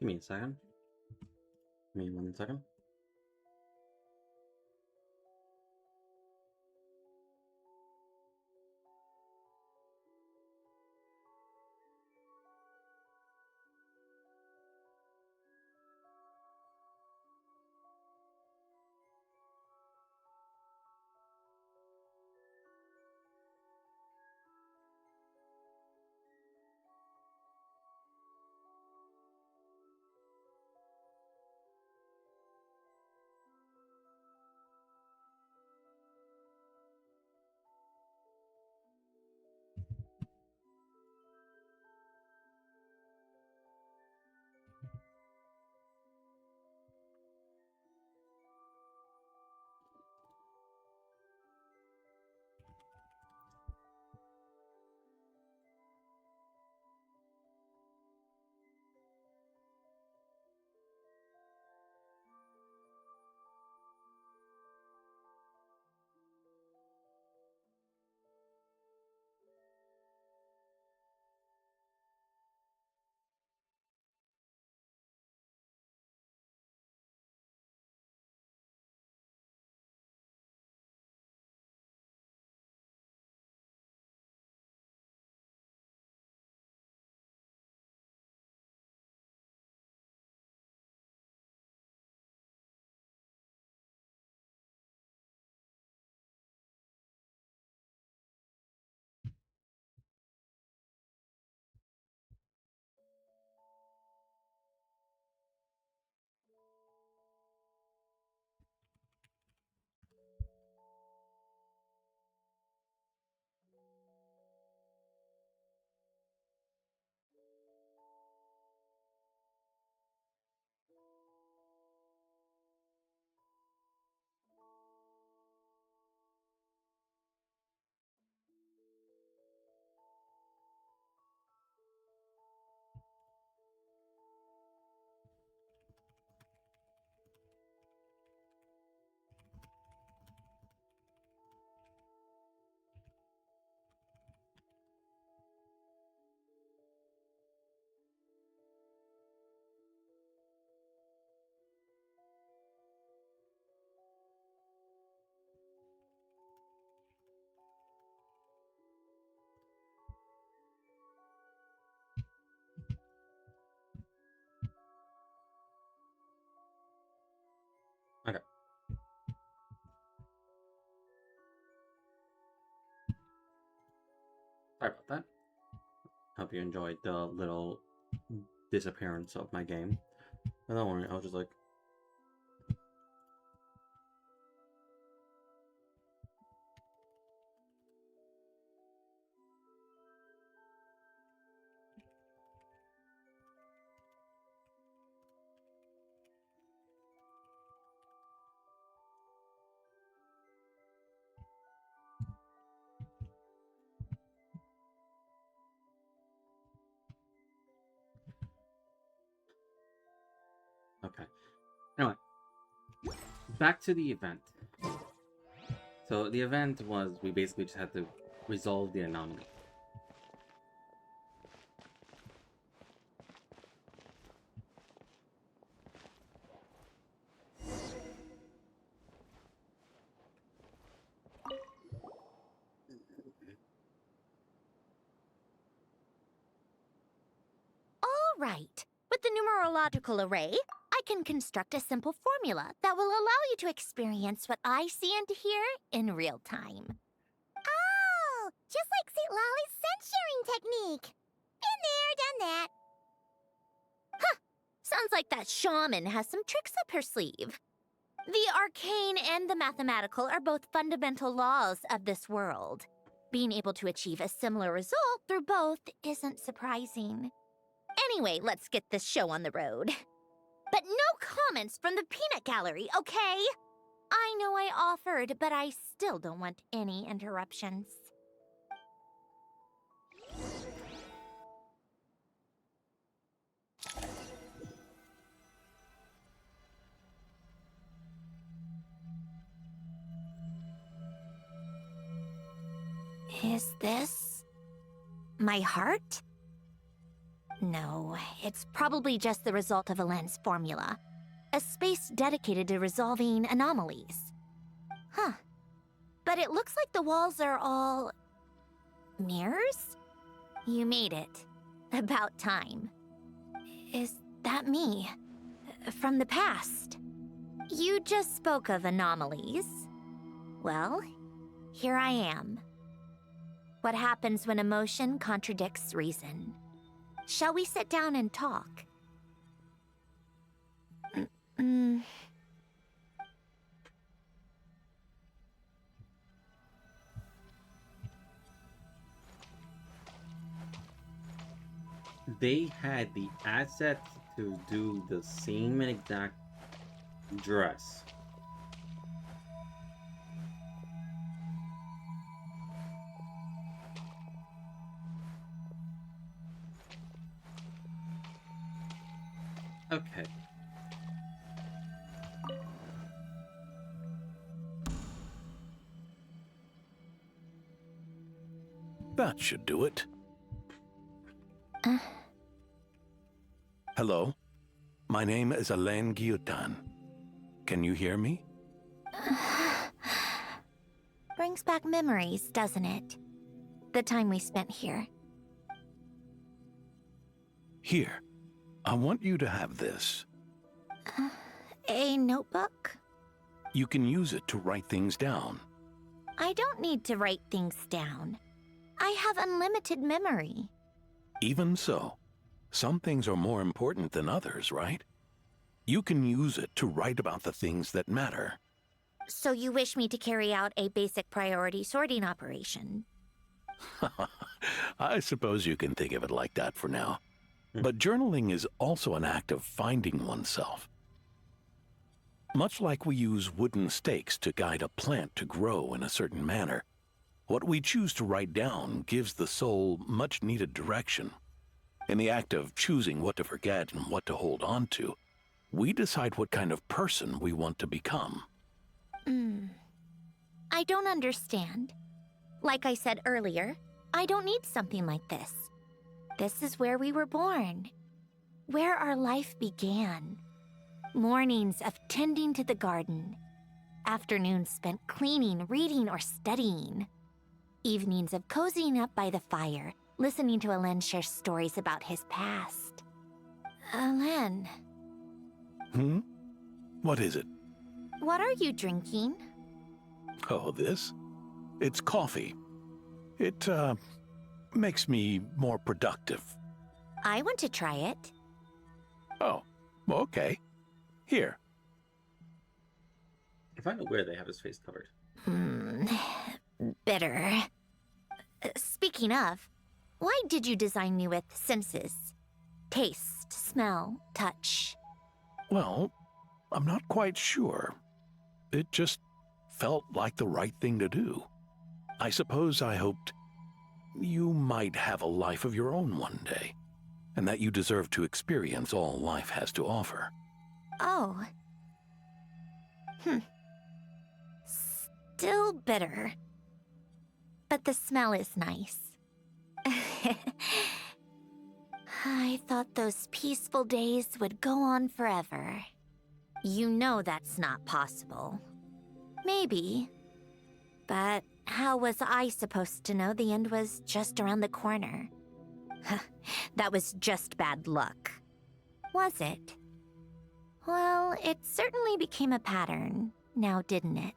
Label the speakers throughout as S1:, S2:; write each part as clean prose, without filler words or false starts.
S1: Give me a second. Give me 1 second. Okay. Sorry about that. Hope you enjoyed the little disappearance of my game. But don't worry, I was just like... Okay. Anyway, back to the event. So the event was we basically just had to resolve the anomaly.
S2: All right. With the numerological array, I can construct a simple formula that will allow you to experience what I see and hear in real time. Oh, just like St. Lolly's scent-sharing technique. Been there, done that. Huh, sounds like that shaman has some tricks up her sleeve. The arcane and the mathematical are both fundamental laws of this world. Being able to achieve a similar result through both isn't surprising. Anyway, let's get this show on the road. But no comments from the peanut gallery, okay? I know I offered, but I still don't want any interruptions. Is this my heart? No, it's probably just the result of Alen's formula. A space dedicated to resolving anomalies. Huh. But it looks like the walls are all... mirrors? You made it. About time. Is that me? From the past? You just spoke of anomalies. Well, here I am. What happens when emotion contradicts reason? Shall we sit down and talk?
S1: They had the assets to do the same exact dress. Okay.
S3: That should do it. Hello? My name is Alain Guillotin. Can you hear me?
S2: Brings back memories, doesn't it? The time we spent here.
S3: Here. I want you to have this.
S2: A notebook?
S3: You can use it to write things down.
S2: I don't need to write things down. I have unlimited memory.
S3: Even so, some things are more important than others, right? You can use it to write about the things that matter.
S2: So you wish me to carry out a basic priority sorting operation?
S3: I suppose you can think of it like that for now. But journaling is also an act of finding oneself. Much like we use wooden stakes to guide a plant to grow in a certain manner, what we choose to write down gives the soul much-needed direction. In the act of choosing what to forget and what to hold on to, we decide what kind of person we want to become.
S2: I don't understand. Like I said earlier, I don't need something like this. This is where we were born. Where our life began. Mornings of tending to the garden. Afternoons spent cleaning, reading, or studying. Evenings of cozying up by the fire, listening to Alen share stories about his past. Alen.
S3: What is it?
S2: What are you drinking?
S3: Oh, this? It's coffee. It, makes me more productive.
S2: I want to try it.
S3: Oh, okay. Here.
S1: I find it weird they have his face covered.
S2: Bitter. Speaking of, why did you design me with senses? Taste, smell, touch.
S3: Well, I'm not quite sure. It just felt like the right thing to do. I suppose I hoped you might have a life of your own one day, and that you deserve to experience all life has to offer.
S2: Oh. Still bitter. But the smell is nice. I thought those peaceful days would go on forever. You know that's not possible. Maybe. But how was I supposed to know the end was just around the corner? That was just bad luck. Was it? Well, it certainly became a pattern, now didn't it?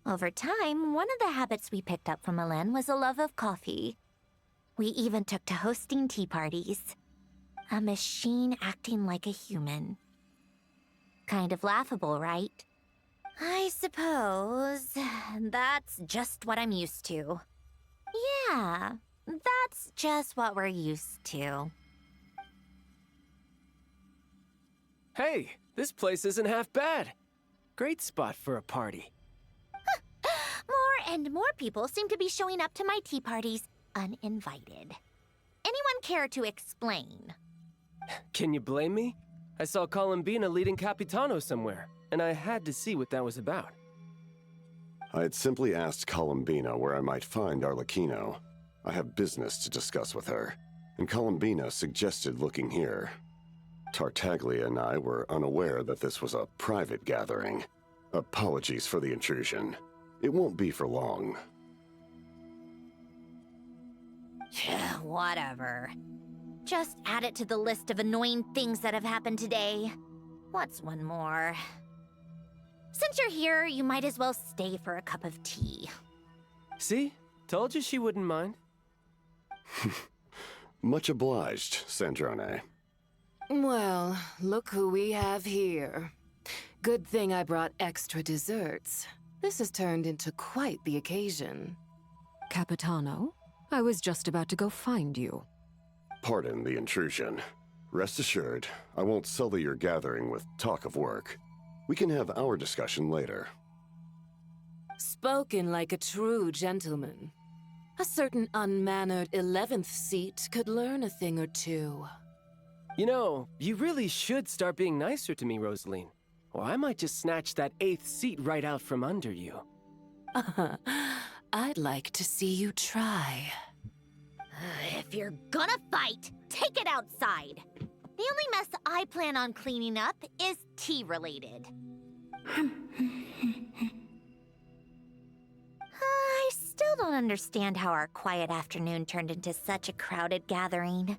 S2: Over time, one of the habits we picked up from Alen was a love of coffee. We even took to hosting tea parties. A machine acting like a human. Kind of laughable, right? I suppose that's just what I'm used to. Yeah, that's just what we're used to.
S4: Hey, this place isn't half bad. Great spot for a party.
S2: More and more people seem to be showing up to my tea parties uninvited. Anyone care to explain?
S4: Can you blame me? I saw Columbina leading Capitano somewhere. and I had to see what that was about.
S5: I had simply asked Columbina where I might find Arlecchino. I have business to discuss with her, and Columbina suggested looking here. Tartaglia and I were unaware that this was a private gathering. Apologies for the intrusion. It won't be for long.
S2: Whatever. Just add it to the list of annoying things that have happened today. What's one more? Since you're here, you might as well stay for a cup of tea.
S4: See? Told you she wouldn't mind.
S5: Much obliged, Sandrone.
S6: Well, look who we have here. Good thing I brought extra desserts. This has turned into quite the occasion.
S7: Capitano, I was just about to go find you.
S5: Pardon the intrusion. Rest assured, I won't sully your gathering with talk of work. We can have our discussion later.
S6: Spoken like a true gentleman. A certain unmannered 11th seat could learn a thing or two.
S4: You know, you really should start being nicer to me, Rosaline. Or I might just snatch that 8th seat right out from under you.
S6: I'd like to see you try.
S2: If you're gonna fight, take it outside. The only mess I plan on cleaning up is tea-related. I still don't understand how our quiet afternoon turned into such a crowded gathering.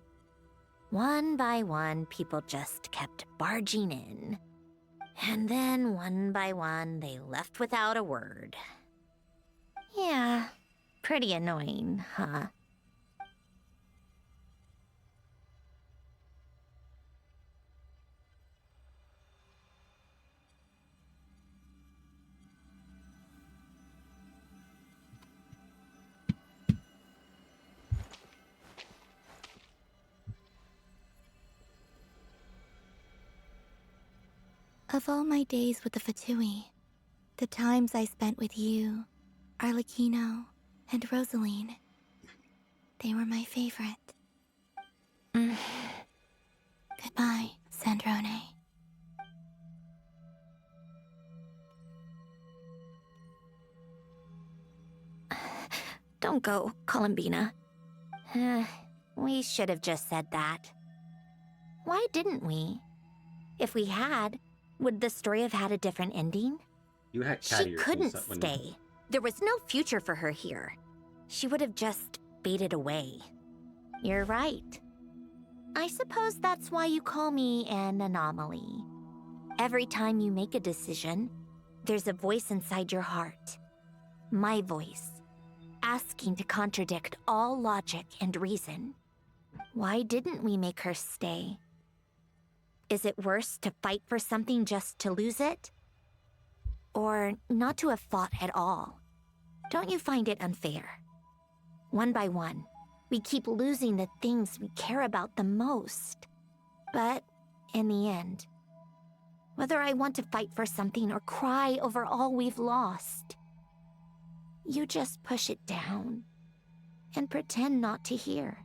S2: One by one, people just kept barging in. And then, one by one, they left without a word. Yeah, pretty annoying, huh?
S8: Of all my days with the Fatui, the times I spent with you, Arlecchino, and Rosaline, they were my favorite. Goodbye, Sandrone.
S2: Don't go, Columbina. We should have just said that. Why didn't we? If we had, would the story have had a different ending?
S1: You had
S2: She couldn't stay. There was no future for her here. She would have just faded away. You're right. I suppose that's why you call me an anomaly. Every time you make a decision, there's a voice inside your heart. My voice, asking to contradict all logic and reason. Why didn't we make her stay? Is it worse to fight for something just to lose it? Or not to have fought at all? Don't you find it unfair? One by one, we keep losing the things we care about the most. But in the end, whether I want to fight for something or cry over all we've lost, you just push it down and pretend not to hear.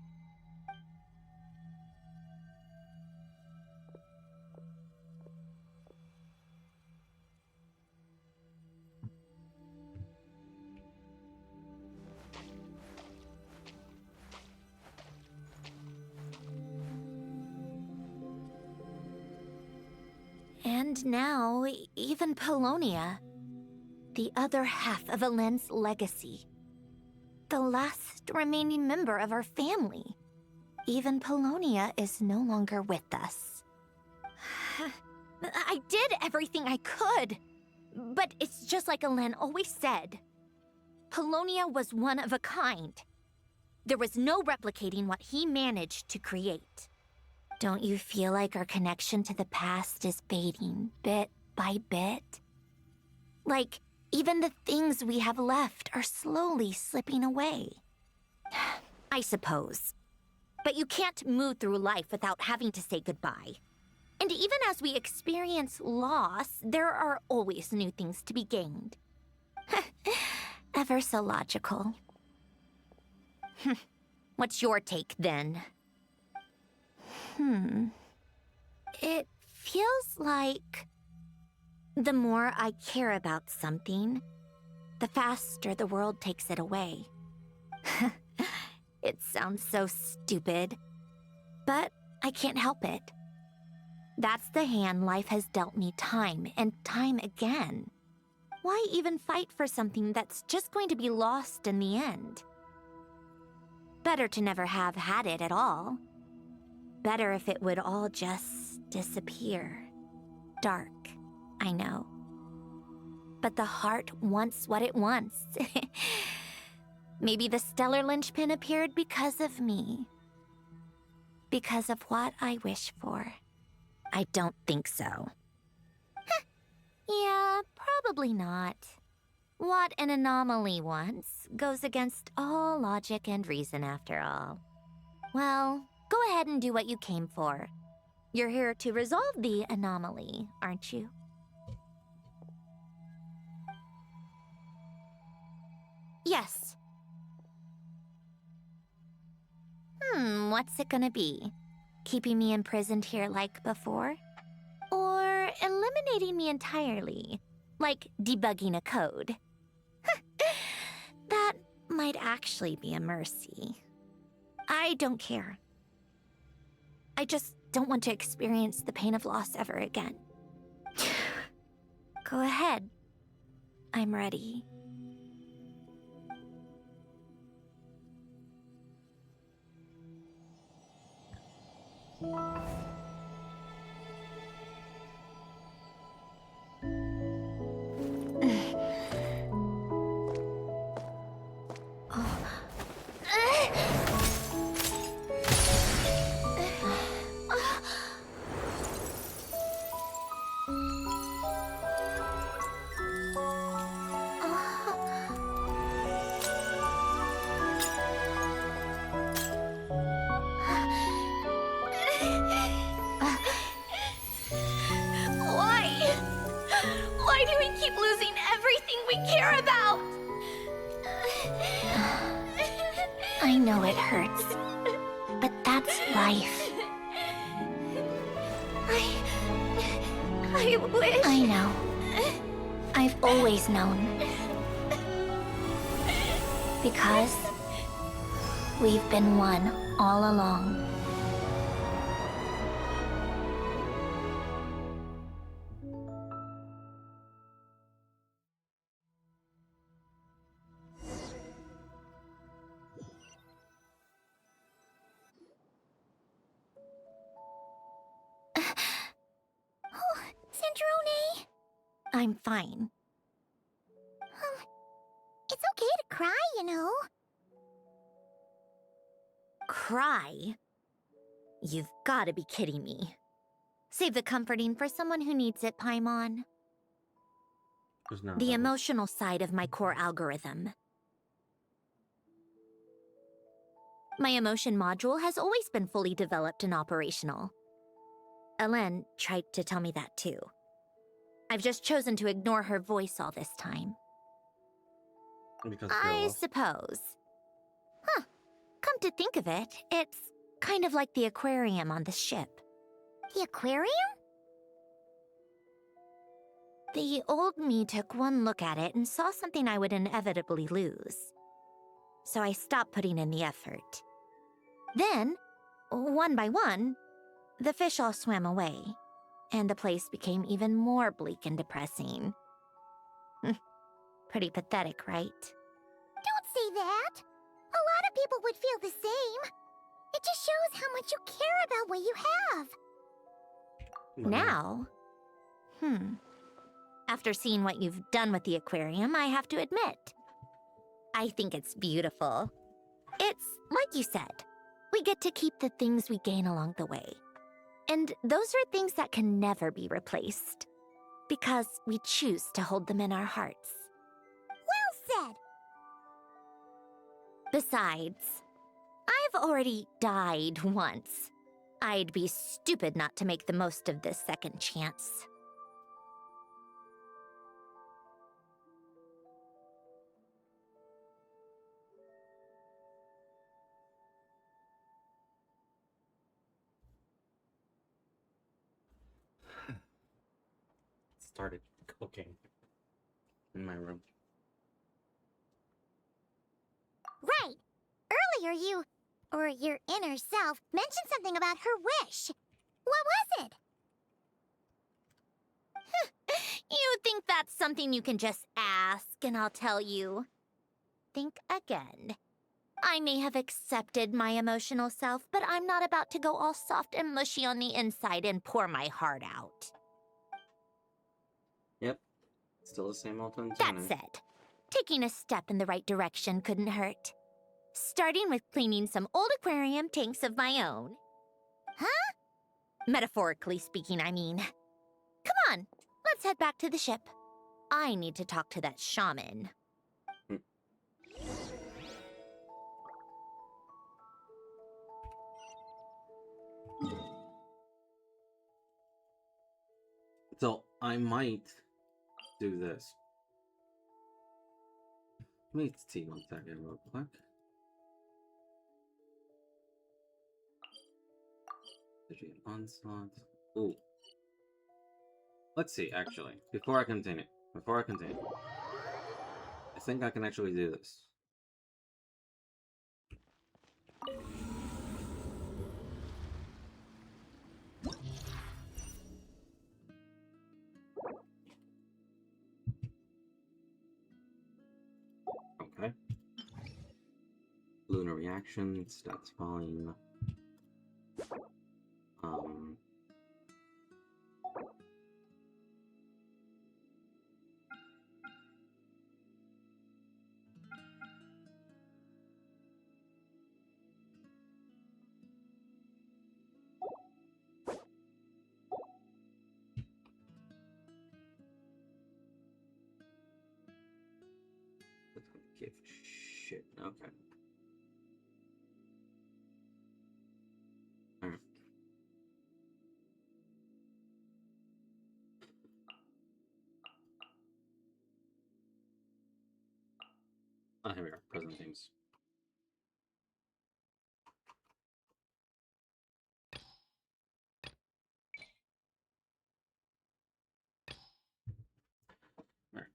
S2: And now, even Polonia, the other half of Elend's legacy, the last remaining member of our family. Even Polonia is no longer with us. I did everything I could, but it's just like Elend always said. Polonia was one of a kind. There was no replicating what he managed to create. Don't you feel like our connection to the past is fading bit by bit? Like, even the things we have left are slowly slipping away. I suppose. But you can't move through life without having to say goodbye. And even as we experience loss, there are always new things to be gained. Ever so logical. What's your take, then? It feels like The more I care about something, the faster the world takes it away. It sounds so stupid, but I can't help it. That's the hand life has dealt me time and time again. Why even fight for something that's just going to be lost in the end? Better to never have had it at all. Better if it would all just disappear. Dark, I know. But the heart wants what it wants. Maybe the stellar linchpin appeared because of me. Because of what I wish for. I don't think so. Yeah, probably not. What an anomaly wants goes against all logic and reason after all. Well, go ahead and do what you came for. You're here to resolve the anomaly, aren't you? Yes. What's it gonna be? Keeping me imprisoned here like before? Or eliminating me entirely, like debugging a code? That might actually be a mercy. I don't care. I just don't want to experience the pain of loss ever again. Go ahead. I'm ready. Why do we keep losing everything we care about? I know it hurts, but that's life. I wish... I know. I've always known. Because we've been one all along. Sandrone? I'm fine. It's okay to cry, you know. Cry? You've gotta be kidding me. Save the comforting for someone who needs it, Paimon. The emotional side of my core algorithm. My emotion module has always been fully developed and operational. Elen tried to tell me that too. I've just chosen to ignore her voice all this time. I suppose. Huh. Come to think of it, it's kind of like the aquarium on the ship. The aquarium? The old me took one look at it and saw something I would inevitably lose. So I stopped putting in the effort. Then, one by one, the fish all swam away, and the place became even more bleak and depressing. Pretty pathetic, right? Don't say that! A lot of people would feel the same. It just shows how much you care about what you have. Now? After seeing what you've done with the aquarium, I have to admit, I think it's beautiful. It's like you said, we get to keep the things we gain along the way. And those are things that can never be replaced, because we choose to hold them in our hearts. Well said! Besides, I've already died once. I'd be stupid not to make the most of this second chance.
S1: Started cooking in my room.
S2: Right. Earlier you, or your inner self, mentioned something about her wish. What was it? You think that's something you can just ask, and I'll tell you. Think again. I may have accepted my emotional self, but I'm not about to go all soft and mushy on the inside and pour my heart out.
S1: Yep. Still the same old
S2: That
S1: Sandrone.
S2: said, taking a step in the right direction couldn't hurt. Starting with cleaning some old aquarium tanks of my own. Huh? Metaphorically speaking, I mean. Come on, let's head back to the ship. I need to talk to that shaman.
S1: So I might do this. Let me see one second real quick. Digital onslaught. Ooh. Let's see, actually. Before I continue. I think I can actually do this. Okay. Lunar reaction, stats falling. That's gonna give shit. Okay. Alright. Oh, here we are. Present themes. Alright.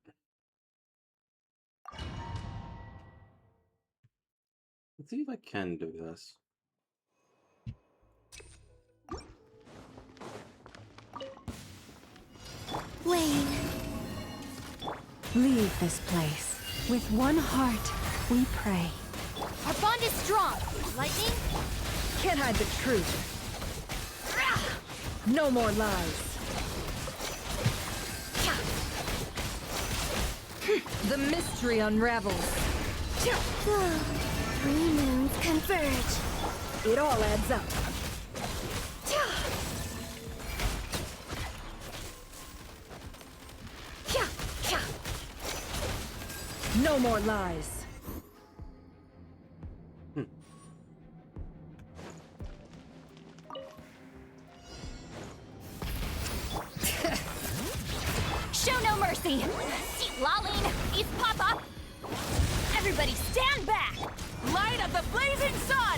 S1: Let's see if I can do this.
S8: Wayne.
S7: Leave this place. With one heart, we pray.
S2: Our bond is strong. Lightning?
S7: Can't hide the truth. No more lies. The mystery unravels.
S8: Three moons converge.
S7: It all adds up. No more lies.
S2: Show no mercy! Seat lolling! East Papa! Everybody stand back! Light of the blazing sun!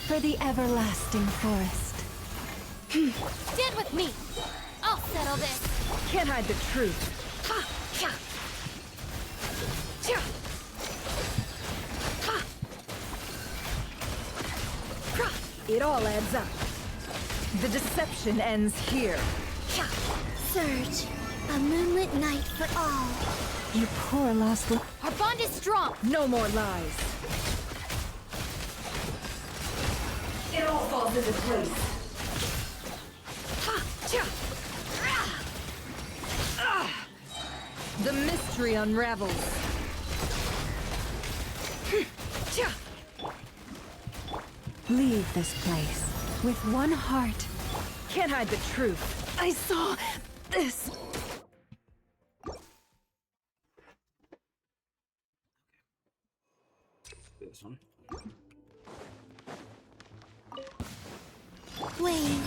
S7: For the everlasting forest.
S2: Stand with me! I'll settle this!
S7: Can't hide the truth. It all adds up. The deception ends here.
S8: Surge. A moonlit night for all.
S7: You poor lost
S2: Our bond is strong!
S7: No more lies. It all falls into place. The mystery unravels. Leave this place with one heart. Can't hide the truth. I saw this.
S1: This one.
S8: Wayne.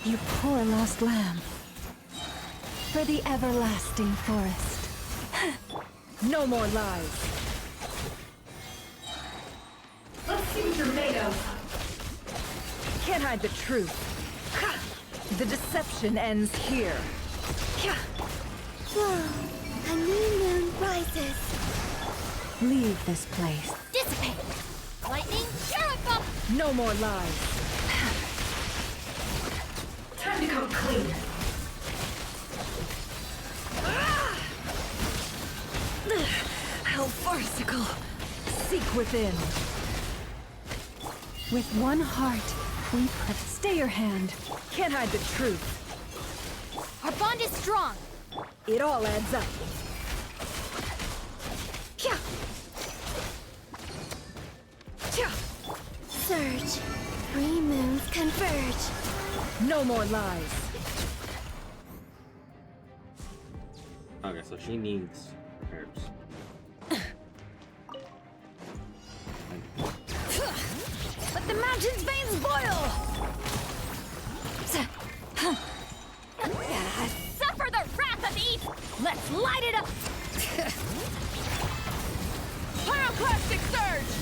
S7: You poor lost lamb. For the everlasting forest.
S9: No more lies. Let's see what you're made of. Can't hide the truth. The deception ends here.
S8: Whoa, a new moon rises.
S7: Leave this place.
S2: Dissipate! Lightning, Jericho!
S9: No more lies. Time to come clean. How farcical. Seek within.
S7: With one heart, we put. Stay your hand.
S9: Can't hide the truth.
S2: Our bond is strong.
S9: It all adds up.
S8: Surge. 3 moons converge.
S9: No more lies.
S1: Okay, so she needs herbs.
S9: Let the mountain's veins boil!
S2: Suffer the wrath of Eve! Let's light it up!
S9: Pyroclastic surge!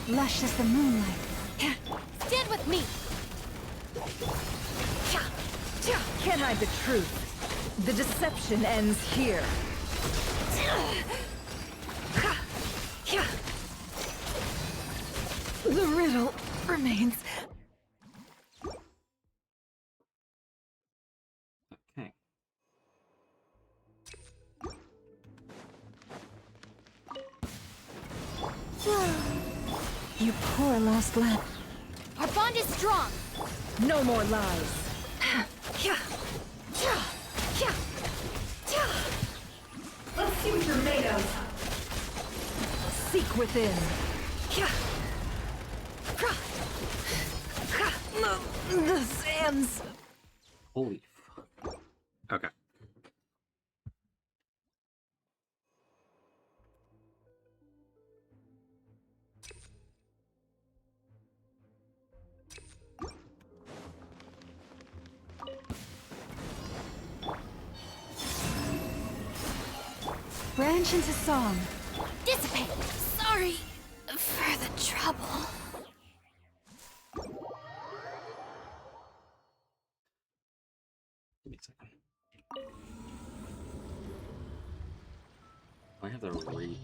S7: Lush as the moonlight.
S2: Stand with me!
S9: Can't hide the truth. The deception ends here. The riddle remains.
S1: Okay.
S7: You poor lost lamb.
S2: Our bond is strong.
S9: No more lies. Let's see what you're made of. Seek within. The sands.
S1: Holy fuck. Okay.
S7: Branch into song.
S2: Dissipate! Sorry for the trouble.
S1: Give me a second. I have to read.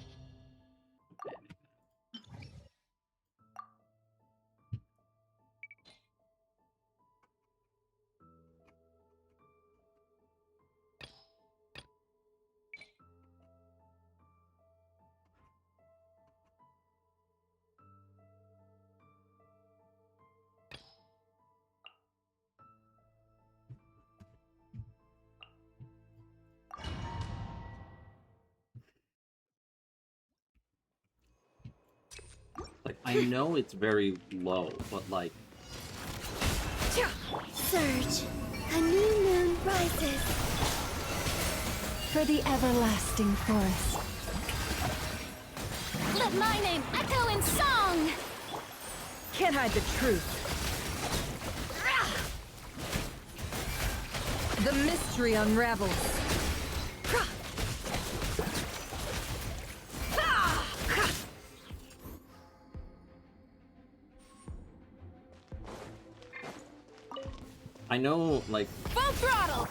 S1: Like, I know it's very low, but like...
S8: Surge. A new moon rises.
S7: For the everlasting forest.
S2: Let my name echo in song!
S9: Can't hide the truth. The mystery unravels.
S1: I know, like...
S2: Full throttle!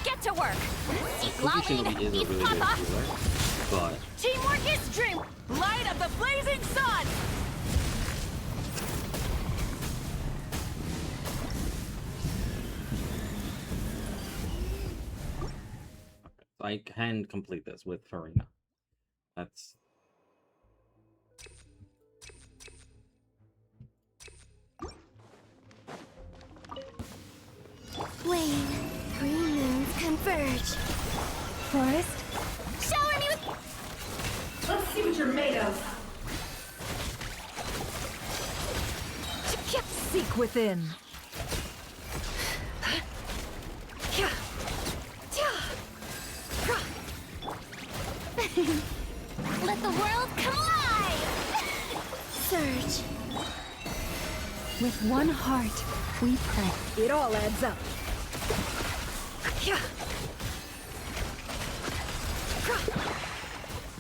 S2: Get to work! Seek
S1: Fuki
S2: Lawlene,
S1: Shinobi is a
S2: Eve
S1: really good
S2: Papa!
S1: healer, but...
S2: Teamwork is dream! Light of the blazing sun!
S1: I can complete this with Farina. That's...
S8: Wane. 3 moons converge.
S7: Forest?
S2: Shower me with...
S9: Let's see what you're made of. within.
S2: Let the world come alive!
S8: Surge.
S7: With one heart, we pray.
S9: It all adds up.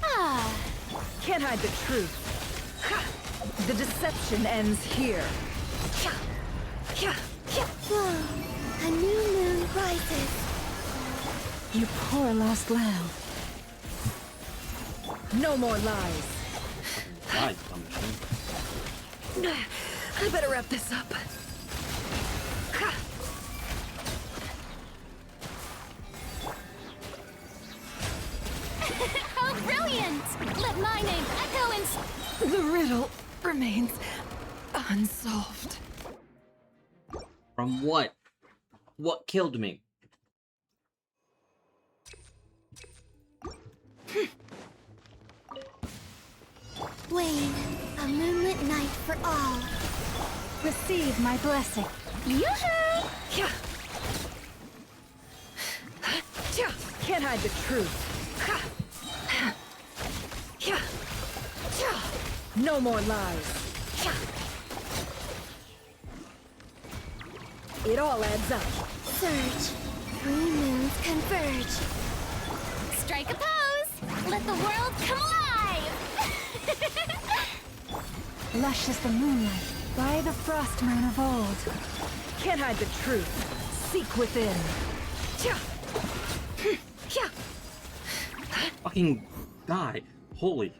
S2: Ah,
S9: Can't hide the truth. The deception ends here.
S8: Whoa, a new moon rises.
S7: You poor lost lamb.
S9: No more lies.
S1: God, dumb machine.
S9: I better wrap this up.
S2: how brilliant! Let my name echo in...
S9: The riddle remains unsolved.
S1: From what? What killed me?
S8: Wayne, a moonlit night for all.
S7: Receive my blessing.
S2: Yoo-hoo!
S9: Can't hide the truth. No more lies. It all adds up.
S8: Surge. 3 moons converge.
S2: Strike a pose! Let the world come alive!
S7: Lush as the moonlight, by the frost moon of old.
S9: Can't hide the truth. Seek within.
S1: Fucking die. Holy.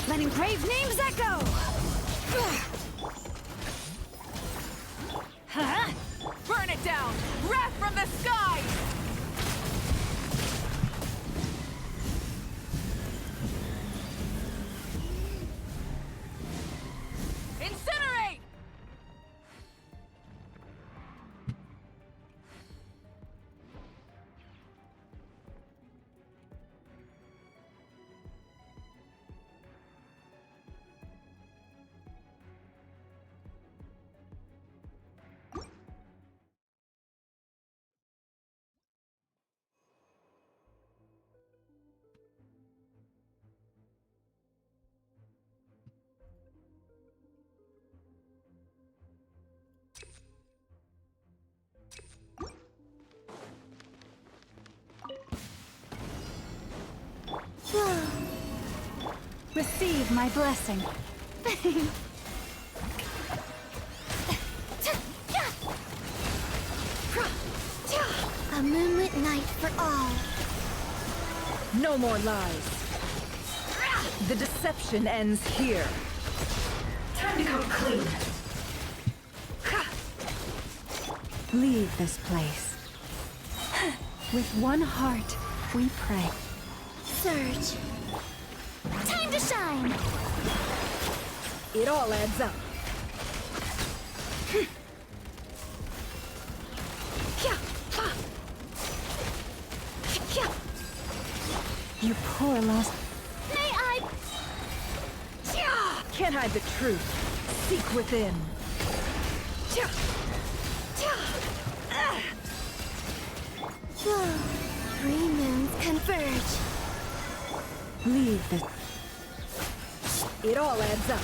S9: Letting brave names echo! Huh? Burn it down! Wrath from the sky! Incinerate!
S8: Whoa.
S7: Receive my blessing.
S8: A moonlit night for all.
S9: No more lies. The deception ends here. Time to come clean.
S7: Leave this place. With one heart, we pray.
S8: Surge.
S2: Time to shine!
S9: It all adds up.
S7: You poor lost...
S2: May I...
S9: Can't hide the truth. Seek within.
S8: Whoa. 3 moons converge.
S7: Leave this...
S9: It all adds up.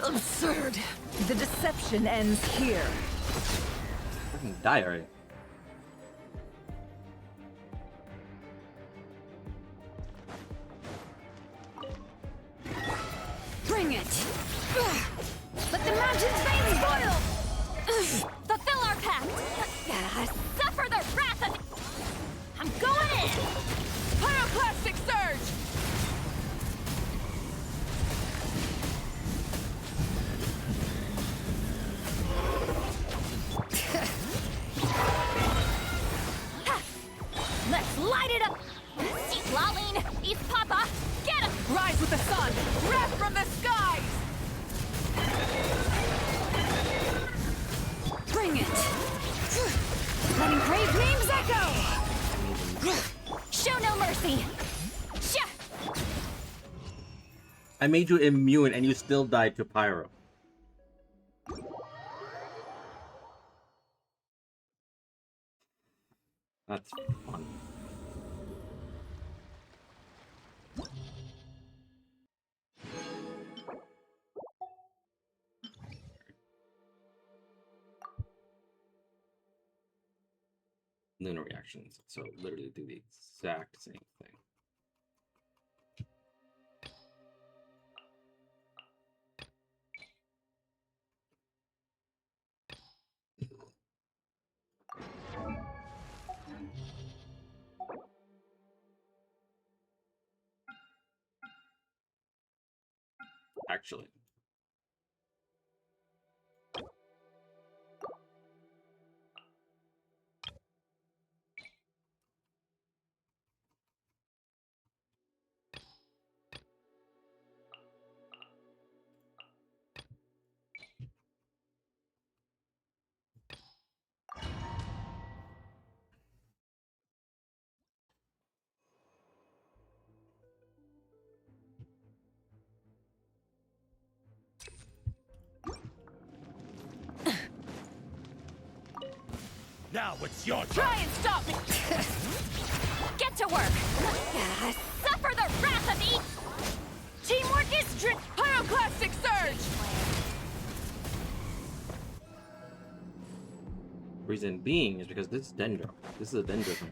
S9: Absurd. The deception ends here.
S1: Fucking die already.
S9: Let the mountain's veins boil!
S2: Fulfill our pact! Suffer the wrath of... I'm going in!
S9: Pyroclastic surge!
S2: Let's light it up! See Laline, East Papa, get him!
S9: Rise with the sun! Wrath from the skies! Bring it! Letting brave names echo!
S2: Show no mercy!
S1: I made you immune and you still died to Pyro. That's fun. Lunar reactions, so literally do the exact same thing. Actually.
S3: Now it's your turn.
S2: Try and stop me! Get to work! Suffer the wrath of the...
S9: Teamwork is Pyroclastic surge!
S1: Reason being is because this is Dendro. This is a Dendro thing.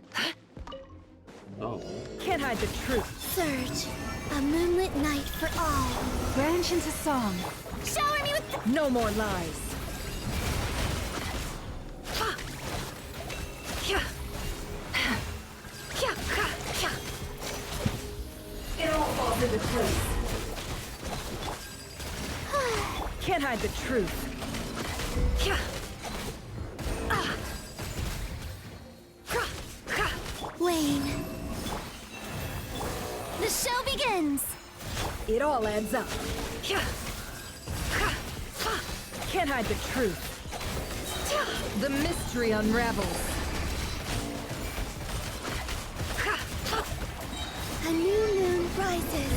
S1: Oh.
S9: Can't hide the truth.
S8: Surge, a moonlit night for all.
S7: Branch into song.
S2: Shower me with...
S9: No more lies. It all falls into place. Can't hide the truth.
S8: Wayne. The show begins.
S9: It all adds up. Can't hide the truth. The mystery unravels.
S8: A new moon rises.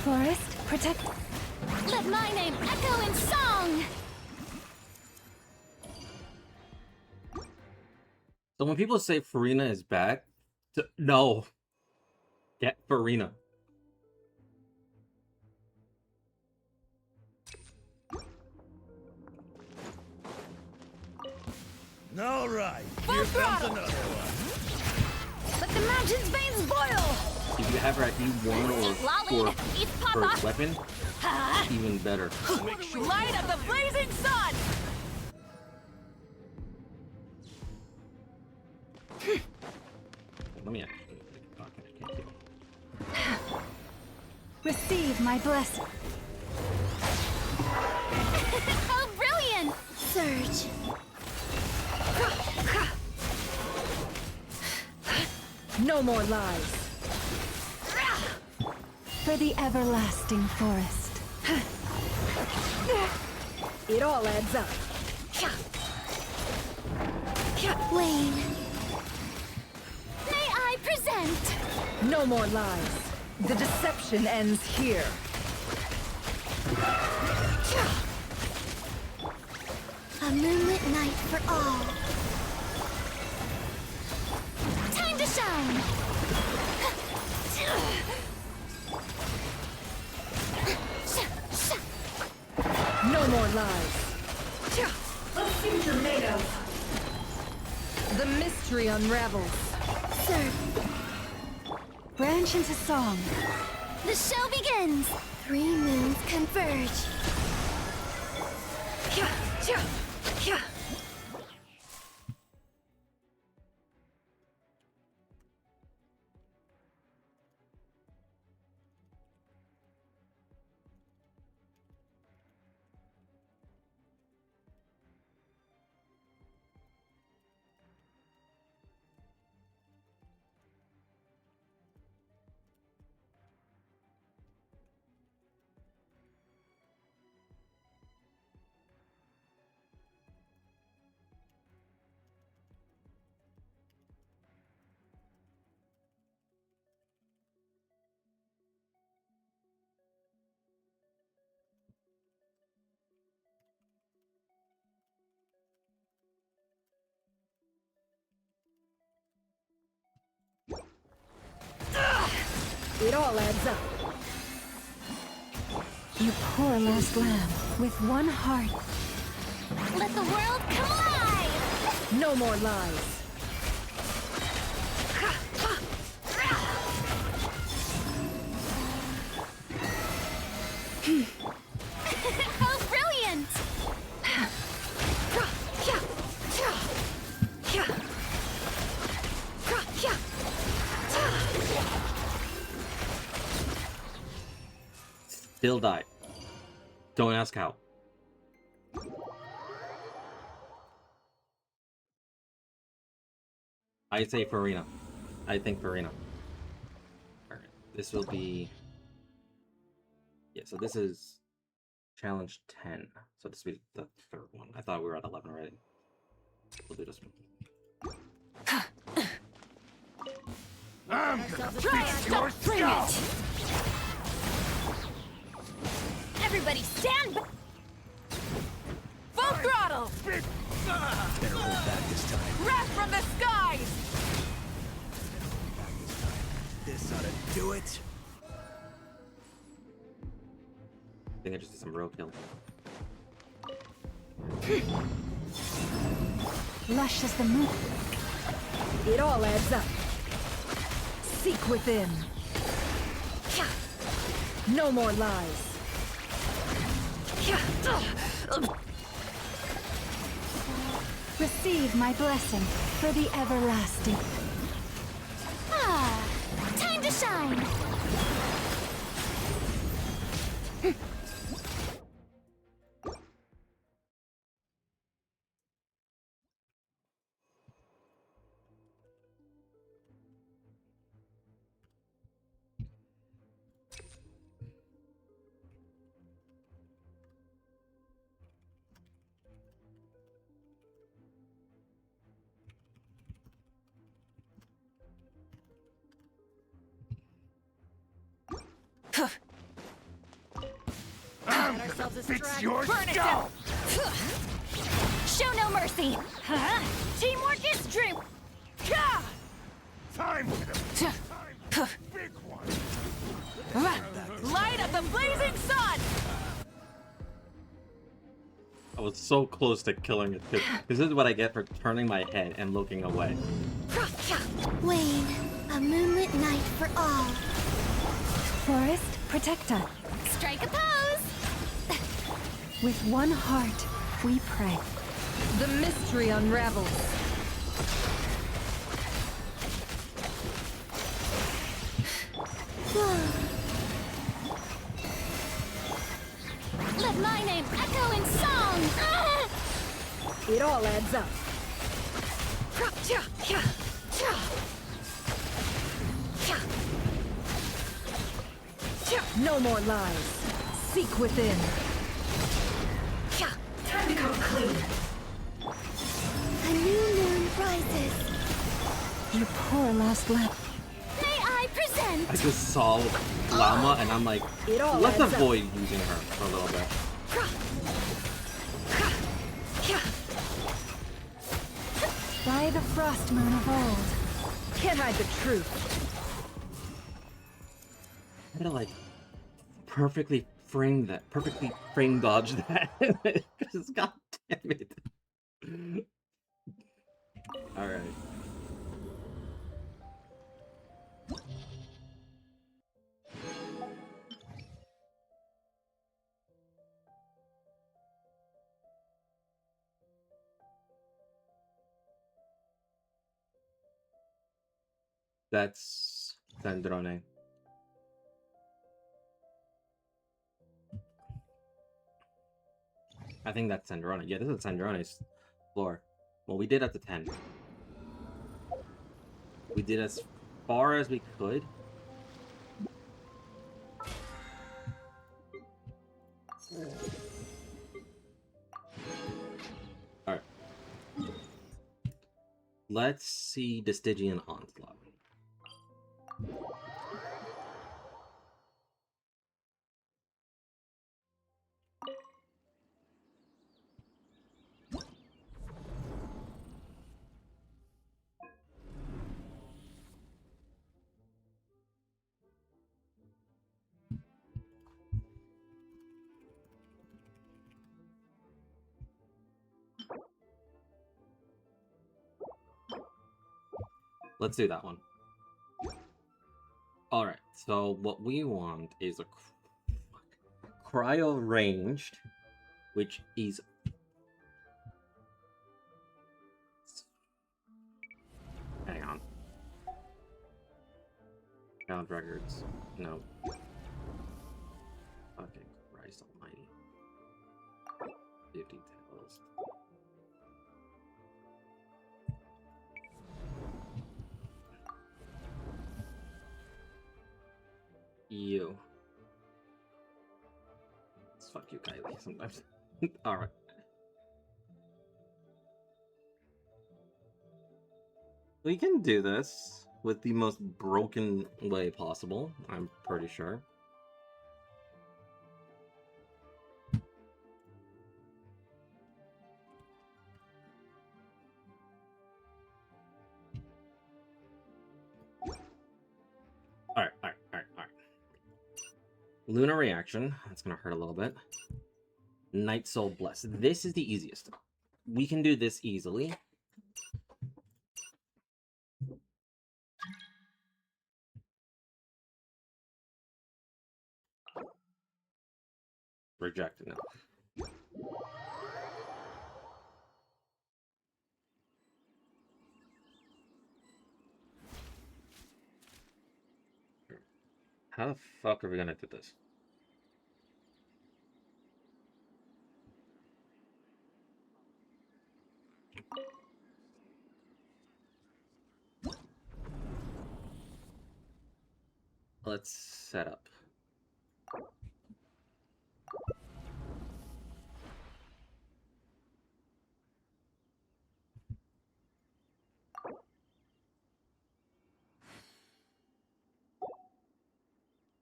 S8: Forest, protect.
S2: Let my name echo in song!
S1: So when people say Farina is bad, no. Get Farina.
S3: All right.
S9: Full
S3: Here comes
S9: throttle.
S3: another one.
S9: Let the mountain's veins boil!
S1: If you have her at E1 or for her weapon, even better.
S9: Light of the blazing sun!
S1: Let me actually. Okay, I can't do it.
S7: Receive my blessing.
S2: Oh, brilliant!
S8: Surge.
S9: No more lies.
S7: For the everlasting forest.
S9: It all adds up.
S8: Wayne.
S2: May I present?
S9: No more lies. The deception ends here.
S8: A moonlit night for all.
S2: Time to shine!
S9: No more lies.
S7: Let's see what you're made of.
S9: The mystery unravels.
S8: Surge.
S7: Branch into song.
S2: The show begins!
S8: 3 moons converge.
S9: It all adds up.
S7: You poor last lamb, with one heart.
S2: Let the world come alive!
S9: No more lies.
S2: How brilliant!
S1: Still died. Don't ask how. I say Farina. I think Farina. Alright, this will be... Yeah, so this is challenge 10. So this will be the third one. I thought we were at 11 already. We'll do this one.
S9: I'm gonna fix your skull!
S2: Everybody stand back!
S9: Full throttle!
S3: Better hold back this time.
S9: Wrath from the skies!
S3: This ought to do it.
S1: I think I just did some road killing.
S7: Lush as the moon.
S9: It all adds up. Seek within. No more lies.
S7: Receive my blessing for the everlasting.
S2: Ah, time to shine!
S9: I'm gonna fix your skull!
S2: Show no mercy! Teamwork is dream!
S9: Time for the big one! Light up the blazing sun!
S1: I was so close to killing it. This is what I get for turning my head and looking away.
S8: Wayne, a moonlit night for all.
S7: Forest protector.
S2: Strike a pose!
S7: With one heart, we pray.
S9: The mystery unravels.
S2: Let my name echo in song! Ah!
S9: It all adds up. No more lies. Seek within. Time to come clean.
S8: A new moon rises.
S7: You poor last lamb.
S2: May I present?
S1: I just saw Llama and I'm like,
S9: It all
S1: let's
S9: adds up.
S1: avoid using her for a little bit.
S7: By the frost moon of old.
S9: Can't hide the truth.
S1: I had to like perfectly frame dodge that. Because god damn it. Alright. That's Sandrone. I think that's Sandrone. Yeah, this is Sandrone's floor. Well, we did up to 10. We did as far as we could. Alright. Let's see the Stygian Onslaught. Let's do that one. Alright, so what we want is a cryo ranged, which is... Hang on. Count records. No. Fucking Christ almighty. 50 tails. You. Fuck you, Kylie, sometimes. Alright. We can do this with the most broken way possible, I'm pretty sure. Alright. Lunar Reaction. That's gonna hurt a little bit. Night Soul Bless. This is the easiest. We can do this easily. Rejected now. How the fuck are we gonna do this? Let's set up.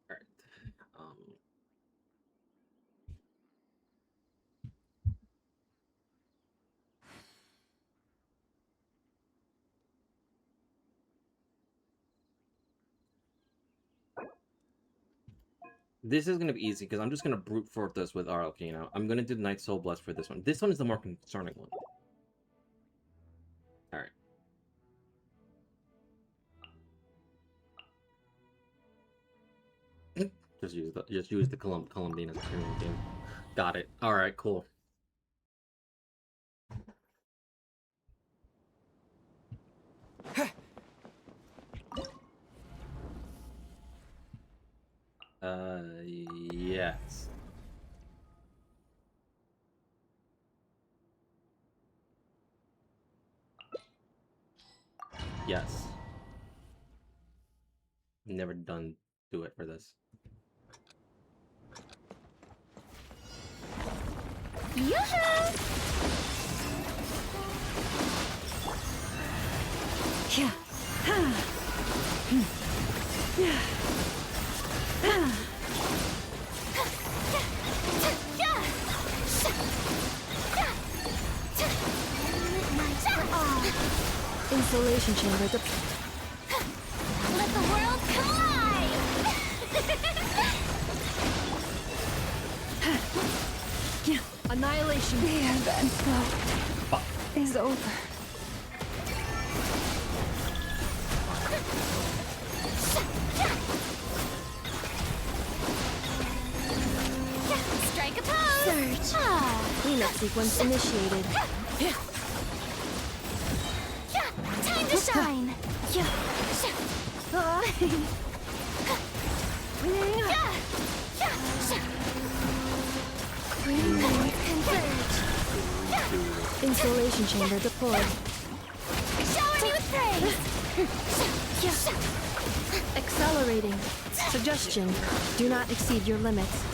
S1: Alright. This is going to be easy because I'm just going to brute force this with our Alkino. I'm going to do Night Soul Bless for this one. This one is the more concerning one. Alright. Just use the Columbina game. Got it. Alright, cool. Yes. Yes. Never done do it for this.
S2: Yoo-hoo!
S7: Yeah. Yeah. Insulation chamber.
S2: Let the world collide!
S7: Annihilation. The advance flow is over.
S2: Strike a pose!
S8: Surge. Cleanup sequence initiated.
S2: Time to shine!
S8: Insulation chamber deployed.
S2: Shower me with praise!
S8: Accelerating. Suggestion. Do not exceed your limits.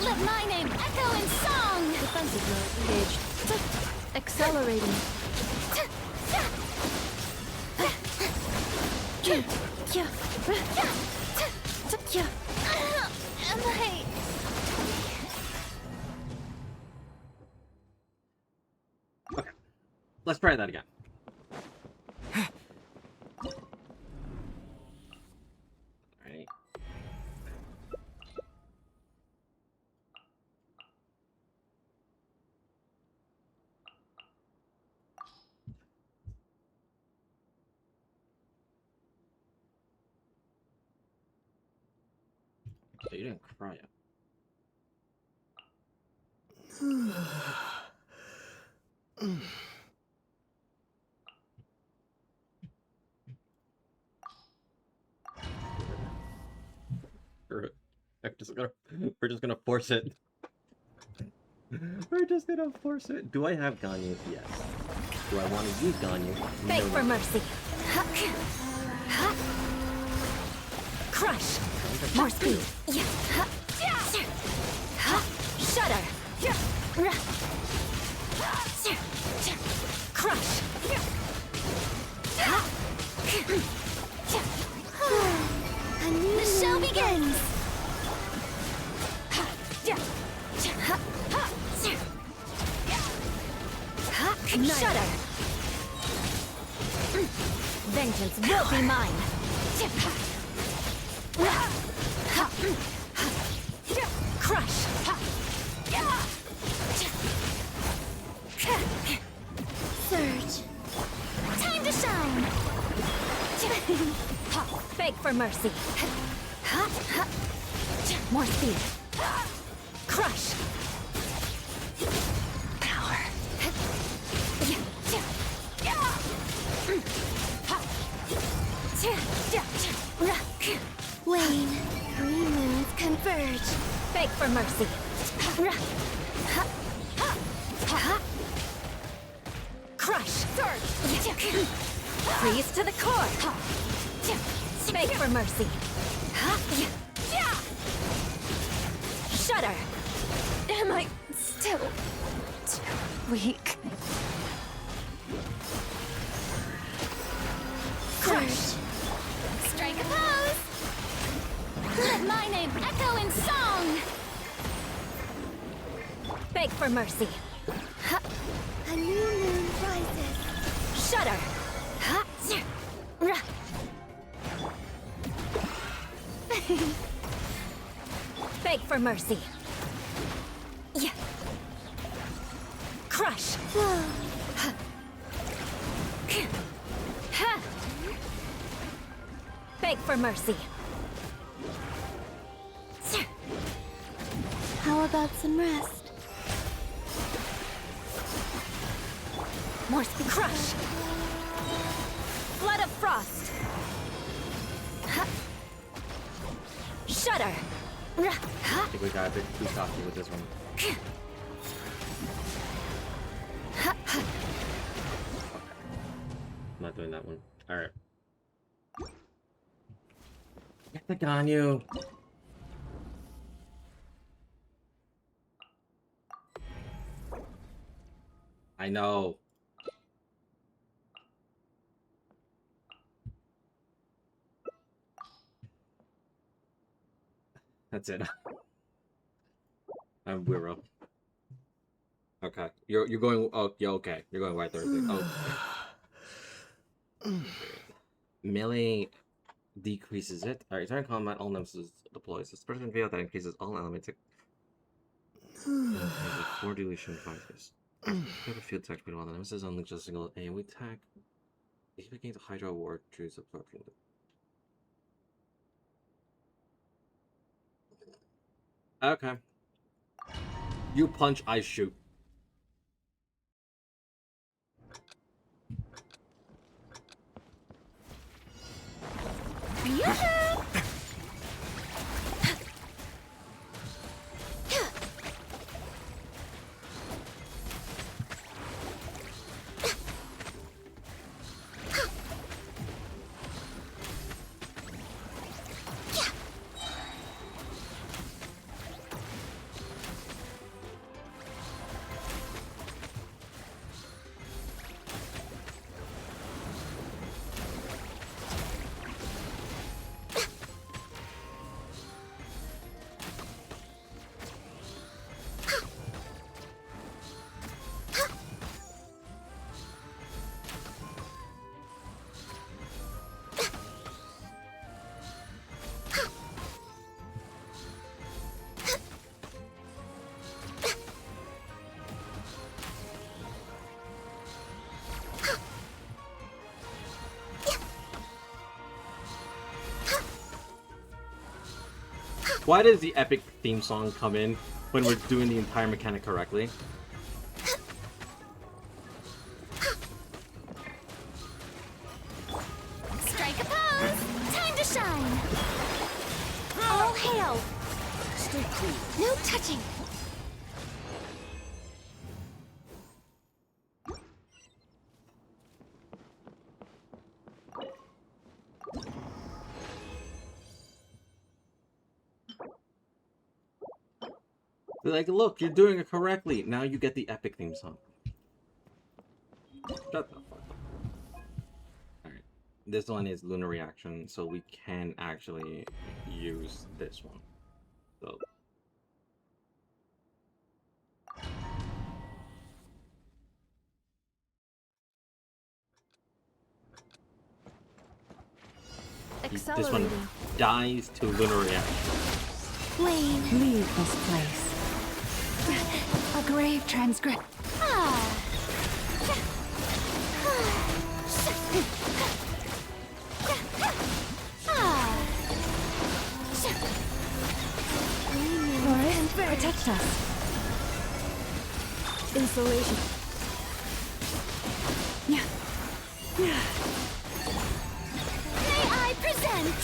S2: Let my name echo in song!
S8: Defensive mode engaged. Accelerating.
S2: Am I...
S1: Okay. Let's try that again. Alright. So you didn't cry yet. We're just gonna force it. We're just gonna force it. Do I have Ganyu? Yes. Do I want to use Ganyu?
S2: Beg
S1: No.
S2: for mercy. Crush. More speed. Shudder. Crush. The show begins. Shudder. Vengeance will be mine. Crush. Surge. Time to shine. Beg for mercy. More speed. Crush. Power.
S8: Wane. Three moons converge.
S2: Beg for mercy. Crush. Freeze to the core. Beg for mercy. Shudder.
S8: Am I still too weak?
S2: Crush. Strike a pose. Let my name echo in song. Beg for mercy.
S8: A new moon rises.
S2: Shudder. Beg for mercy. Crush. Beg for mercy.
S8: How about some rest?
S2: More speed. Crush. Flood of frost. Shudder.
S1: I think we got a bit too cocky with this one. I'm not doing that one. Alright. Get the Ganyu! I know. That's it. I'm Wiro. Okay. You're going. Oh, yeah. Okay. You're going right Thursday. Oh. Melee decreases it. Alright. During combat, all nemesis deploys. A special field that increases all elements. There's a 4 deletion fighters. Have a field attack while the nemesis unleashes a single AoE attack. He begins a Hydra War choose absorption. Okay. You punch, I shoot. Why does the epic theme song come in when we're doing the entire mechanic correctly?
S2: Strike a pose! Time to shine! All hail! Stay clean. No touching!
S1: They're like, look, you're doing it correctly. Now you get the epic theme song. Shut the fuck up. Alright. This one is Lunar Reaction, so we can actually use this one. So. This one dies to Lunar Reaction.
S8: Wayne.
S7: Leave this place. A grave transgress.
S8: Forest, protect us. Insulation.
S2: May I present?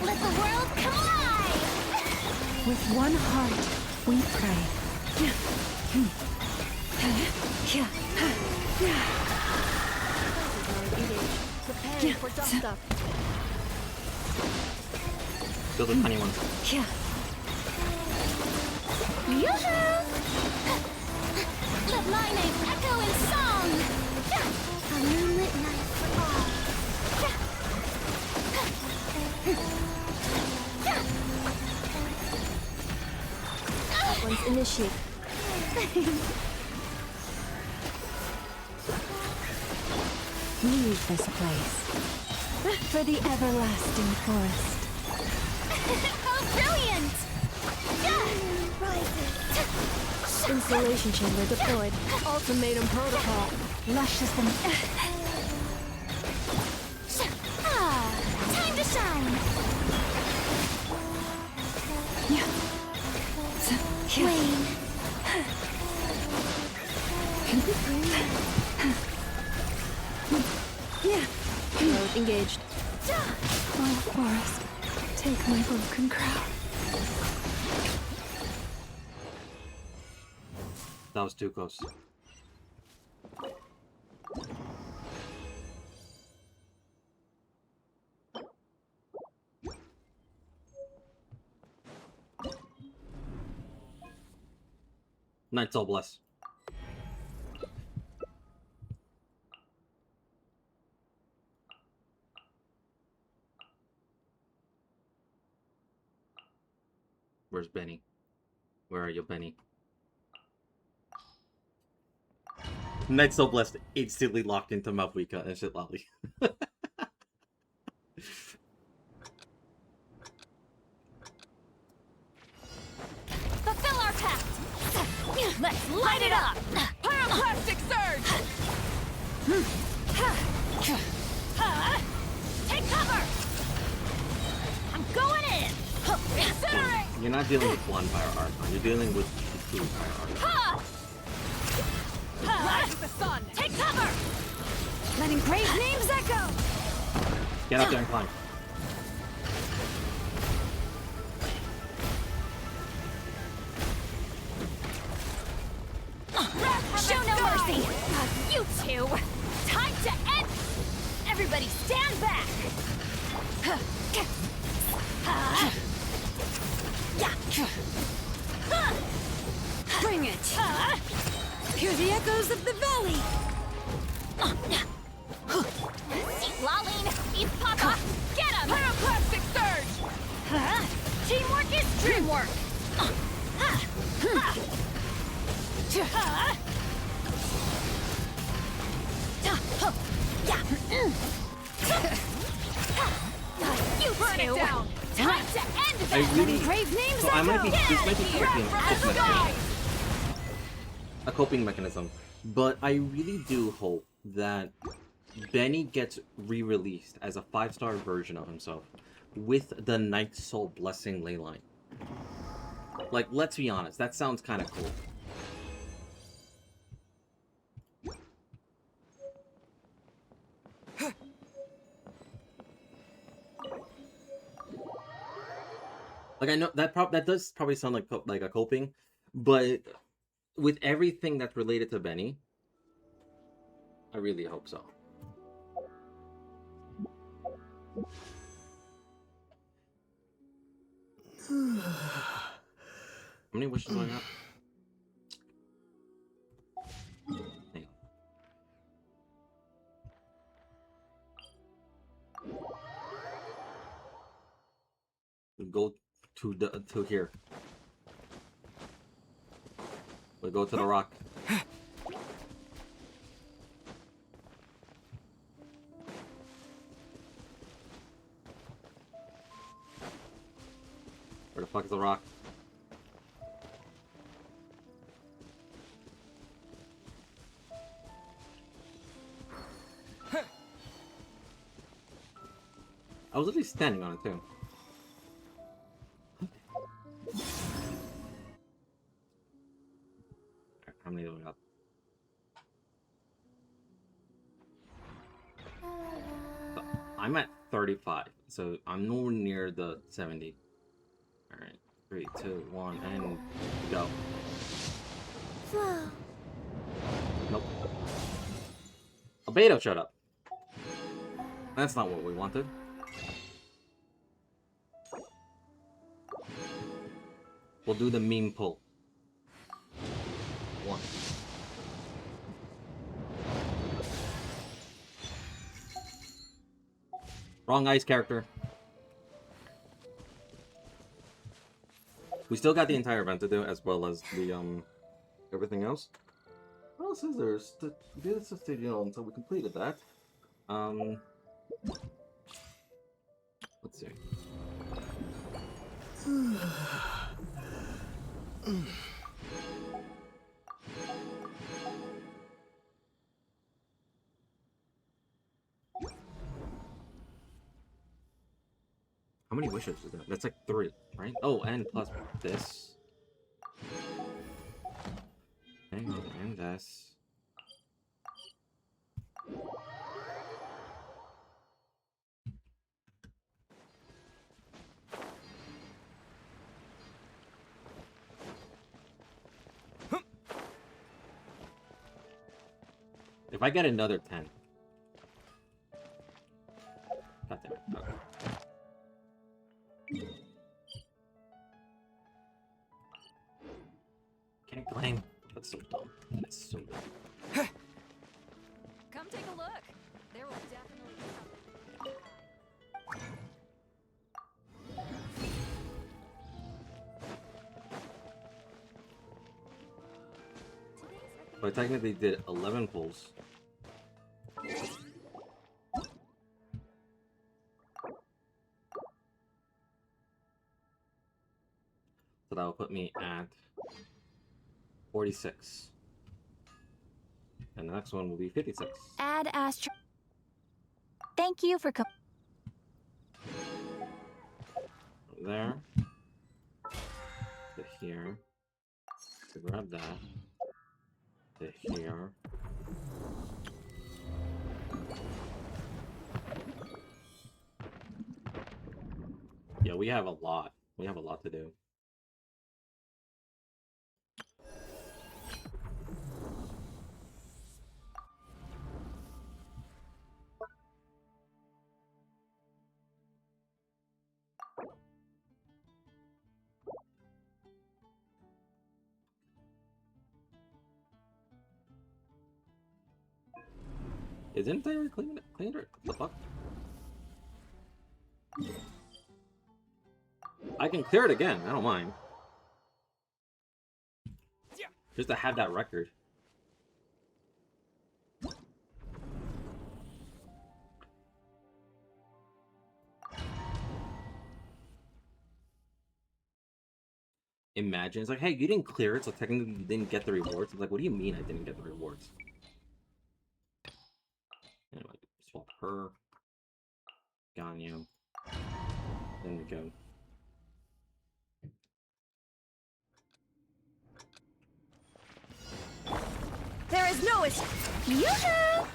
S2: Let the world come alive!
S7: With one heart, we pray.
S2: Prepare for dust up.
S1: Kill the tiny ones.
S2: Yoo-hoo! Let my name echo in song! A moonlit night for all.
S8: One's initiate.
S7: Leave this place. For the everlasting forest.
S2: Oh, brilliant!
S8: Installation chamber deployed. Ultimatum protocol.
S7: Luscious and...
S2: Time to shine!
S8: Wayne. Node engaged.
S7: Oh, forest. Take my broken crown.
S1: That was too close. Night's all blessed. Where's Benny? Where are you, Benny? Night's so blessed, instantly locked into Mavuika and shit lolly.
S2: Fulfill our pact! Let's light it up! Pyroclastic surge! Take cover! I'm going in! Incinerate!
S1: You're not dealing with one Fire Archon, you're dealing with two Fire Archon.
S2: Rise with the sun! Take cover! Letting brave names echo!
S1: Get up there and climb.
S2: Show no mercy! You two! Time to end! Everybody stand back! Bring it! Hear the echoes of the valley! Laline! Eat Papa! Get him! Pyroclastic surge! Teamwork is dreamwork! You burn it down! Time to end this!
S1: I really,
S2: brave names
S1: so I might be, this might be a coping mechanism, but I really do hope that Benny gets re-released as a 5-star version of himself, with the Night Soul Blessing leyline. Like, let's be honest, that sounds kind of cool. Like, I know that does probably sound like a coping, but with everything that's related to Benny, I really hope so. How many wishes do I got? Hang on. Go to here. We'll go to the rock. Where the fuck is the rock? I was literally standing on it too. How many do we got? So, I'm at 35, so I'm nowhere near the 70. Alright, 3, 2, 1, and go. Nope. Albedo shut up. That's not what we wanted. We'll do the meme pull. 1. Wrong ice character. We still got the entire event to do, as well as the everything else. What else is there? To do this until we completed that. Let's see. How many wishes is that? That's like 3, right? Oh, and plus this. Hang on, and this. If I get another 10. God damn it. Okay. Can't claim. That's so dumb. That's so dumb.
S9: Come take a look. There will definitely be something.
S1: So I technically did 11 pulls. So that will put me at 46. And the next one will be 56.
S8: Add Astro. Thank you for
S1: From there to here. To grab that. To here. Yeah, we have a lot. We have a lot to do. Isn't there cleaned it? What the fuck? I can clear it again. I don't mind. Just to have that record. Imagine it's like, hey, you didn't clear it, so technically you didn't get the rewards. It's like, what do you mean I didn't get the rewards? Anyway, swap her. Ganyu. There we go.
S9: There is no Yoo-hoo!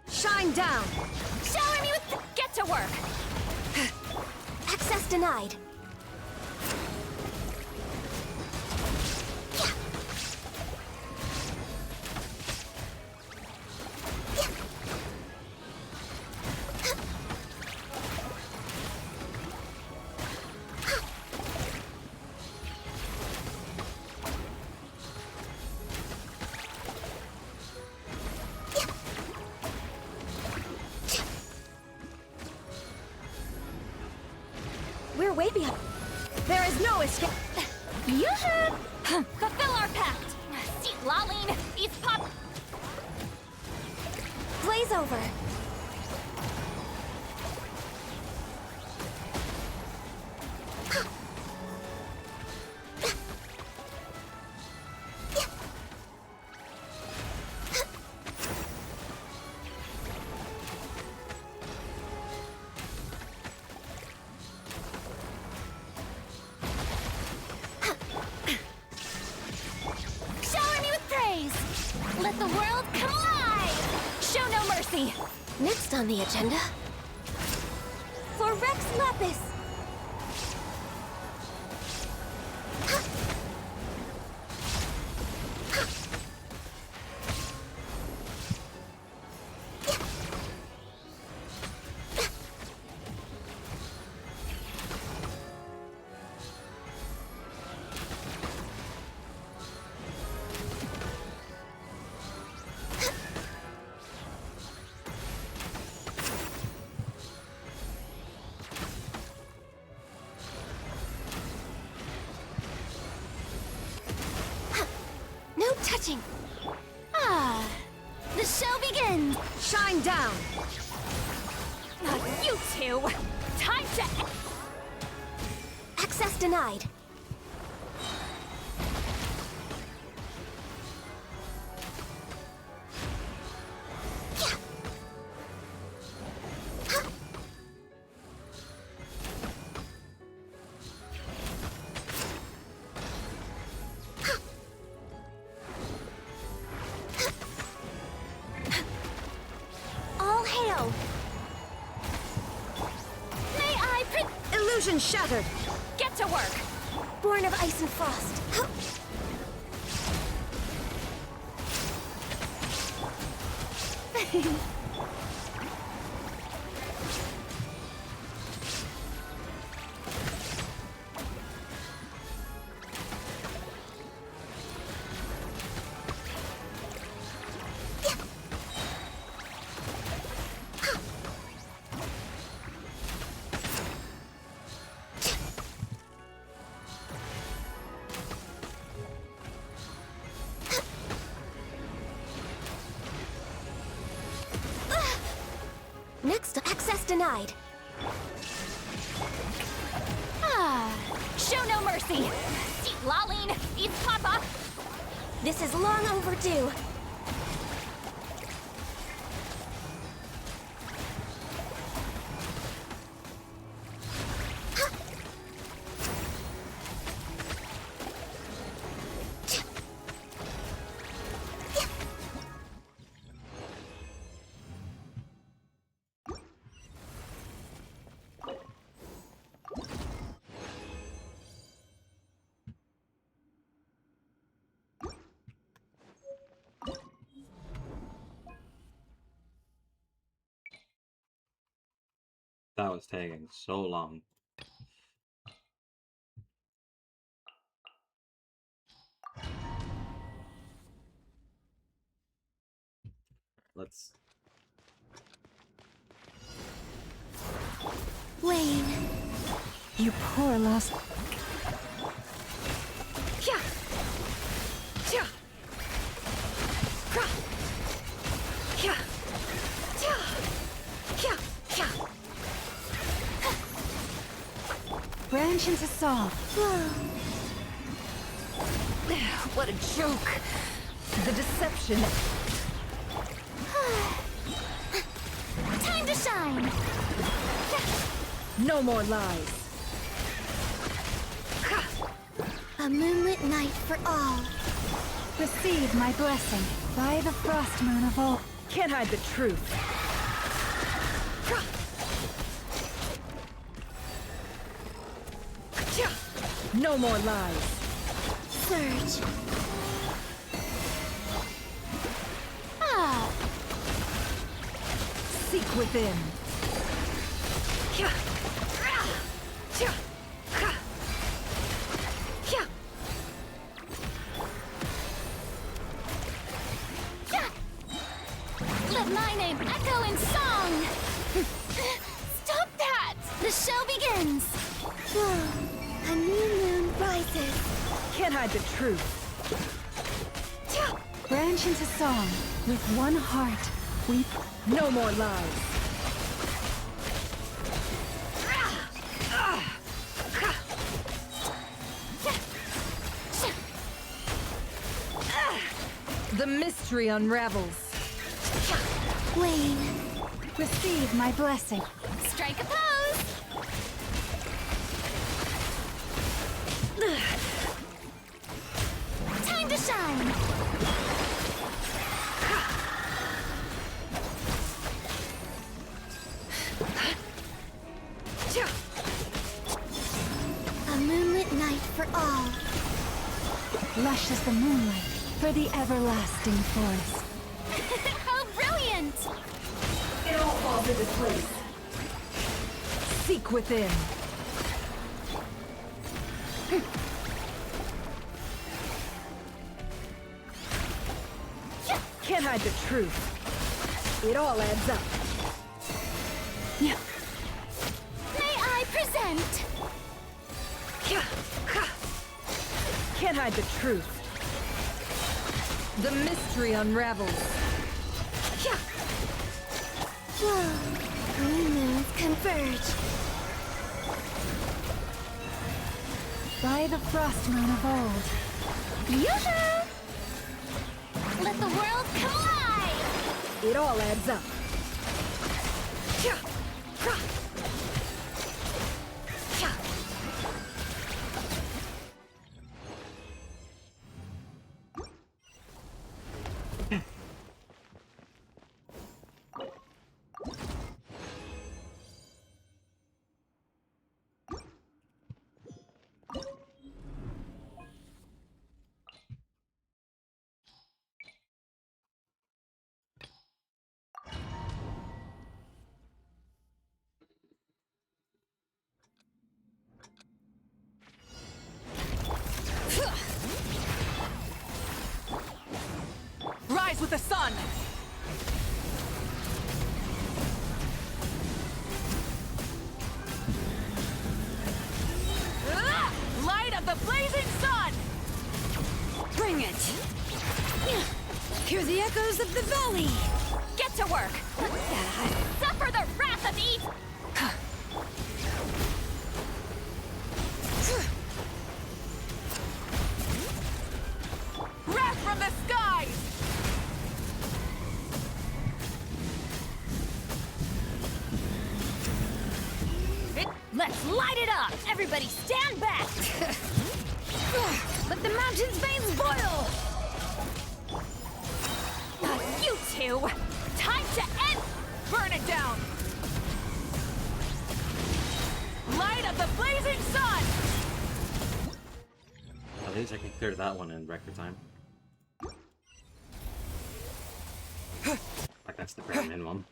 S9: Shine down!
S2: Shower me with... Get to work!
S9: Access denied. We're way behind. There is no escape.
S2: Yoo-hoo! Fulfill our pact! See, Laline, eats pop...
S9: Blaze over.
S2: Shower me with praise! Let the world come alive! Show no mercy!
S9: Next on the agenda. For Rex Lapis. No touching.
S2: Ah, the show begins!
S9: Shine down.
S2: You two! Time to...
S9: Access denied.
S2: All hail! May I
S9: Illusion shattered.
S2: get to work!
S9: Born of ice and frost. Next, access denied.
S2: Ah, show no mercy! See, Laline, eats Papa!
S9: This is long overdue.
S1: That was taking so long. Let's...
S9: Wayne.
S7: You poor lost... Branch into song.
S9: What a joke! The deception.
S2: Time to shine!
S9: No more lies.
S2: A moonlit night for all.
S7: Receive my blessing by the frost moon of old.
S9: Can't hide the truth. No more lies.
S2: Surge. Ah!
S9: Seek within.
S2: Let my name echo in song! Stop that! The show begins! A new moon rises.
S9: Can't hide the truth.
S7: Branch into song. With one heart, we...
S9: No more lies. The mystery unravels.
S2: Wayne,
S7: Receive my blessing.
S2: strike a pose! Time to shine! A moonlit night for all.
S7: Lush as the moonlight for the everlasting forest.
S2: How brilliant!
S9: It all falls into place. Seek within. Can't hide the truth. It all adds up.
S2: May I present?
S9: Can't hide the truth. The mystery unravels.
S2: Whoa, new moons converge.
S7: By the frost moon of old.
S2: Yoo-hoo! Let the world come alive!
S9: It all adds up. Rise with the sun! Light of the blazing sun!
S7: Bring it! Hear the echoes of the valley!
S2: Get to work! Suffer the wrath of Eve!
S9: Wrath from the skies!
S2: Let's light it up! Everybody stand back! Let the mountain's veins boil! You two! Time to end!
S9: Burn it down! Light of the blazing sun!
S1: At least I can clear that one in record time. Like, that's the bare minimum.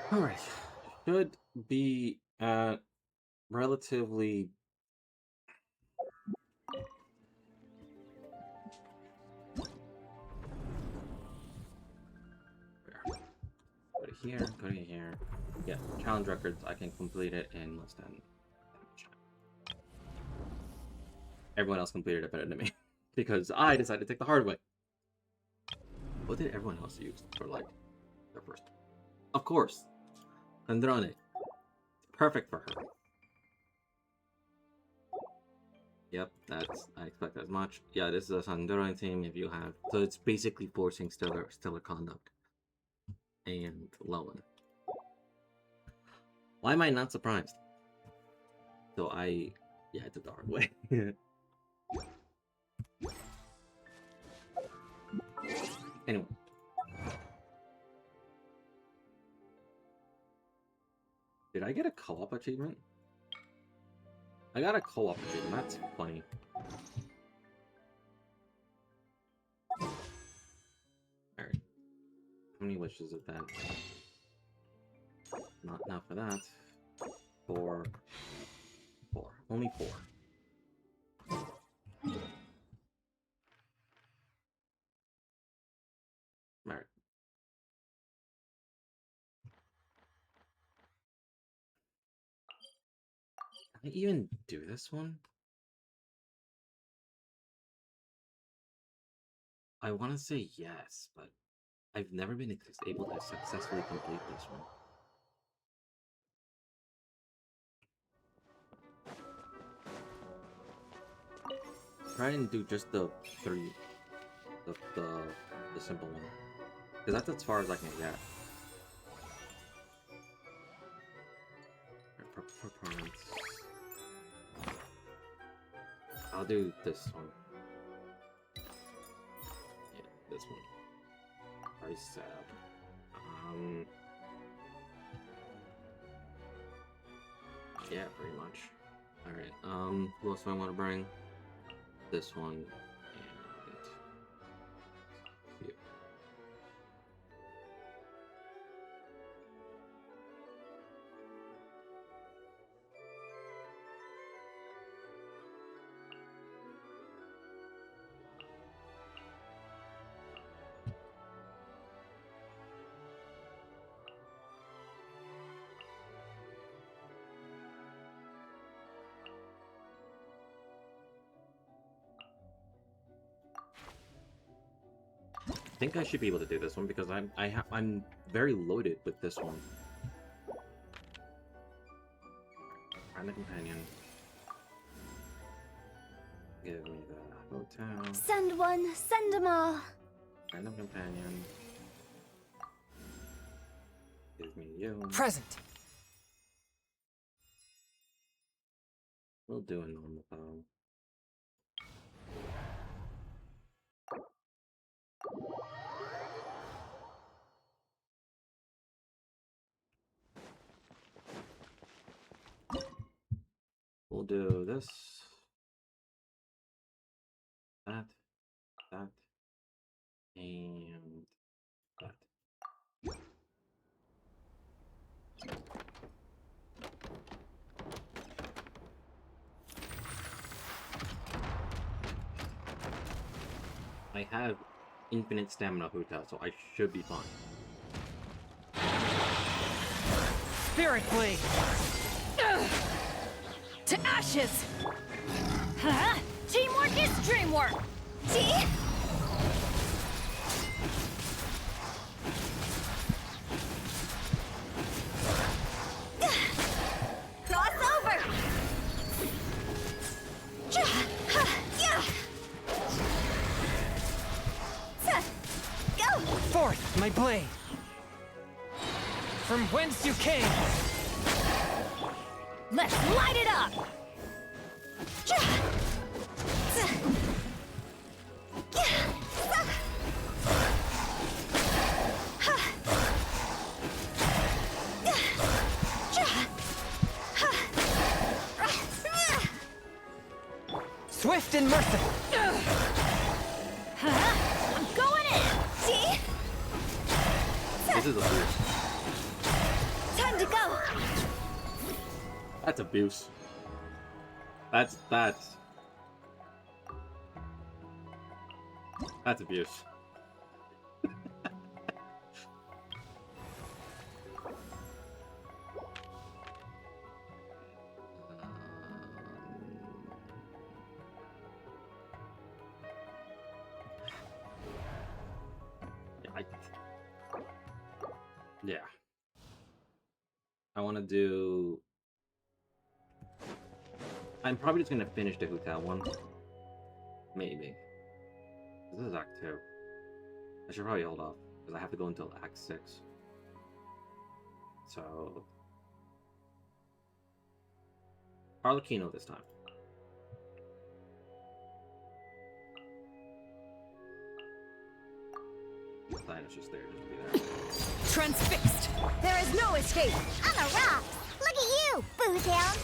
S1: Alright. Should be relatively here, go to here. Yeah, challenge records, I can complete it in less than... Everyone else completed it better than me. Because I decided to take the hard way. What did everyone else use for, like, their first? Of course! Sandrone. Perfect for her. Yep, that's... I expect as much. Yeah, this is a Sandrone team if you have... So it's basically forcing stellar conduct. And Lowen. Why am I not surprised? So I... Yeah, I took the hard way. Anyway. Did I get a co-op achievement? I got a co-op achievement, that's funny. Alright. How many wishes of that? Not enough for that. 4. Only 4. Alright. Can I even do this one? I want to say yes, but I've never been able to successfully complete this one. Try and do just the 3, the simple one, because that's as far as I can get. Performance. I'll do this one. Yeah, this one. Price setup. Yeah, pretty much. Alright, who else do I want to bring? This one, and you. I think I should be able to do this one because I'm very loaded with this one. Find the companion. Give me the hotel.
S2: Send one, send them all.
S1: Find the companion. Give me you.
S4: Present.
S1: We'll do a normal bow. We'll do this, that, and that. I have infinite stamina Huta, so I should be fine.
S9: Spirit Blade! To ashes!
S2: Huh? Teamwork is dreamwork! See? Cross over! Go!
S9: Forth, my blade! From whence you came!
S2: Let's light it up!
S9: Swift and merciful!
S2: I'm going in! See?
S1: This is abuse.
S2: Time to go!
S1: That's abuse. That's abuse. do... I'm probably just gonna finish the hotel one. Maybe. This is Act 2. I should probably hold off, because I have to go until Act 6. So... Arlecchino this time. She's there, just be there.
S9: Transfixed! There is no escape!
S2: On the rocks! Look at you, Bootown!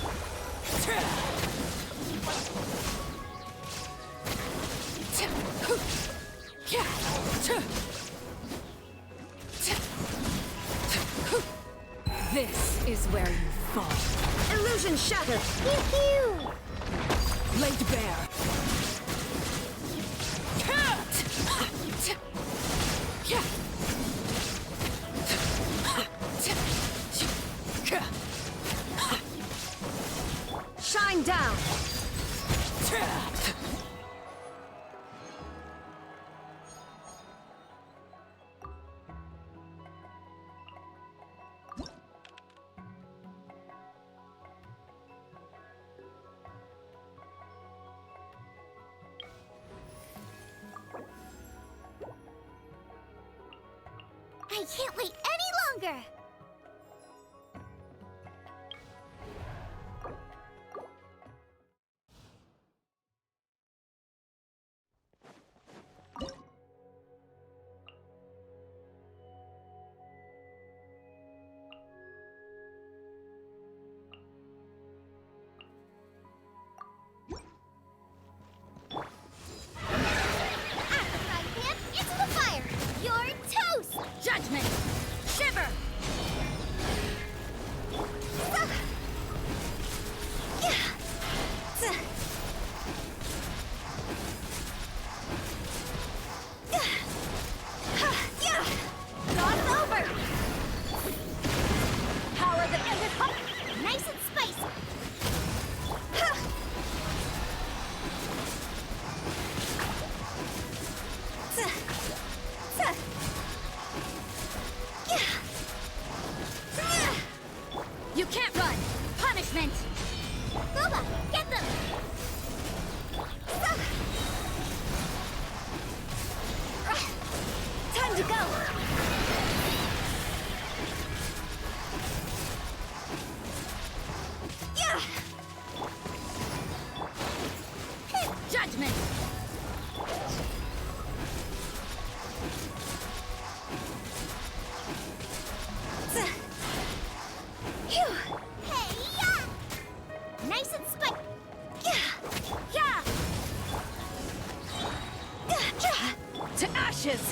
S9: This is where you fall. Illusion shattered!
S2: Pew pew!
S9: Laid bare. Shine down!
S2: I can't wait any longer!
S9: Judgment! Shiver!
S2: God's over! Power that ended hope! Nice and spicy!
S9: You can't run! Punishment!
S2: Boba, get them! Time to go!
S9: Judgment!
S2: Phew! Hey-ya! Nice and spicy!
S9: Yeah! To ashes!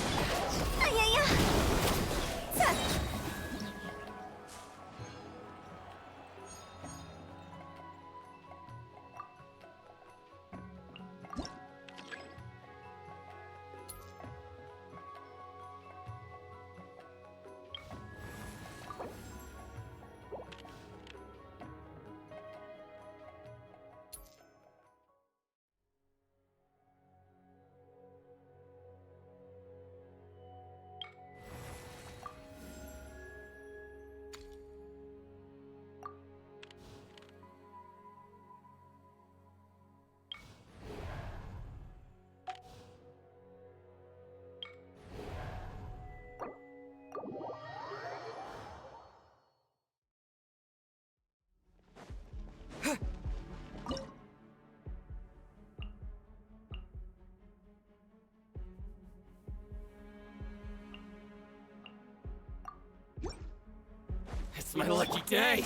S4: It's my lucky day!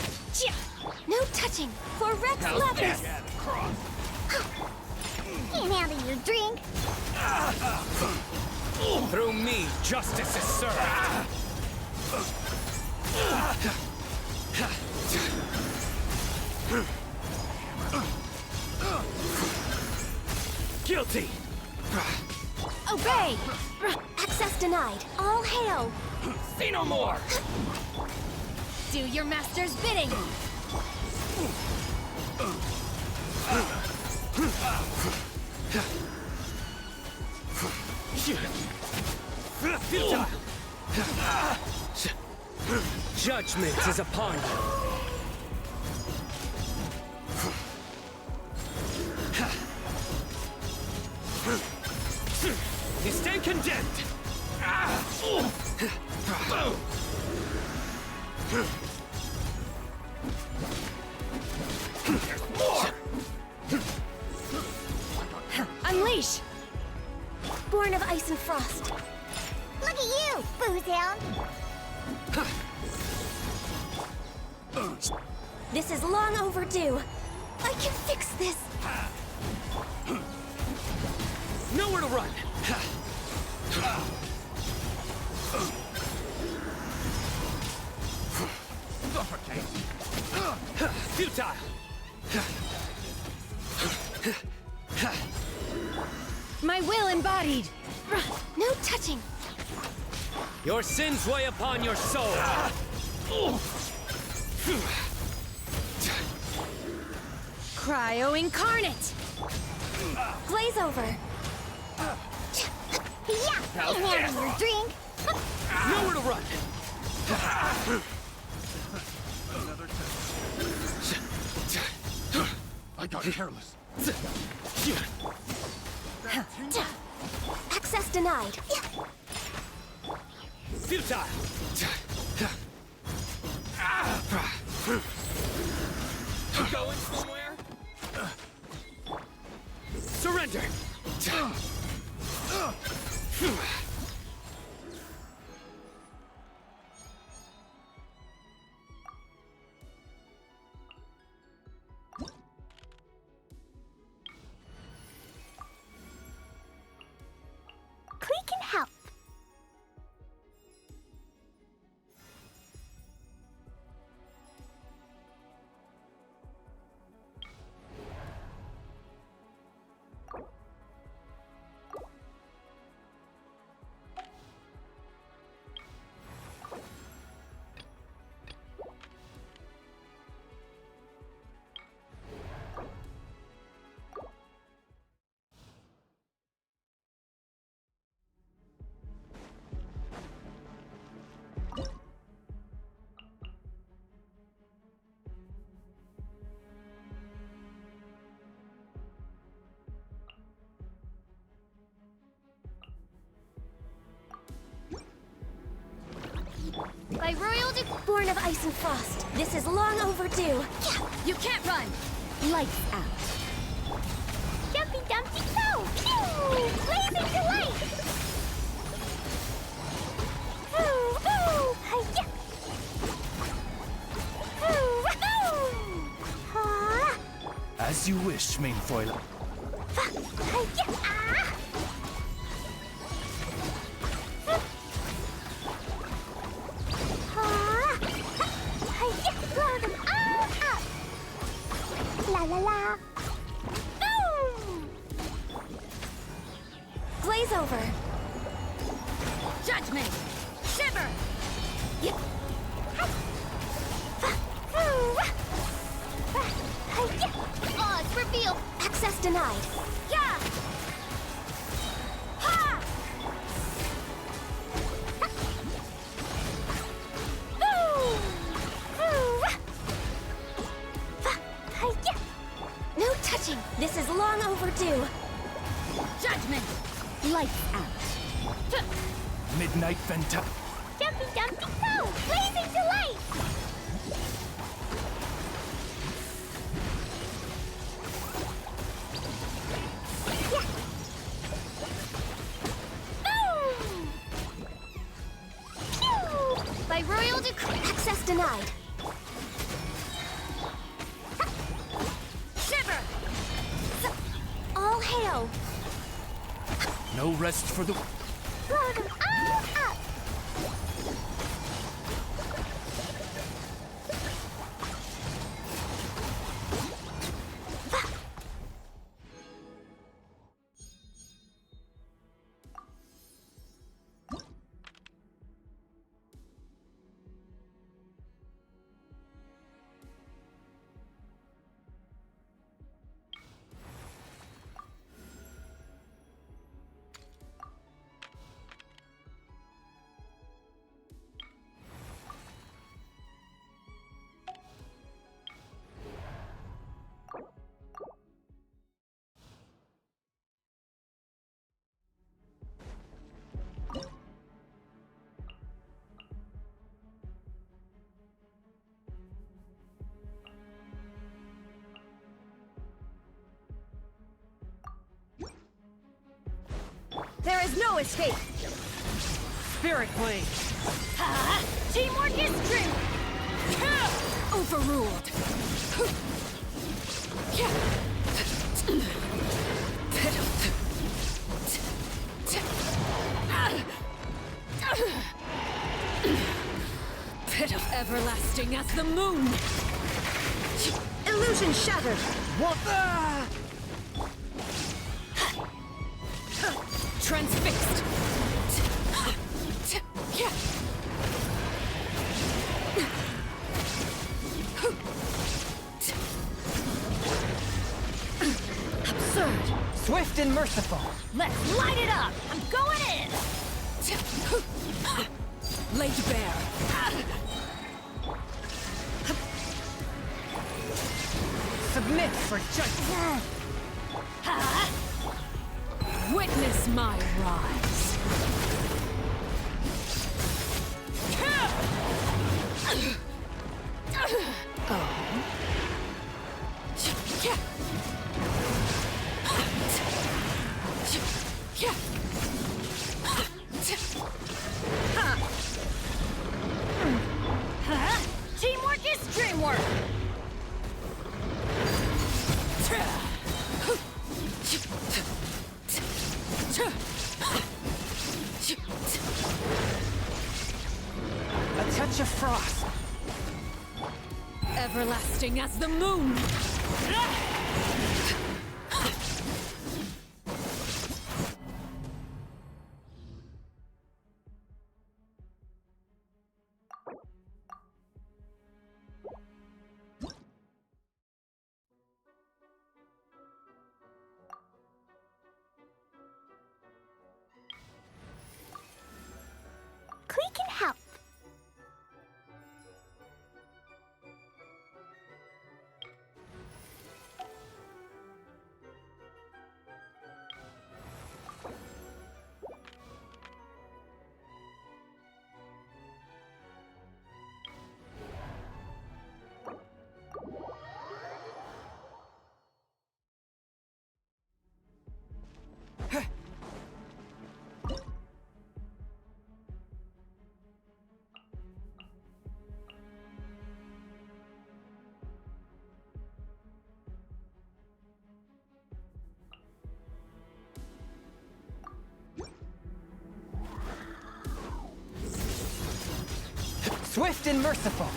S2: No touching for Rex Lapis! Can't handle your drink!
S4: Through me, justice is served! Guilty!
S2: Obey! Access denied. All hail!
S4: See no more!
S9: Do your master's bidding!
S4: Judgment is upon you! You stand condemned!
S2: Unleash! Born of ice and frost. Look at you, Boozehound! This is long overdue. I can fix this.
S4: Nowhere to run! Futile!
S2: My will embodied. No touching.
S4: Your sins weigh upon your soul!
S2: Cryo incarnate. Glaze over. Yeah, have your drink.
S4: Nowhere to run!
S10: I got careless.
S2: Access denied.
S4: Futile! Going somewhere? Surrender!
S2: Klee can help. By royal born of ice and frost. This is long overdue. Yeah, you can't run. Lights out. Jumpy Dumpty go! Pew! Blazing delight! Ooh, ooh! Hi-ya! Ooh, wahoo! Ha!
S10: As you wish, main foil.
S2: Hi-ya! Ah! Blow them all up! La la la! Boom! Glaze over! Judgment! Shiver! Yeah. Odds reveal! Access denied! Yeah! Ha! No touching! This is long overdue! Judgment! Lights out!
S10: Midnight Venta.
S2: Jumpy Dumpty go! Blazing delight! Yeah. Boom! Pew! By royal decree, access denied. Shiver! All hail!
S10: No rest for the...
S2: Blow them all up!
S9: There is no escape!
S4: Spirit Blade!
S2: Ha! Teamwork is strength!
S9: Overruled! Everlasting as the moon! Illusion shattered!
S4: What?
S9: Transfixed! Absurd!
S4: Swift and merciful!
S2: Let's light it up! I'm going in!
S9: Laid bare!
S4: Submit for judgment!
S9: Witness my rise!
S2: Teamwork is dreamwork!
S4: A touch of frost!
S9: Everlasting as the moon!
S2: Click and help.
S4: Swift and merciful!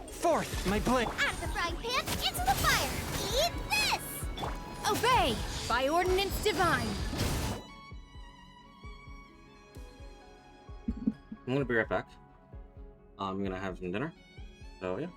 S4: Forth, my blade!
S2: Out of the frying pan, into the fire! Eat this!
S9: Obey! By ordinance divine!
S1: I'm gonna be right back. I'm gonna have some dinner. So yeah.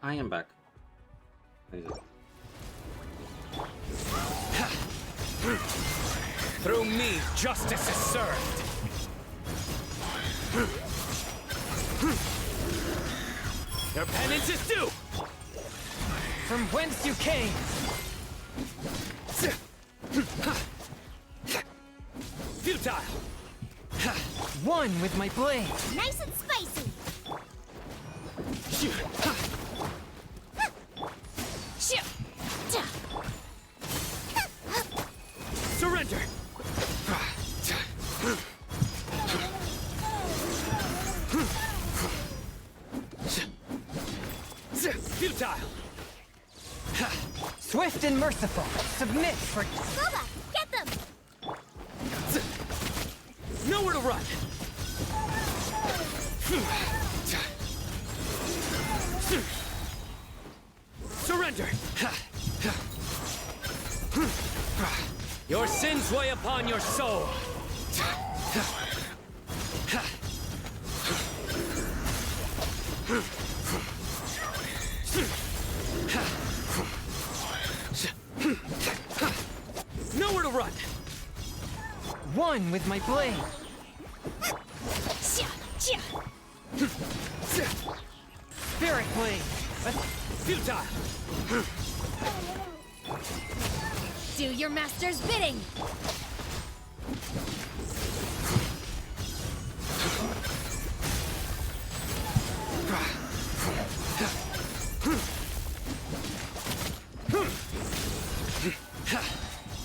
S1: I am back.
S10: Through me, justice is served. Your penance is due.
S4: From whence you came!
S10: Futile.
S4: One with my blade!
S2: Nice and spicy.
S10: Surrender. Futile.
S4: Swift and merciful! Submit for...
S2: Boba, get them!
S10: Nowhere to run. Surrender. Your sins weigh upon your soul. Nowhere to run.
S4: One with my blade! Spirit blade!
S10: Futile.
S2: Do your master's bidding!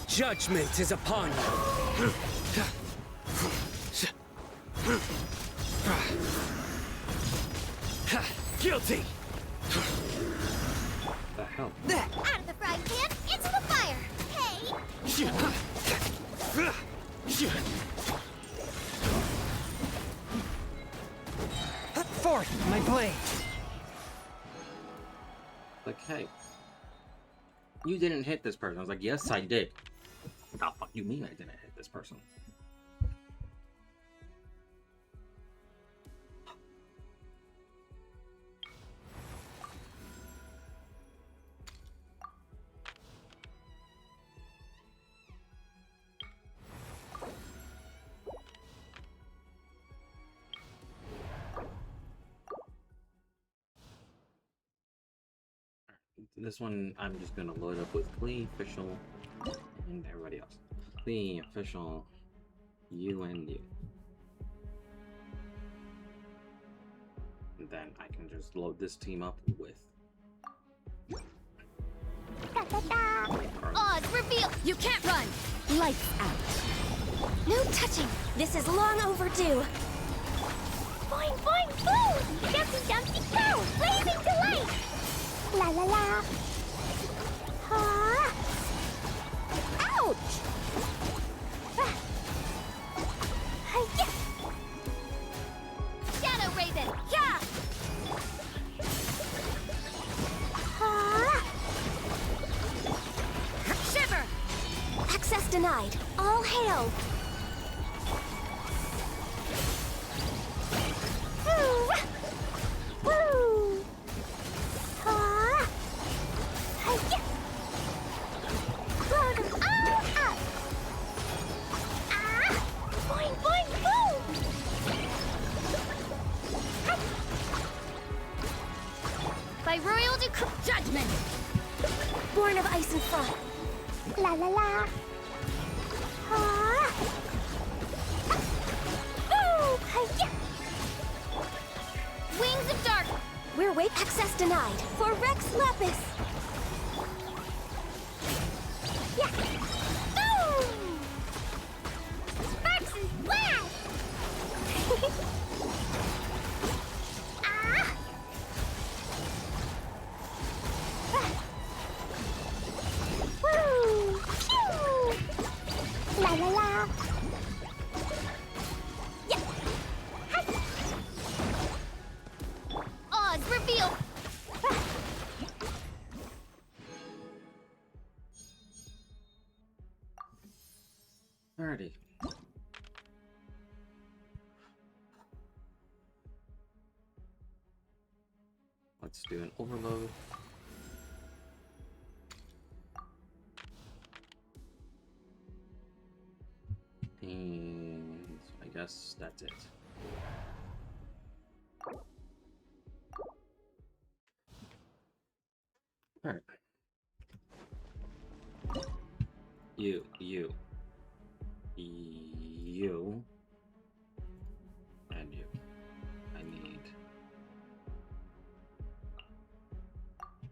S10: Judgment is upon you. Guilty.
S1: The hell?
S2: Out of the frying pan, into the fire! Hey!
S4: Forth, my blade!
S1: Okay. You didn't hit this person. I was like, yes, I did. What the fuck you mean I didn't hit this person? This one, I'm just gonna load up with Klee, official, and everybody else. Klee, official, you and you. And then I can just load this team up with...
S2: Oz, reveal! You can't run! Lights out. No touching! This is long overdue. Boing, boing, boom! Jumpy, jumpy, go! Blazing delight! La la la! Ah! Ouch! Ah. Hi-ya! Shadow Raven! Yeah! Ah! Shiver! Access denied. All hail! Woo! Woo! Ah! Hi-ya! Ah! Ah! Boing, boing, boom! By royal decree, judgment! Born of ice and frost. La la la. Ah. Ooh, hi-ya. Wings of dark. We're wait access denied for Rex Lapis. Yeah. Boom. Sparks and blast. Ah. Woo! Phew! La la la! Yeah! Hi! Oz, reveal!
S1: Let's do an overload. And I guess that's it. All right. You, and you. I need.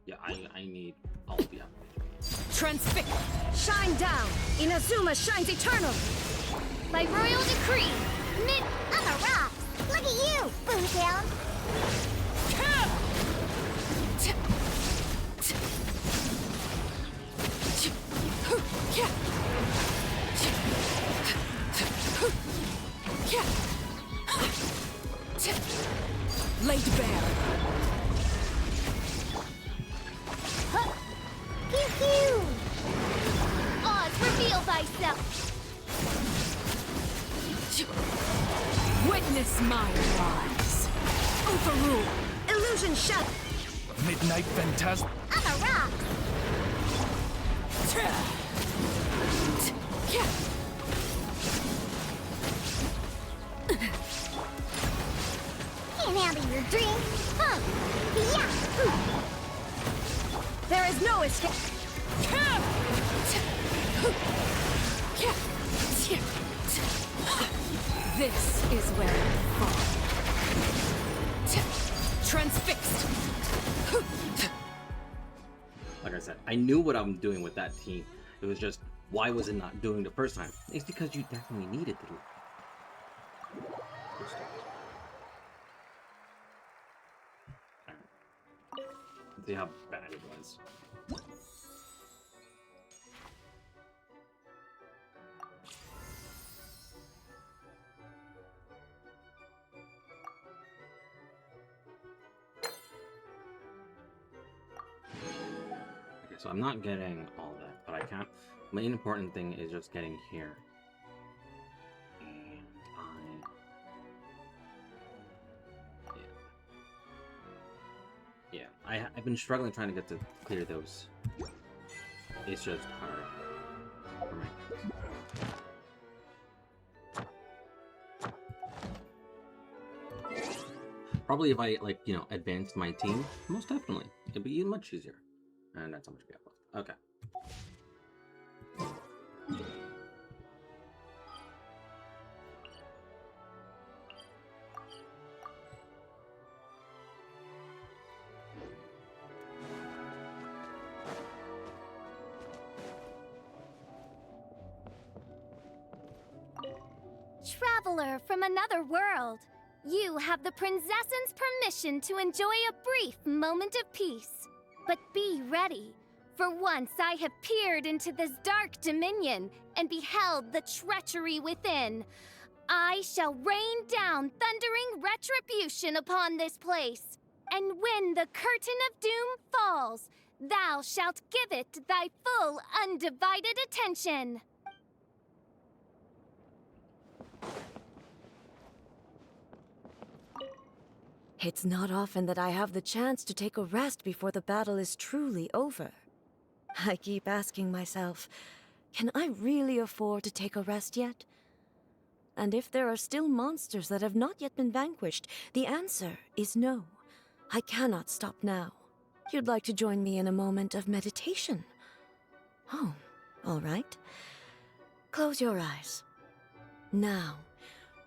S1: Yeah, I need all of the applications.
S9: Transfix! Shine down! Inazuma shines eternal!
S2: By royal decree, I'm a rock! Look at you, Boo Down!
S9: Laid bare.
S2: Pew pew! Oz, reveal thyself!
S9: Witness my rise. Overrule. Illusion shut.
S10: Midnight Phantasm.
S2: I'm a rock! Can't handle your dream, huh? Yeah!
S9: There is no escape. This is where I fall. Transfixed.
S1: Like I said, I knew what I'm doing with that team. It was just, why was it not doing the first time? It's because you definitely needed to do it. Let's see how bad it was. Okay, so I'm not getting all that, but I can't. My main important thing is just getting here. And I've been struggling trying to get to clear those. It's just hard for me. Probably if I, like, advanced my team, most definitely. It'd be much easier. And that's how much we have left. Okay.
S2: Traveler from another world, you have the princess's permission to enjoy a brief moment of peace. But be ready, for once I have peered into this dark dominion and beheld the treachery within. I shall rain down thundering retribution upon this place. And when the curtain of doom falls, thou shalt give it thy full, undivided attention.
S11: It's not often that I have the chance to take a rest before the battle is truly over. I keep asking myself, can I really afford to take a rest yet? And if there are still monsters that have not yet been vanquished, the answer is no. I cannot stop now. You'd like to join me in a moment of meditation? Oh, all right. Close your eyes. Now,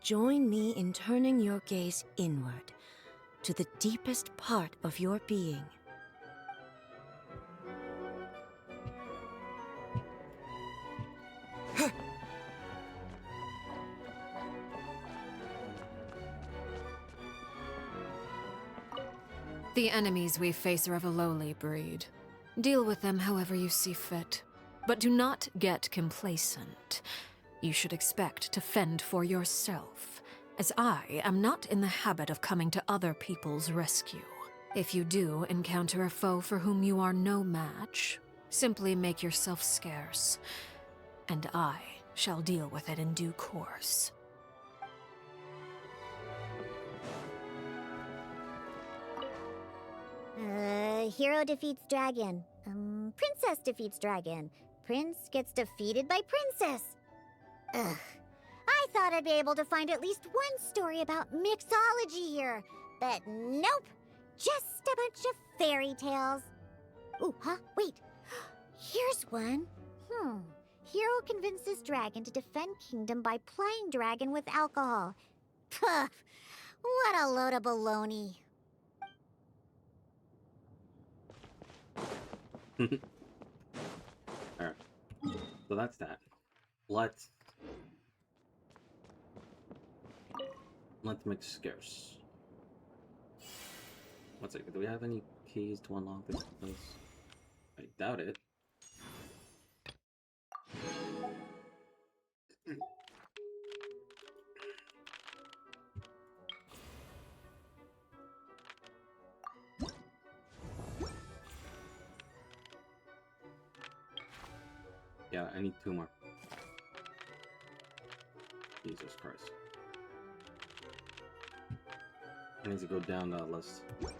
S11: join me in turning your gaze inward, to the deepest part of your being.
S12: The enemies we face are of a lowly breed. Deal with them however you see fit. But do not get complacent. You should expect to fend for yourself, as I am not in the habit of coming to other people's rescue. If you do encounter a foe for whom you are no match, simply make yourself scarce, and I shall deal with it in due course.
S2: hero defeats dragon. Princess defeats dragon. Prince gets defeated by princess. Ugh. I thought I'd be able to find at least one story about mixology here, but nope. Just a bunch of fairy tales. Ooh, huh? Wait. Here's one. Hero convinces dragon to defend kingdom by plying dragon with alcohol. Puh. What a load of baloney.
S1: Alright. So that's that. Let's make scarce. One second, do we have any keys to unlock this place? I doubt it. Yeah, I need 2 more. Jesus Christ. I need to go down that list. Where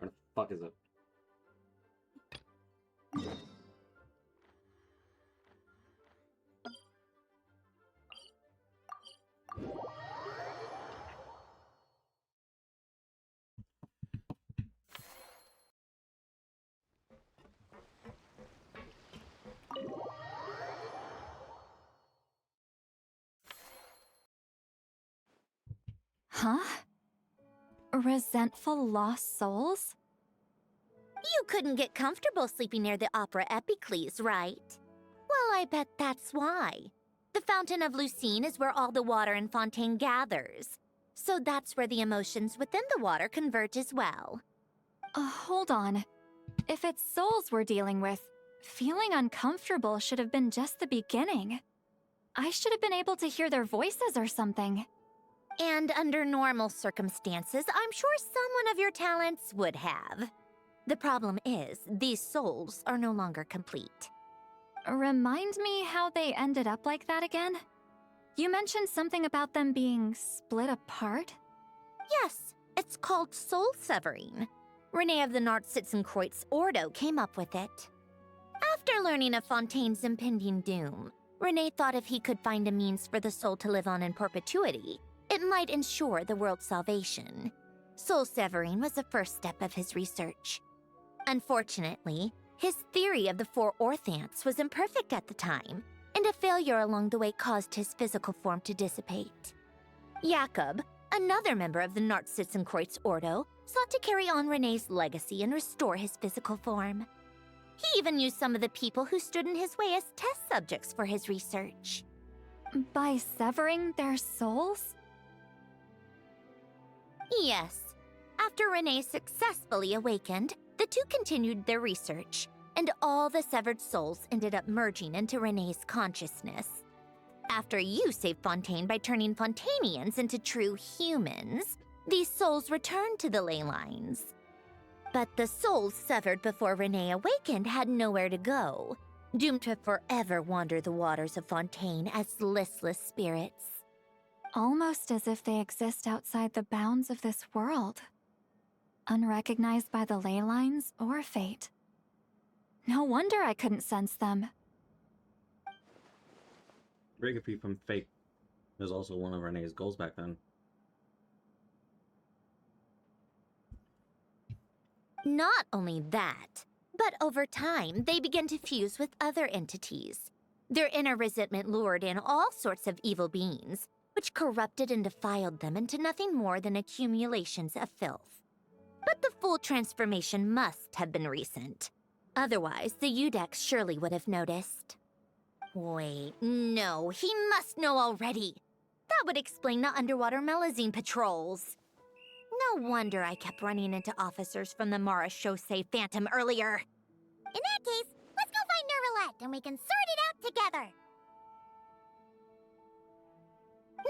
S1: the fuck is it?
S8: Huh? Resentful lost souls?
S2: You couldn't get comfortable sleeping near the Opera Epicles, right? Well, I bet that's why. The Fountain of Lucine is where all the water in Fontaine gathers. So that's where the emotions within the water convert as well.
S8: Hold on. If it's souls we're dealing with, feeling uncomfortable should have been just the beginning. I should have been able to hear their voices or something.
S2: And under normal circumstances, I'm sure someone of your talents would have. The problem is, these souls are no longer complete.
S8: Remind me how they ended up like that again? You mentioned something about them being split apart?
S2: Yes, it's called soul severing. Renee of the Nartsitzenkreuz Ordo came up with it. After learning of Fontaine's impending doom, Renee thought if he could find a means for the soul to live on in perpetuity, it might ensure the world's salvation. Soul severing was the first step of his research. Unfortunately, his theory of the 4 orthants was imperfect at the time, and a failure along the way caused his physical form to dissipate. Jakob, another member of the Nartsitzenkreuz Ordo, sought to carry on Renee's legacy and restore his physical form. He even used some of the people who stood in his way as test subjects for his research.
S8: By severing their souls?
S2: Yes. After Renee successfully awakened, the two continued their research, and all the severed souls ended up merging into Renee's consciousness. After you saved Fontaine by turning Fontainians into true humans, these souls returned to the ley lines. But the souls severed before Renee awakened had nowhere to go, doomed to forever wander the waters of Fontaine as listless spirits.
S8: Almost as if they exist outside the bounds of this world. Unrecognized by the ley lines or fate. No wonder I couldn't sense them.
S1: Break from fate was also one of Renee's goals back then.
S2: Not only that, but over time, they began to fuse with other entities. Their inner resentment lured in all sorts of evil beings, which corrupted and defiled them into nothing more than accumulations of filth. But the full transformation must have been recent. Otherwise, the Udex surely would have noticed. Wait, no, he must know already. That would explain the underwater Melazine patrols. No wonder I kept running into officers from the Marechaussee Phantom earlier. In that case, let's go find Nervalette and we can sort it out together.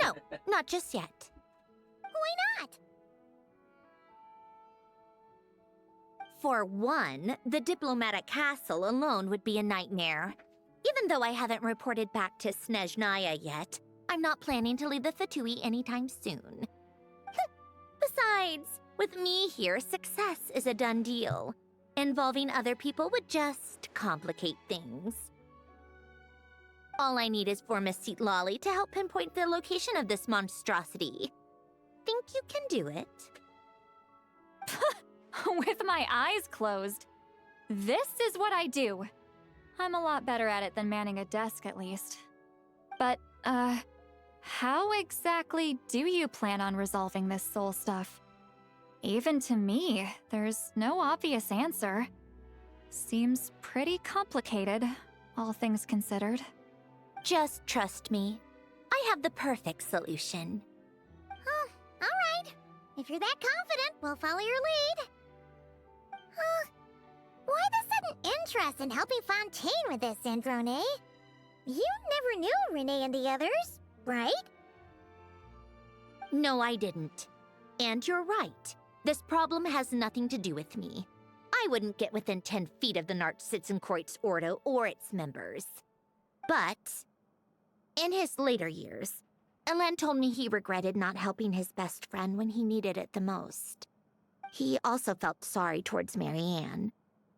S2: No, not just yet. For one, the diplomatic castle alone would be a nightmare. Even though I haven't reported back to Snezhnaya yet, I'm not planning to leave the Fatui anytime soon. Besides, with me here, success is a done deal. Involving other people would just complicate things. All I need is for Miss Lolly to help pinpoint the location of this monstrosity. Think you can do it?
S8: With my eyes closed. This is what I do. I'm a lot better at it than manning a desk, at least. But, how exactly do you plan on resolving this soul stuff? Even to me, there's no obvious answer. Seems pretty complicated, all things considered.
S2: Just trust me. I have the perfect solution.
S13: Oh, all right. If you're that confident, we'll follow your lead. Why the sudden interest in helping Fontaine with this, Sandrone? You never knew Renee and the others, right?
S2: No, I didn't. And you're right. This problem has nothing to do with me. I wouldn't get within 10 feet of the Nartsitzenkreuz Ordo or its members. But in his later years, Elen told me he regretted not helping his best friend when he needed it the most. He also felt sorry towards Marianne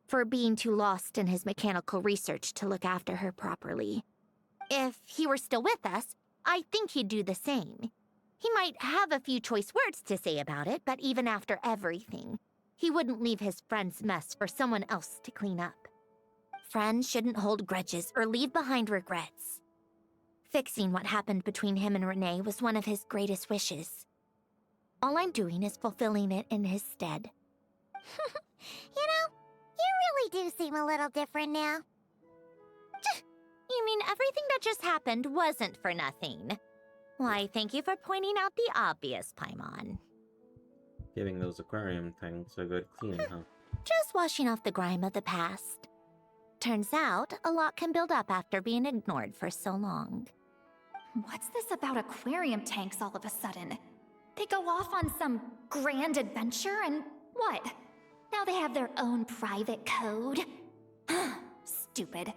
S2: for being too lost in his mechanical research to look after her properly. If he were still with us, I think he'd do the same. He might have a few choice words to say about it, but even after everything, he wouldn't leave his friend's mess for someone else to clean up. Friends shouldn't hold grudges or leave behind regrets. Fixing what happened between him and Renee was one of his greatest wishes. All I'm doing is fulfilling it in his stead.
S13: You know, you really do seem a little different now.
S2: You mean everything that just happened wasn't for nothing? Why, thank you for pointing out the obvious, Paimon.
S1: Giving those aquarium tanks a good cleaning, huh?
S2: Just washing off the grime of the past. Turns out, a lot can build up after being ignored for so long.
S8: What's this about aquarium tanks all of a sudden? They go off on some grand adventure and what? Now they have their own private code? Stupid.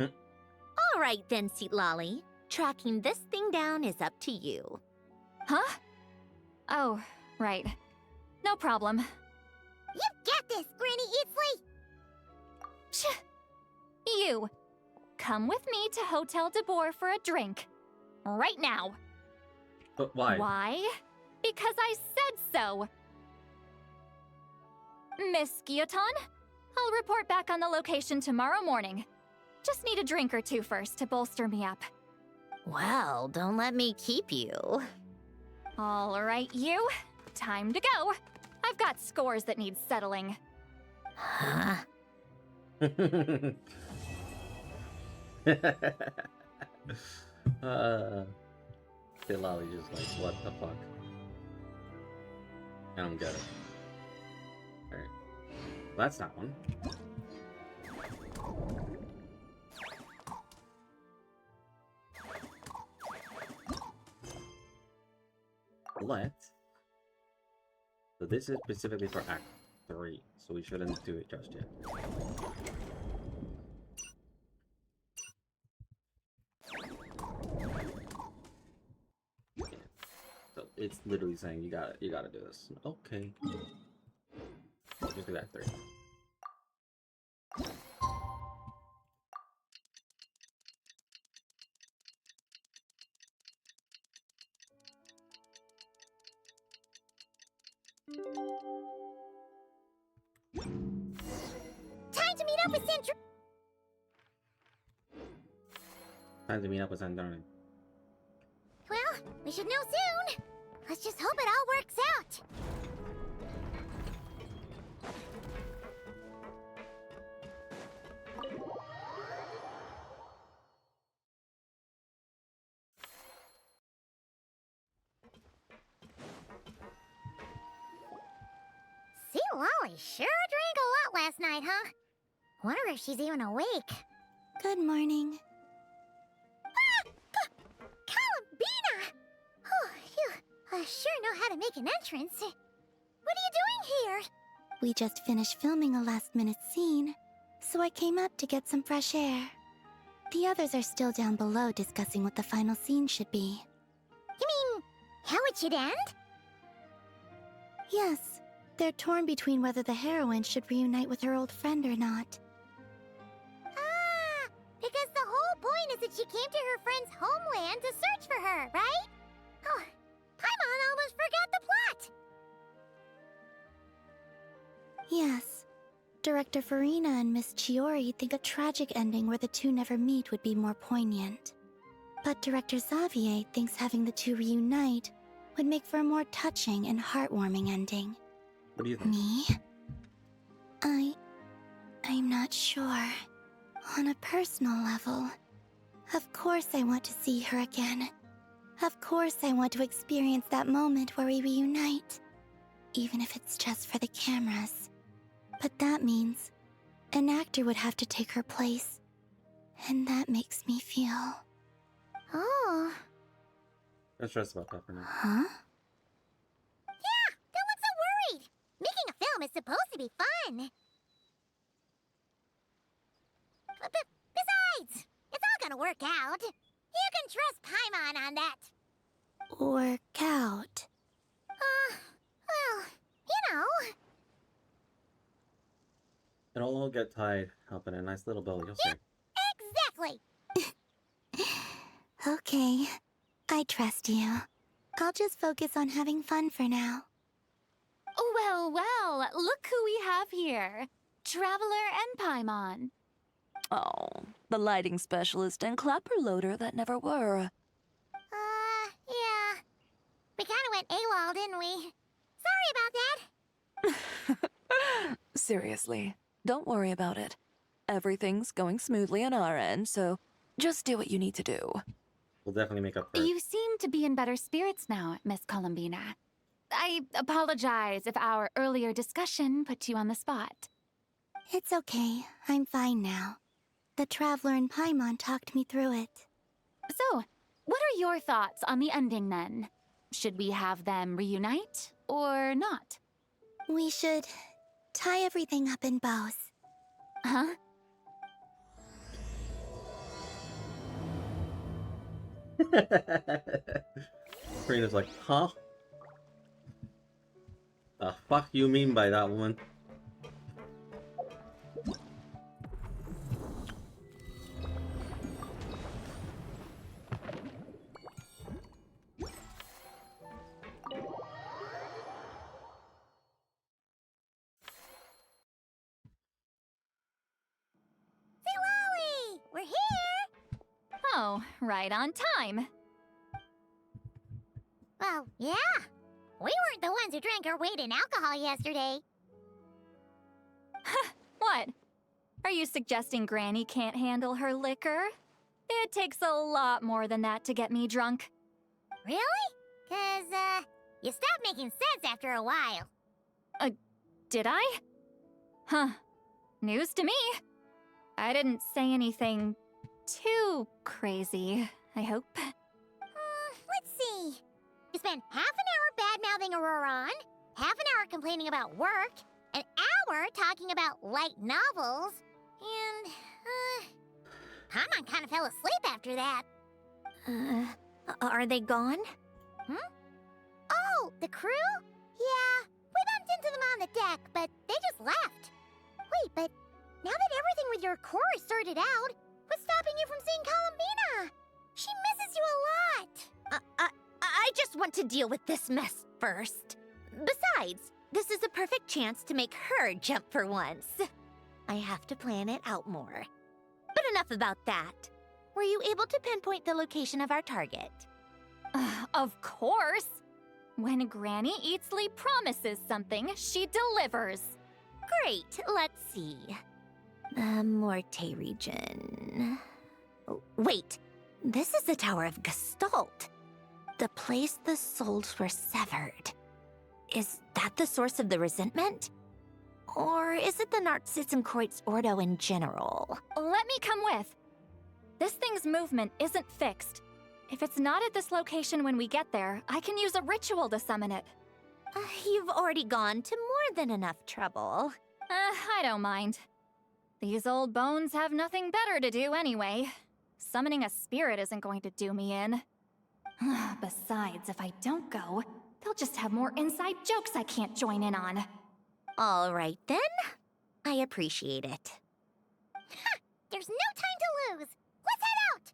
S2: All right then, Lolly. Tracking this thing down is up to you.
S8: Huh? Oh, right. No problem.
S13: You've got this, Granny Eatsley!
S8: You, come with me to Hotel de Boer for a drink. Right now.
S1: But why?
S8: Why? Because I said so. Miss Guillotin, I'll report back on the location tomorrow morning. Just need a drink or two first to bolster me up.
S2: Well, don't let me keep you.
S8: All right, you. Time to go. I've got scores that need settling.
S2: Huh?
S1: Lolly just like, what the fuck? I don't get it. Alright. Well, that's not one. Let's. So this is specifically for Act 3, so we shouldn't do it just yet. So it's literally saying you gotta do this. Okay. Just do Act 3.
S13: Time to meet up with Sandrone!
S1: Time to meet up with Sandrone.
S13: Well, we should know soon. Let's just hope it all works out. See, Lolly sure drank a lot last night, huh? Wonder if she's even awake.
S2: Good morning.
S13: Columbina! Oh, you sure know how to make an entrance. What are you doing here?
S2: We just finished filming a last-minute scene, so I came up to get some fresh air. The others are still down below discussing what the final scene should be.
S13: You mean, how it should end?
S2: Yes, they're torn between whether the heroine should reunite with her old friend or not.
S13: Ah, because the whole point is that she came to her friend's homeland to search for her, right? Oh, Paimon almost forgot the plot!
S2: Yes. Director Farina and Miss Chiori think a tragic ending where the two never meet would be more poignant. But Director Xavier thinks having the two reunite would make for a more touching and heartwarming ending.
S1: What do you think?
S2: Me? I'm not sure. On a personal level, of course I want to see her again. Of course I want to experience that moment where we reunite. Even if it's just for the cameras. But that means an actor would have to take her place. And that makes me feel...
S13: Oh.
S1: Don't stress about that for now.
S2: Huh?
S13: Yeah, don't look so worried. Making a film is supposed to be fun. But besides, it's all gonna work out. You can trust Paimon on that.
S2: Work out.
S13: Well, you know.
S1: It'll all get tied up in a nice little bow, you'll see.
S13: Exactly.
S2: Okay, I trust you. I'll just focus on having fun for now.
S8: Well, well, look who we have here. Traveler and Paimon.
S11: Oh, the lighting specialist and clapper loader that never were.
S13: Yeah. We kinda went AWOL, didn't we? Sorry about that.
S11: Seriously, don't worry about it. Everything's going smoothly on our end, so just do what you need to do.
S1: We'll definitely make up for it.
S8: You seem to be in better spirits now, Miss Columbina. I apologize if our earlier discussion put you on the spot.
S2: It's okay, I'm fine now. The Traveler and Paimon talked me through it.
S8: So, what are your thoughts on the ending then? Should we have them reunite, or not?
S2: We should tie everything up in bows.
S8: Huh?
S1: Karina's like, huh? The fuck you mean by that, woman?
S13: We're here!
S8: Oh, right on time.
S13: Well, yeah. We weren't the ones who drank our weight in alcohol yesterday.
S8: What? Are you suggesting Granny can't handle her liquor? It takes a lot more than that to get me drunk.
S13: Really? 'Cause, you stopped making sense after a while.
S8: Did I? Huh. News to me. I didn't say anything too crazy, I hope.
S13: Let's see. You spent half an hour bad-mouthing Auroron, half an hour complaining about work, an hour talking about light novels, and, Paimon kind of fell asleep after that.
S2: Are they gone?
S13: Oh, the crew? Yeah, we bumped into them on the deck, but they just left. Wait, but now that everything with your core is sorted out, what's stopping you from seeing Columbina? She misses you a lot.
S2: I just want to deal with this mess first. Besides, this is a perfect chance to make her jump for once. I have to plan it out more. But enough about that. Were you able to pinpoint the location of our target?
S8: Of course! When Granny Eatsley promises something, she delivers.
S2: Great, let's see. The Morte region. Oh, wait, this is the Tower of Gestalt. The place the souls were severed. Is that the source of the resentment? Or is it the Narzisenkreuz Ordo in general?
S8: Let me come with. This thing's movement isn't fixed. If it's not at this location when we get there, I can use a ritual to summon it.
S2: You've already gone to than enough trouble.
S8: I don't mind. These old bones have nothing better to do anyway. Summoning a spirit isn't going to do me in. Besides, if I don't go, they'll just have more inside jokes I can't join in on.
S2: All right, then. I appreciate it.
S13: Ha! There's no time to lose! Let's head out!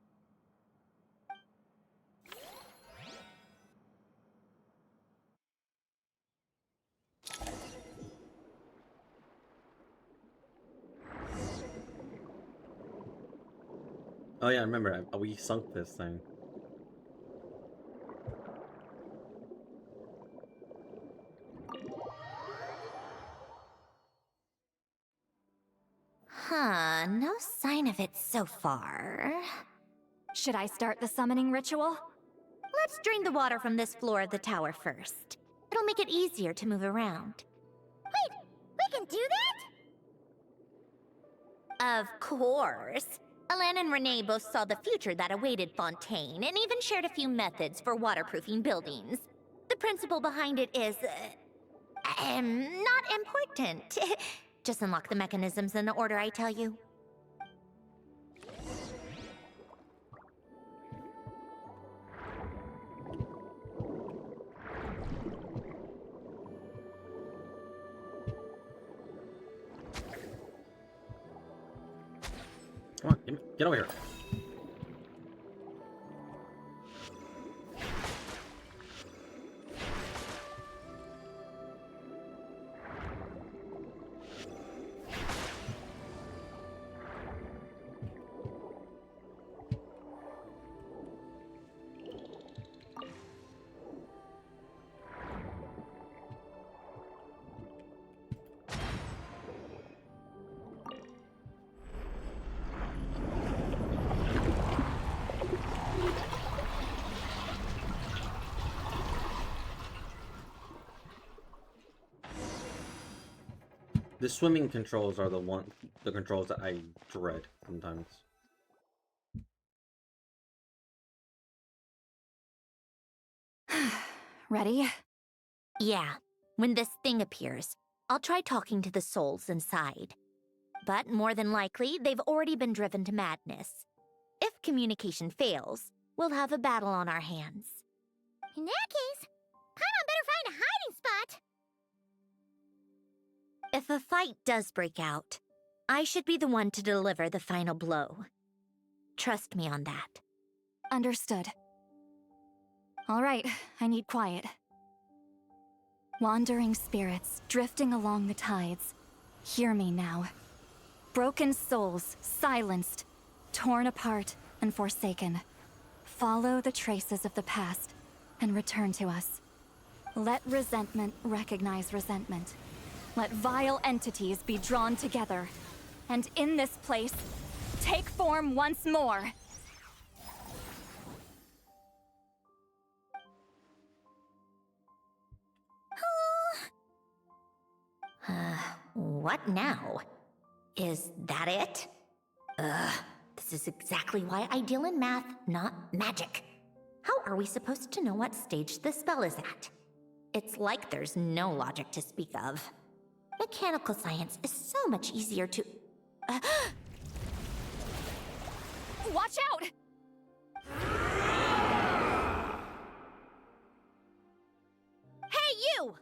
S1: Oh yeah, I remember. We sunk this thing.
S2: Huh, no sign of it so far.
S8: Should I start the summoning ritual?
S2: Let's drain the water from this floor of the tower first. It'll make it easier to move around.
S13: Wait, we can do that?
S2: Of course. Alan and Renee both saw the future that awaited Fontaine, and even shared a few methods for waterproofing buildings. The principle behind it is... not important. Just unlock the mechanisms in the order I tell you.
S1: Come on, get over here. The swimming controls are the controls that I dread sometimes.
S8: Ready?
S2: Yeah, when this thing appears, I'll try talking to the souls inside. But more than likely, they've already been driven to madness. If communication fails, we'll have a battle on our hands.
S13: In that case, Paimon better find a hiding spot!
S2: If a fight does break out, I should be the one to deliver the final blow. Trust me on that.
S8: Understood. All right, I need quiet. Wandering spirits drifting along the tides. Hear me now. Broken souls, silenced, torn apart, and forsaken. Follow the traces of the past and return to us. Let resentment recognize resentment. Let vile entities be drawn together. And in this place, take form once more.
S2: What now? Is that it? This is exactly why I deal in math, not magic. How are we supposed to know what stage the spell is at? It's like there's no logic to speak of. Mechanical science is so much easier to...
S8: Watch out!
S2: Hey, you!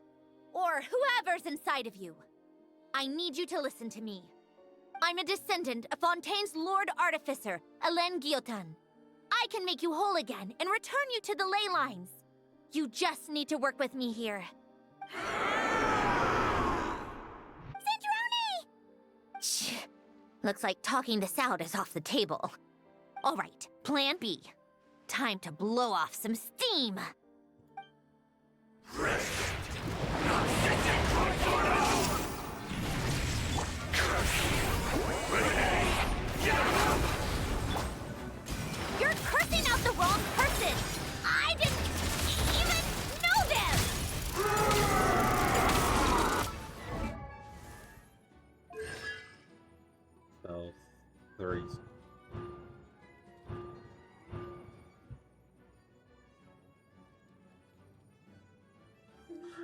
S2: Or whoever's inside of you. I need you to listen to me. I'm a descendant of Fontaine's Lord Artificer, Alain Guillotin. I can make you whole again and return you to the ley lines. You just need to work with me here.
S13: Sandrone!
S2: Shh. Looks like talking this out is off the table. All right, plan B. Time to blow off some steam.
S13: You're cursing out the wrong person! I didn't even know them!
S1: So, threes.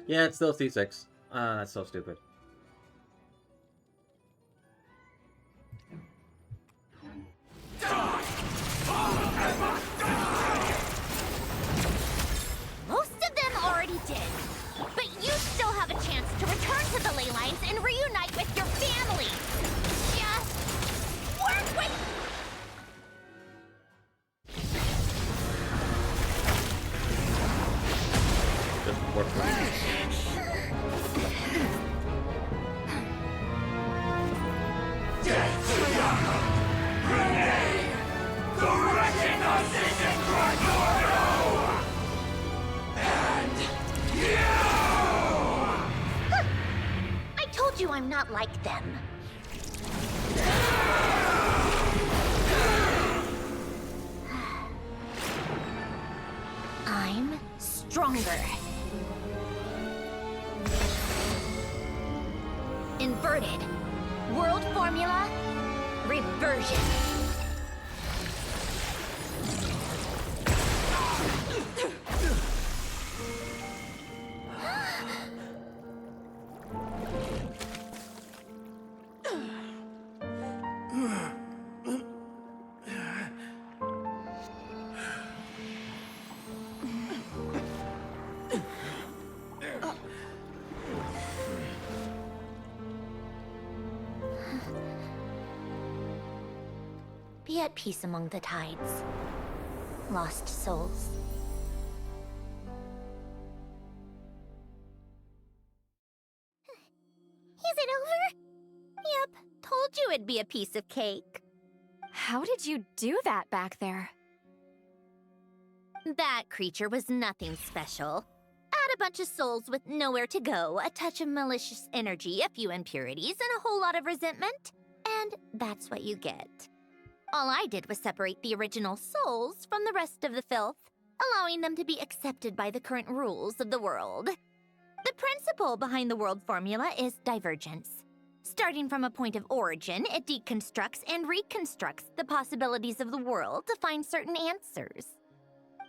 S1: Yeah, it's still C6. That's so stupid.
S2: Most of them already did. But you still have a chance to return to the ley lines and reunite with your family. Just work with...
S1: Just work with me.
S2: I told you I'm not like them. I'm stronger. Inverted. World formula. Reversion. Be at peace among the tides. Lost souls. Is it over? Yep, told you it'd be a piece of cake.
S8: How did you do that back there?
S2: That creature was nothing special. Add a bunch of souls with nowhere to go, a touch of malicious energy, a few impurities, and a whole lot of resentment. And that's what you get. All I did was separate the original souls from the rest of the filth, allowing them to be accepted by the current rules of the world. The principle behind the world formula is divergence. Starting from a point of origin, it deconstructs and reconstructs the possibilities of the world to find certain answers.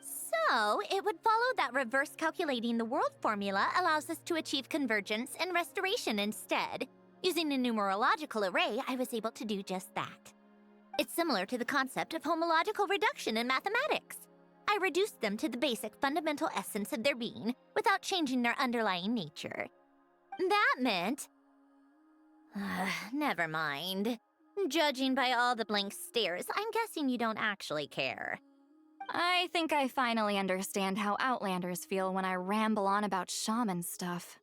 S2: So, it would follow that reverse calculating the world formula allows us to achieve convergence and restoration instead. Using a numerological array, I was able to do just that. It's similar to the concept of homological reduction in mathematics. I reduced them to the basic fundamental essence of their being without changing their underlying nature. That meant... never mind. Judging by all the blank stares, I'm guessing you don't actually care.
S8: I think I finally understand how Outlanders feel when I ramble on about shaman stuff.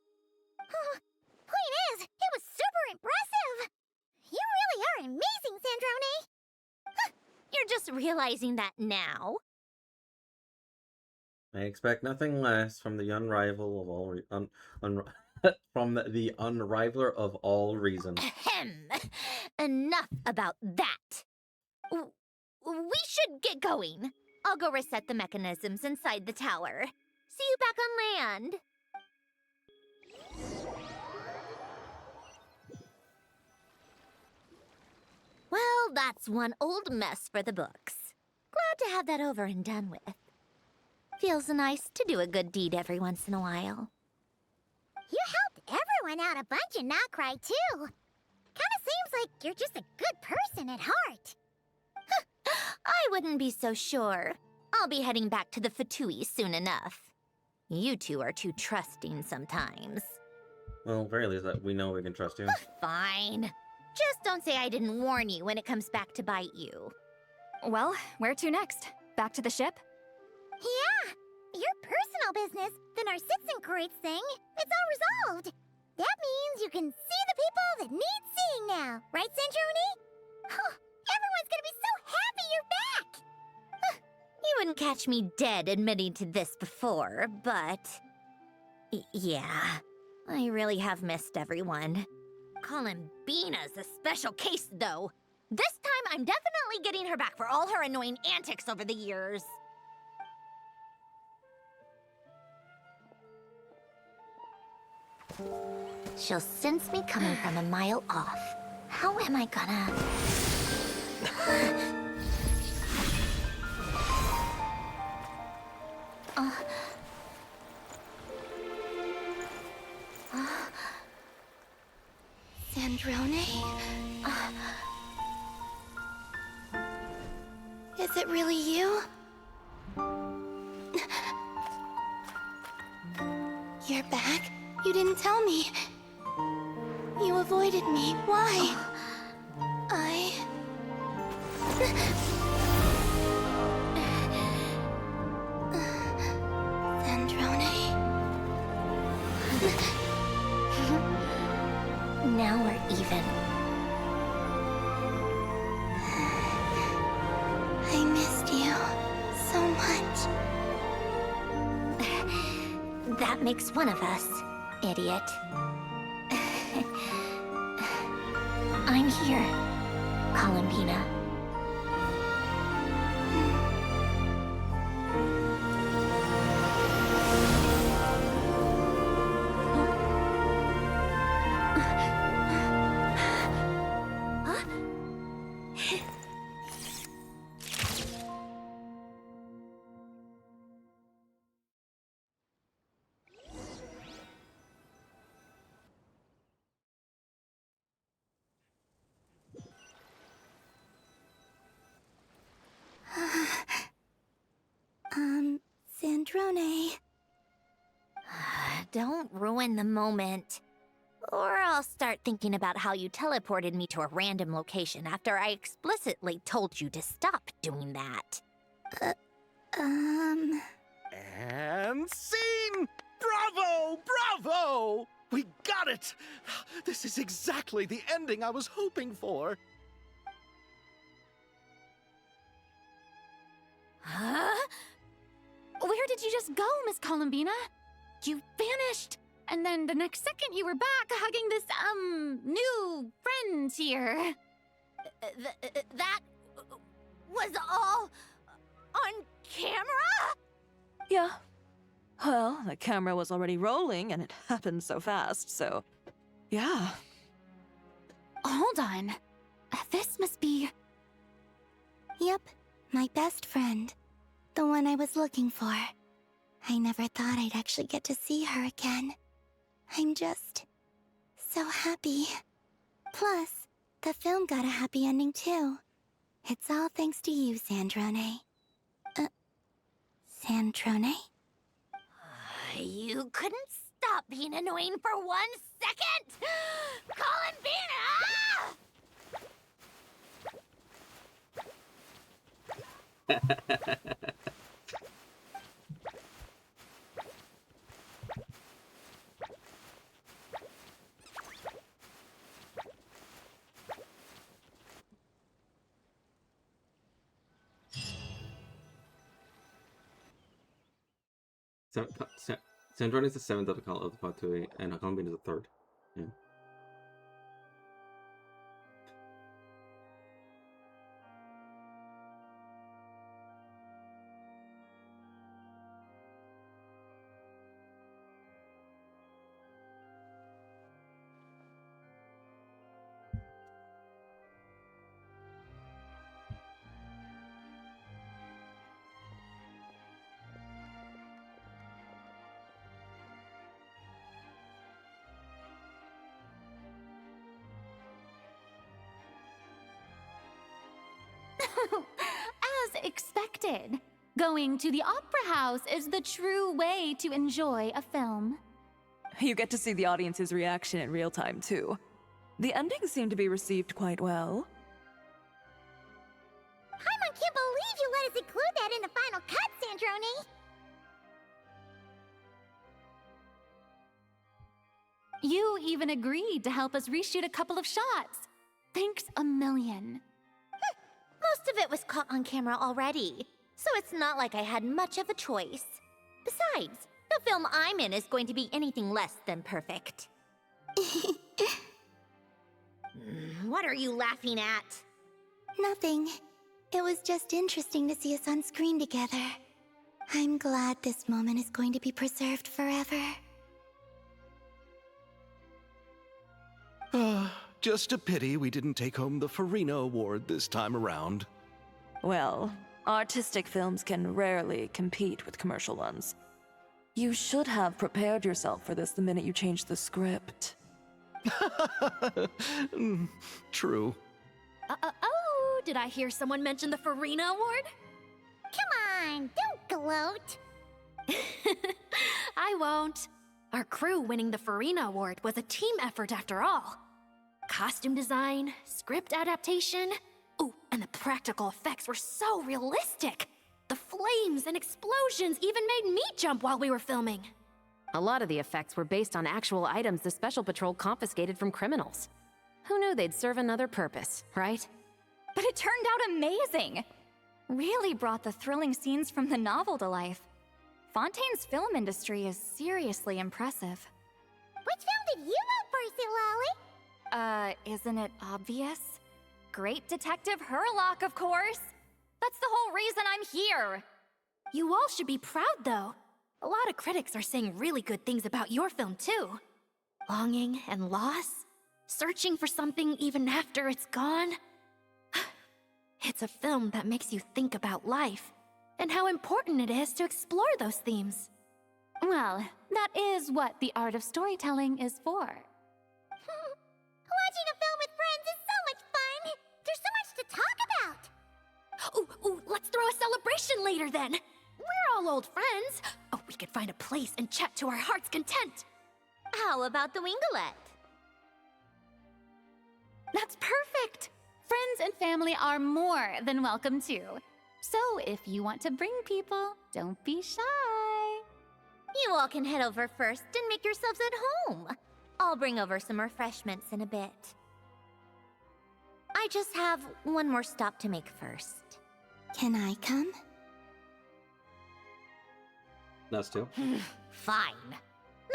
S13: Point is, it was super impressive! You really are amazing, Sandrone!
S2: You're just realizing that now?
S1: I expect nothing less from the unrival of all from the unrivaler of all reason.
S2: Ahem. Enough about that. We should get going. I'll go reset the mechanisms inside the tower. See you back on land. Well, that's one old mess for the books. Glad to have that over and done with. Feels nice to do a good deed every once in a while.
S13: You helped everyone out a bunch and not cry, too. Kinda seems like you're just a good person at heart.
S2: I wouldn't be so sure. I'll be heading back to the VIII soon enough. You two are too trusting sometimes.
S1: Well, very least that we know we can trust you.
S2: Fine. Just don't say I didn't warn you when it comes back to bite you.
S8: Well, where to next? Back to the ship?
S13: Yeah, your personal business, the Narcitsan thing, it's all resolved. That means you can see the people that need seeing now, right, Sandrone? Oh, everyone's gonna be so happy you're back!
S2: You wouldn't catch me dead admitting to this before, but... yeah, I really have missed everyone. Columbina's a special case, though. This time, I'm definitely getting her back for all her annoying antics over the years. She'll sense me coming from a mile off. How am I gonna... Sandrone? Is it really you? You're back? You didn't tell me. You avoided me. Why? Sandrone? Now we're even. I missed you so much. That makes one of us, idiot. I'm here, Columbina. Sandrone. Don't ruin the moment. Or I'll start thinking about how you teleported me to a random location after I explicitly told you to stop doing that.
S14: And scene! Bravo! Bravo! We got it! This is exactly the ending I was hoping for.
S8: Huh? Where did you just go, Miss Columbina? You vanished, and then the next second you were back hugging this, new friend here.
S2: That was all on camera?
S15: Yeah. Well, the camera was already rolling, and it happened so fast, so... yeah.
S8: Hold on. This must be...
S2: Yep, my best friend. The one I was looking for. I never thought I'd actually get to see her again. I'm just... so happy. Plus, the film got a happy ending too. It's all thanks to you, Sandrone. Sandrone? You couldn't stop being annoying for 1 second? Columbina!
S1: Sandrone is the 7th of the part 2, and Columbine is the 3rd. Yeah.
S8: As expected, going to the opera house is the true way to enjoy a film.
S15: You get to see the audience's reaction in real time, too. The ending seemed to be received quite well.
S13: Paimon can't believe you let us include that in the final cut, Sandrone!
S8: You even agreed to help us reshoot a couple of shots. Thanks a million.
S2: Most of it was caught on camera already, so it's not like I had much of a choice. Besides, the film I'm in is going to be anything less than perfect. What are you laughing at? Nothing. It was just interesting to see us on screen together. I'm glad this moment is going to be preserved forever.
S14: Just a pity we didn't take home the Farina Award this time around.
S15: Well, artistic films can rarely compete with commercial ones. You should have prepared yourself for this the minute you changed the script.
S3: True.
S12: Oh, did I hear someone mention the Farina Award?
S13: Come on, don't gloat.
S12: I won't. Our crew winning the Farina Award was a team effort after all. Costume design, script adaptation. Ooh, and the practical effects were so realistic. The flames and explosions even made me jump while we were filming.
S6: A lot of the effects were based on actual items the Special Patrol confiscated from criminals. Who knew they'd serve another purpose, right?
S8: But it turned out amazing! Really brought the thrilling scenes from the novel to life. Fontaine's film industry is seriously impressive.
S13: Which film did you vote for, Silali?
S8: Isn't it obvious? Great Detective Hurlock, of course! That's the whole reason I'm here!
S12: You all should be proud, though. A lot of critics are saying really good things about your film, too. Longing and loss, searching for something even after it's gone. It's a film that makes you think about life, and how important it is to explore those themes.
S8: Well, that is what the art of storytelling is for.
S13: Watching a film with friends is so much fun! There's so much to talk about!
S12: Ooh, let's throw a celebration later then! We're all old friends! Oh, we could find a place and chat to our heart's content!
S2: How about the Winglet?
S8: That's perfect! Friends and family are more than welcome too. So if you want to bring people, don't be shy.
S2: You all can head over first and make yourselves at home. I'll bring over some refreshments in a bit. I just have one more stop to make first.
S13: Can I come?
S1: Those two.
S2: Fine.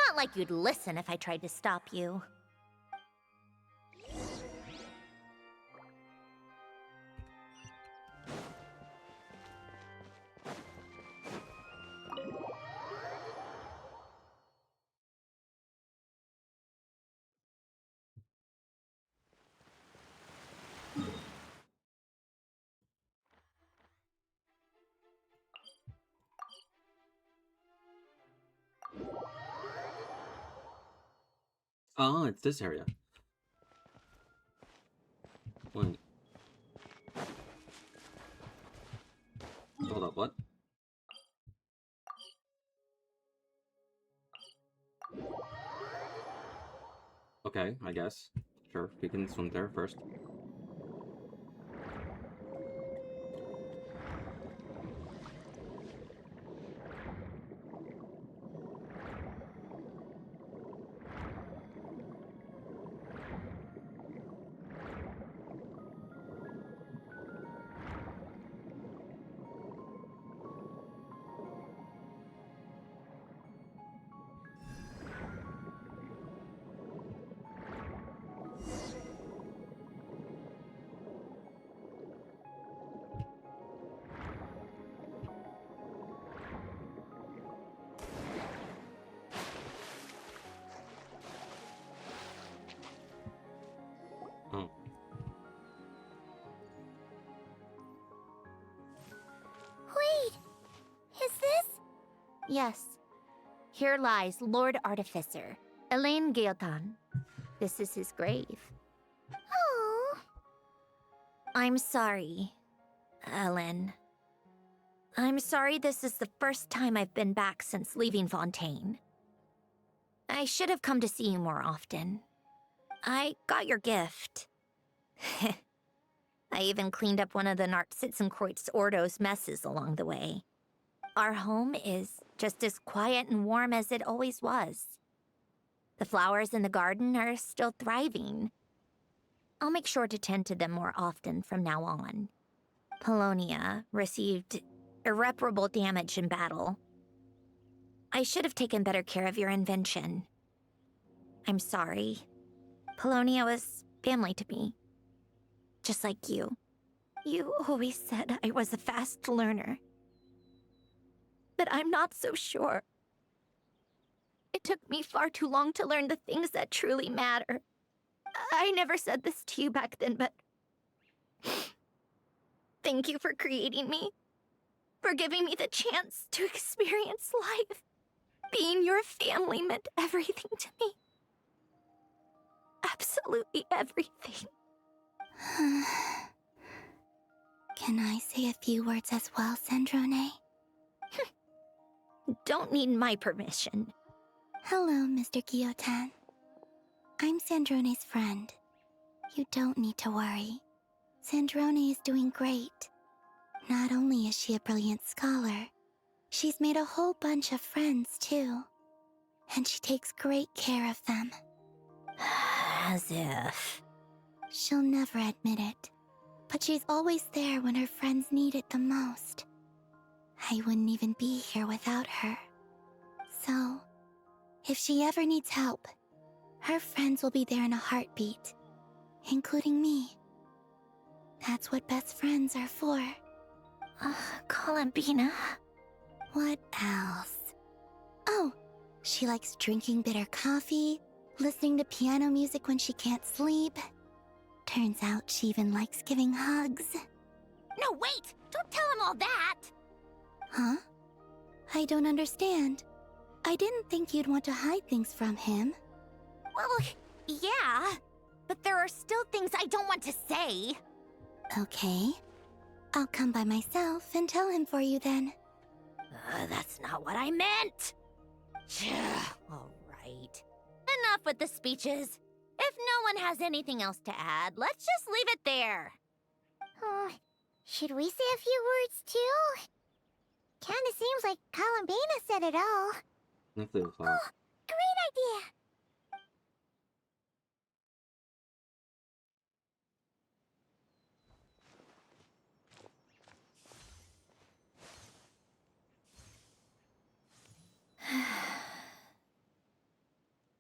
S2: Not like you'd listen if I tried to stop you.
S1: Oh, it's this area. Wait. Hold up, what? Okay, I guess. Sure, we can swim there first. Oh.
S2: Wait! Is this? Yes. Here lies Lord Artificer, Elaine Gaeltan. This is his grave.
S13: Oh.
S2: I'm sorry, Ellen. I'm sorry this is the first time I've been back since leaving Fontaine. I should have come to see you more often. I got your gift. I even cleaned up one of the Nartsitzenkreuz Ordo's messes along the way. Our home is just as quiet and warm as it always was. The flowers in the garden are still thriving. I'll make sure to tend to them more often from now on. Polonia received irreparable damage in battle. I should have taken better care of your invention. I'm sorry. Polonia was family to me. Just like you. You always said I was a fast learner. But I'm not so sure. It took me far too long to learn the things that truly matter. I never said this to you back then, but... Thank you for creating me. For giving me the chance to experience life. Being your family meant everything to me. absolutely everything. Can I say a few words as well, Sandrone? Don't need my permission. Hello, Mr. Guillotin. I'm Sandrone's friend. You don't need to worry. Sandrone is doing great. Not only is she a brilliant scholar, she's made a whole bunch of friends, too. And she takes great care of them. As if. She'll never admit it, but she's always there when her friends need it the most. I wouldn't even be here without her. So, if she ever needs help, her friends will be there in a heartbeat, including me. That's what best friends are for. Columbina. What else? Oh, she likes drinking bitter coffee, listening to piano music when she can't sleep. Turns out she even likes giving hugs. No, wait! Don't tell him all that! Huh? I don't understand. I didn't think you'd want to hide things from him. Well, yeah. But there are still things I don't want to say. Okay. I'll come by myself and tell him for you then. That's not what I meant! Alright. Enough with the speeches. If no one has anything else to add, let's just leave it there.
S13: Should we say a few words too? Kinda seems like Columbina said it all. Great idea!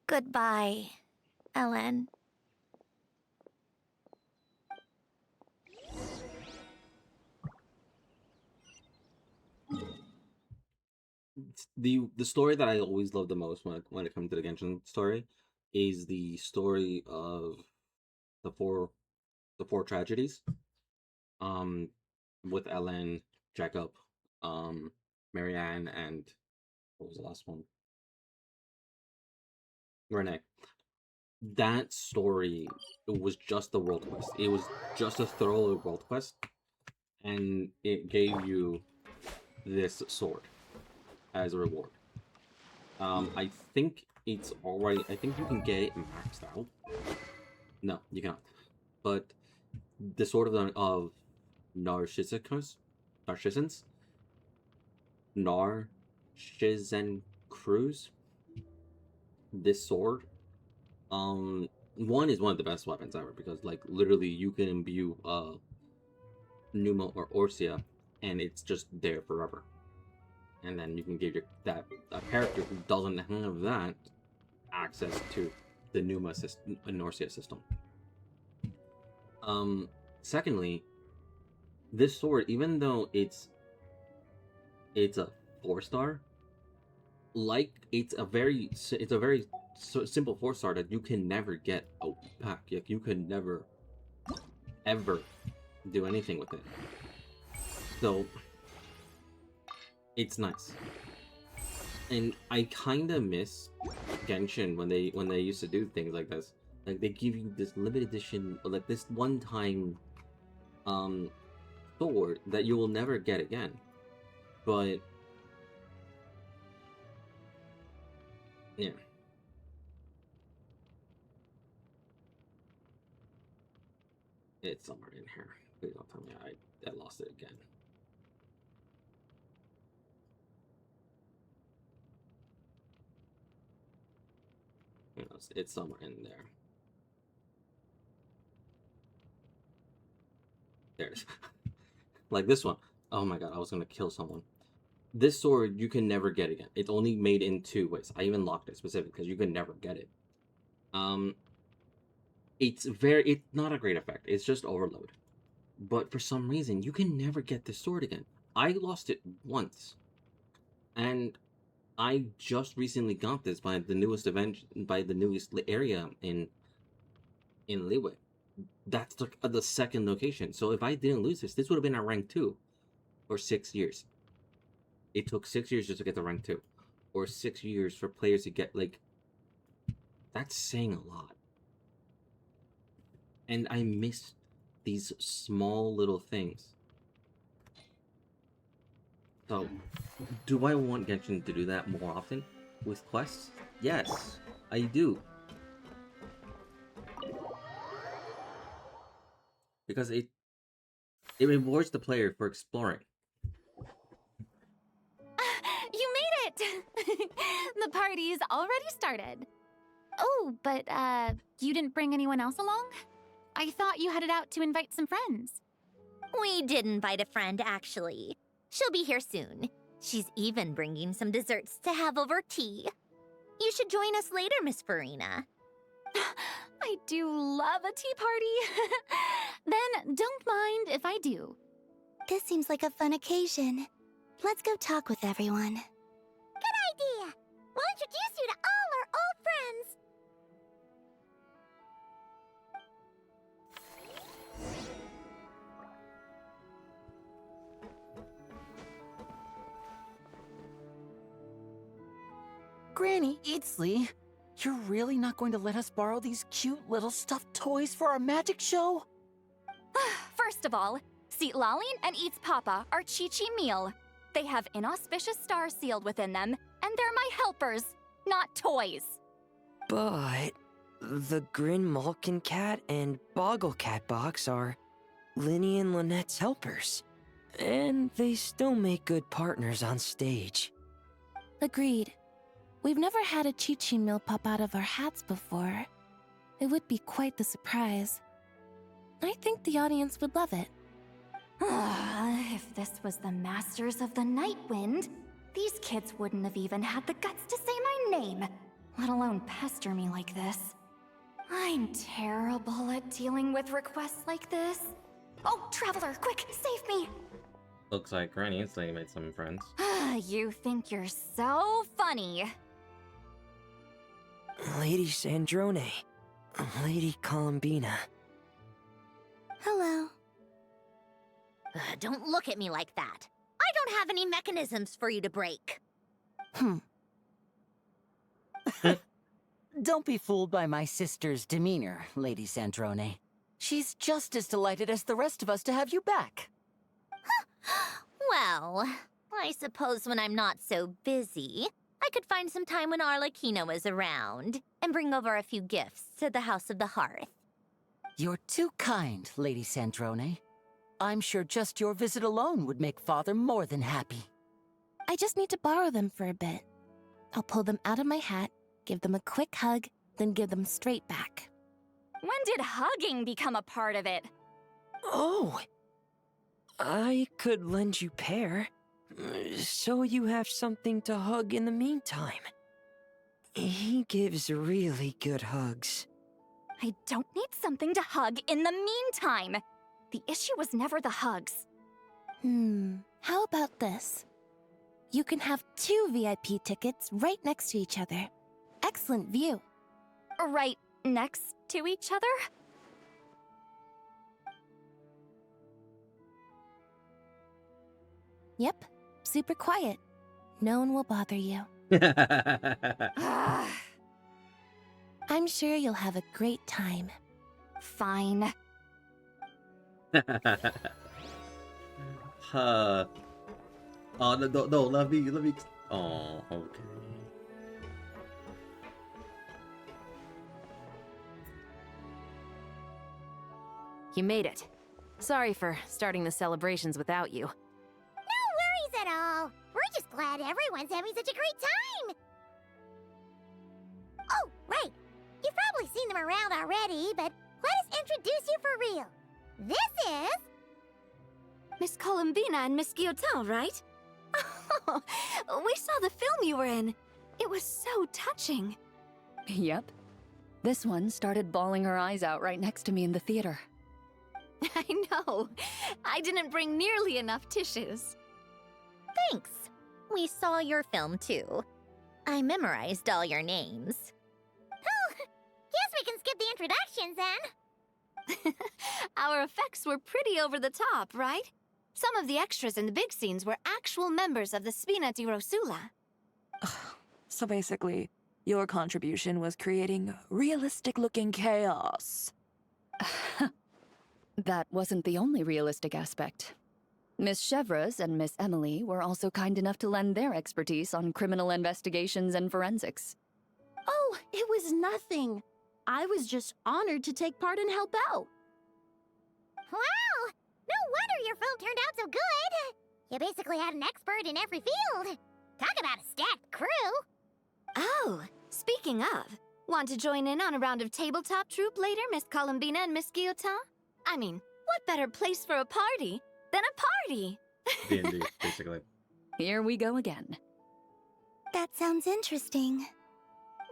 S2: Goodbye, Ellen.
S1: The story that I always love the most when it comes to the Genshin story is the story of the four tragedies. With Ellen, Jacob, Marianne, and what was the last one? Renee. That story was just a world quest. It was just a thorough world quest, and it gave you this sword as a reward. I think it's already. I think you can get it maxed out. No, you cannot. But the sword of Narcissus, Narcissus Cruz. This sword, one is one of the best weapons ever because, like, literally you can imbue Numa or Orsia, and it's just there forever. And then you can give a character who doesn't have that access to the Numa system, Orsia system. Secondly, this sword, even though it's a 4-star, like it's a very simple 4-star that you can never get a pack. Like, you can never ever do anything with it. So it's nice. And I kind of miss Genshin when they used to do things like this. Like, they give you this limited edition, like this one-time sword that you will never get again. But yeah. It's somewhere in here. Please don't tell me I lost it again. You know, it's somewhere in there. There's like this one. Oh my god, I was gonna kill someone. This sword you can never get again. It's only made in 2 ways. I even locked it specifically because you can never get it. It's not a great effect. It's just overload. But for some reason, you can never get this sword again. I lost it once, and I just recently got this by the newest area in Liyue. That's the second location. So if I didn't lose this would have been at rank 2 for 6 years. It took 6 years just to get to rank 2, or 6 years for players to get, like, that's saying a lot. And I missed these small little things. So, do I want Genshin to do that more often with quests? Yes, I do. Because it rewards the player for exploring.
S8: You made it! The party's already started. Oh, but, you didn't bring anyone else along? I thought you headed out to invite some friends.
S2: We did invite a friend, actually. She'll be here soon. She's even bringing some desserts to have over tea. You should join us later, Miss Farina.
S8: I do love a tea party. Then don't mind if I do.
S13: This seems like a fun occasion. Let's go talk with everyone. Good idea! We'll introduce you to all our old friends.
S14: Granny Eatsley, you're really not going to let us borrow these cute little stuffed toys for our magic show?
S8: First of all, Seat Lalin and Eats Papa are Chi-Chi meal. They have inauspicious stars sealed within them, and they're my helpers, not toys.
S16: But the Grin Malkin Cat and Boggle Cat box are Linny and Lynette's helpers. And they still make good partners on stage.
S17: Agreed. We've never had a Chi-Chi meal pop out of our hats before. It would be quite the surprise. I think the audience would love it.
S8: If this was the Masters of the Night Wind, these kids wouldn't have even had the guts to say my name, let alone pester me like this. I'm terrible at dealing with requests like this. Oh, Traveler, quick, save me!
S1: Looks like Granny instantly made some friends.
S8: You think you're so funny.
S16: Lady Sandrone, Lady Columbina.
S17: Hello.
S2: Don't look at me like that. I don't have any mechanisms for you to break.
S18: Don't be fooled by my sister's demeanor, Lady Sandrone. She's just as delighted as the rest of us to have you back.
S2: Well, I suppose when I'm not so busy, I could find some time when Arlecchino is around and bring over a few gifts to the House of the Hearth.
S18: You're too kind, Lady Sandrone. I'm sure just your visit alone would make Father more than happy.
S17: I just need to borrow them for a bit. I'll pull them out of my hat, give them a quick hug, then give them straight back.
S8: When did hugging become a part of it?
S16: Oh! I could lend you Pear, so you have something to hug in the meantime. He gives really good hugs.
S8: I don't need something to hug in the meantime. The issue was never the hugs.
S17: How about this? You can have 2 VIP tickets right next to each other. Excellent view.
S8: Right next to each other?
S17: Yep, super quiet. No one will bother you. I'm sure you'll have a great time.
S8: Fine.
S1: Oh, no, let me. Oh, okay.
S6: You made it. Sorry for starting the celebrations without you.
S13: No worries at all. We're just glad everyone's having such a great time. Oh, right. You've probably seen them around already, but let us introduce you for real. This is...
S11: Miss Columbina and Miss Guillotin, right? Oh, we saw the film you were in. It was so touching.
S9: Yep. This one started bawling her eyes out right next to me in the theater.
S2: I know. I didn't bring nearly enough tissues. Thanks. We saw your film, too. I memorized all your names.
S13: Oh, guess we can skip the introductions, then.
S11: Our effects were pretty over the top, right? Some of the extras in the big scenes were actual members of the Spina di Rosula.
S15: So basically, your contribution was creating realistic-looking chaos.
S19: That wasn't the only realistic aspect. Miss Chevreuse and Miss Emily were also kind enough to lend their expertise on criminal investigations and forensics.
S17: Oh, it was nothing. I was just honored to take part and help out.
S13: Wow! No wonder your film turned out so good! You basically had an expert in every field. Talk about a stacked crew!
S2: Oh, speaking of, want to join in on a round of tabletop troupe later, Miss Columbina and Miss Guillotin? I mean, what better place for a party than a party?
S1: D&D, basically.
S19: Here we go again.
S2: That sounds interesting.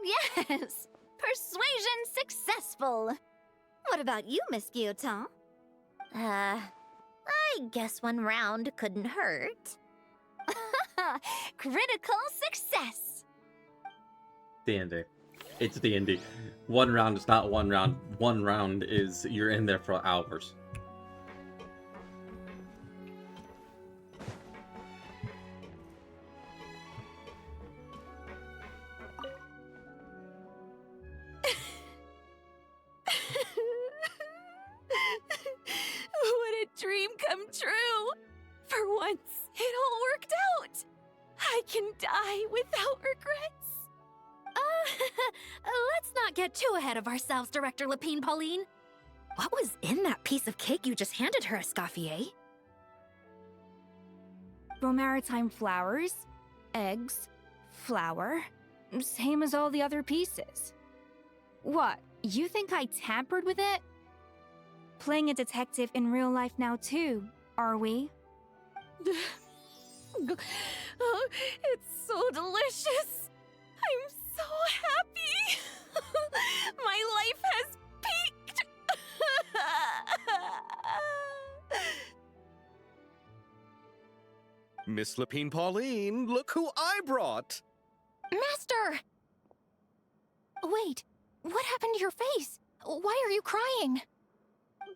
S2: Yes! Persuasion successful! What about you, Miss Guillotin? I guess one round couldn't hurt. Critical success!
S1: D&D. It's D&D. One round is not one round. One round is you're in there for hours.
S7: What a dream come true! For once, it all worked out! I can die without regrets.
S2: Let's not get too ahead of ourselves, Director Lapine Pauline. What was in that piece of cake you just handed her, Escoffier?
S20: Maritime flowers, eggs, flour, same as all the other pieces. What, you think I tampered with it? Playing a detective in real life now too, are we?
S7: Oh, it's so delicious! I'm so happy! My life has peaked!
S14: Miss Lapine Pauline, look who I brought!
S17: Master! Wait, what happened to your face? Why are you crying?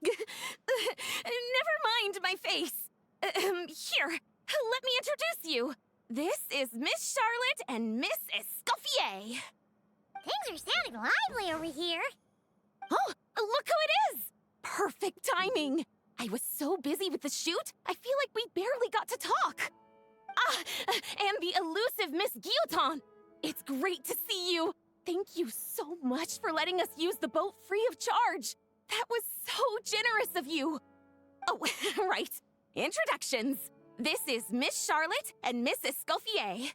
S7: Never mind my face. Here, let me introduce you. This is Miss Charlotte and Miss Escoffier.
S13: Things are sounding lively over here.
S7: Oh, look who it is! Perfect timing. I was so busy with the shoot, I feel like we barely got to talk. Ah, and the elusive Miss Guillotin. It's great to see you. Thank you so much for letting us use the boat free of charge. That was so generous of you. Oh, right. Introductions. This is Miss Charlotte and Miss Escoffier.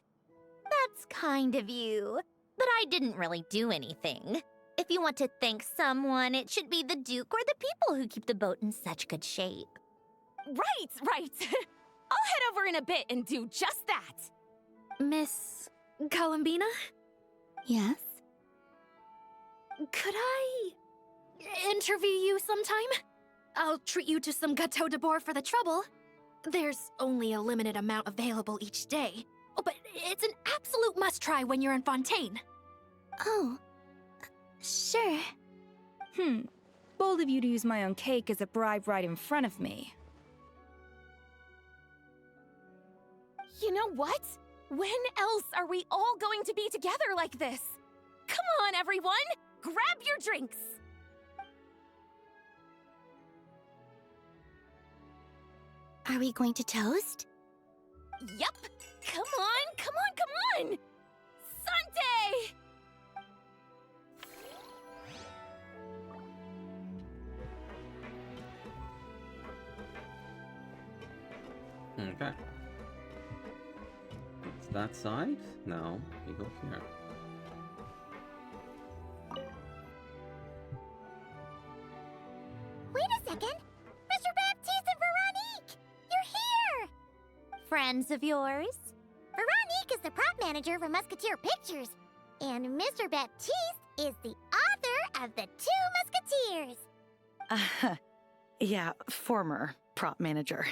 S2: That's kind of you, but I didn't really do anything. If you want to thank someone, it should be the Duke or the people who keep the boat in such good shape.
S7: Right. I'll head over in a bit and do just that.
S2: Miss Columbina?
S17: Yes?
S2: Could I interview you sometime? I'll treat you to some gâteau de bord for the trouble. There's only a limited amount available each day. Oh, but it's an absolute must-try when you're in Fontaine.
S17: Oh, sure.
S20: Bold of you to use my own cake as a bribe right in front of me.
S7: You know what? When else are we all going to be together like this? Come on, everyone! Grab your drinks!
S17: Are we going to toast?
S7: Yup! Come on! Sante!
S1: Okay. It's that side? No, you go here.
S13: Wait a second! Mr. Baptiste and Veronique! You're here!
S2: Friends of yours?
S13: Veronique is the prop manager for Musketeer Pictures, and Mr. Baptiste is the author of The Two Musketeers.
S21: Yeah, former prop manager.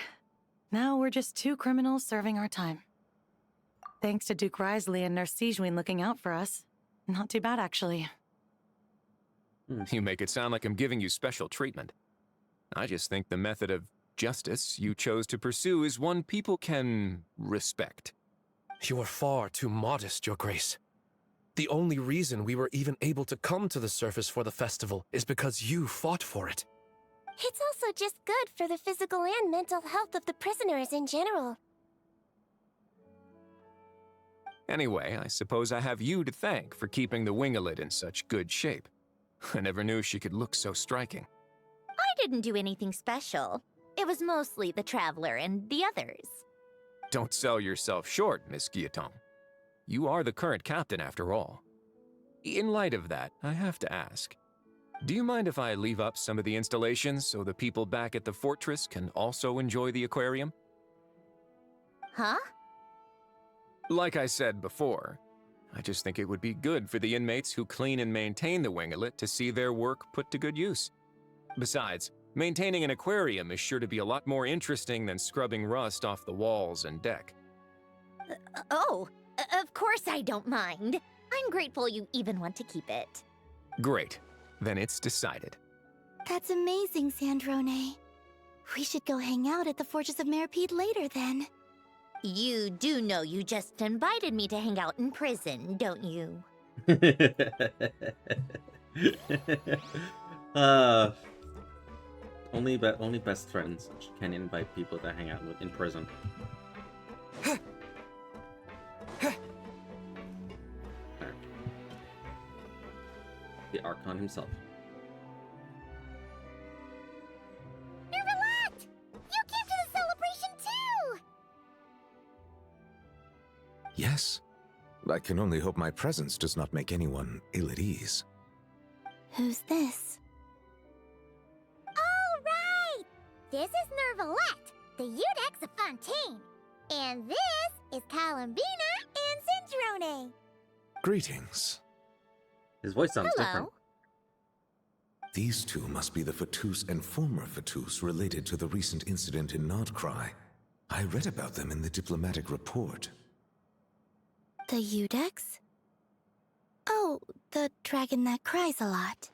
S21: Now we're just two criminals serving our time. Thanks to Duke Risley and Nurse Sigewin looking out for us. Not too bad, actually.
S22: You make it sound like I'm giving you special treatment. I just think the method of justice you chose to pursue is one people can respect.
S10: You are far too modest, Your Grace. The only reason we were even able to come to the surface for the festival is because you fought for it.
S13: It's also just good for the physical and mental health of the prisoners in general.
S22: Anyway, I suppose I have you to thank for keeping the winglet in such good shape. I never knew she could look so striking.
S2: I didn't do anything special. It was mostly the Traveler and the others.
S22: Don't sell yourself short, Miss Guillotin. You are the current captain, after all. In light of that, I have to ask, do you mind if I leave up some of the installations so the people back at the fortress can also enjoy the aquarium?
S2: Huh?
S22: Like I said before, I just think it would be good for the inmates who clean and maintain the winglet to see their work put to good use. Besides, maintaining an aquarium is sure to be a lot more interesting than scrubbing rust off the walls and deck.
S2: Of course I don't mind. I'm grateful you even want to keep it.
S22: Great. Then it's decided.
S17: That's amazing, Sandrone. We should go hang out at the Fortress of Meripede later, then.
S2: You do know you just invited me to hang out in prison, don't you?
S1: Only best friends can invite people to hang out with in prison. The Archon himself.
S13: Nervalat! You came to the celebration too!
S4: Yes. I can only hope my presence does not make anyone ill at ease.
S17: Who's this?
S13: All right! This is Nervalat, the Eudex of Fontaine. And this is Columbina and Sandrone.
S4: Greetings.
S1: His voice sounds different.
S4: These two must be the Fatus and former Fatus related to the recent incident in Nodcry. I read about them in the diplomatic report.
S17: The Eudex? Oh, the dragon that cries a lot.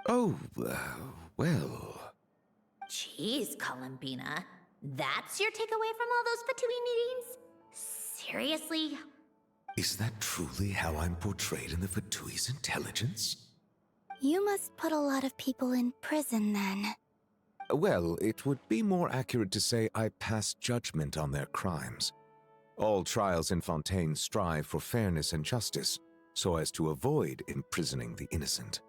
S4: Oh, well...
S2: Jeez, Columbina. That's your takeaway from all those Fatui meetings? Seriously?
S4: Is that truly how I'm portrayed in the Fatui's intelligence?
S17: You must put a lot of people in prison, then.
S4: Well, it would be more accurate to say I pass judgment on their crimes. All trials in Fontaine strive for fairness and justice, so as to avoid imprisoning the innocent.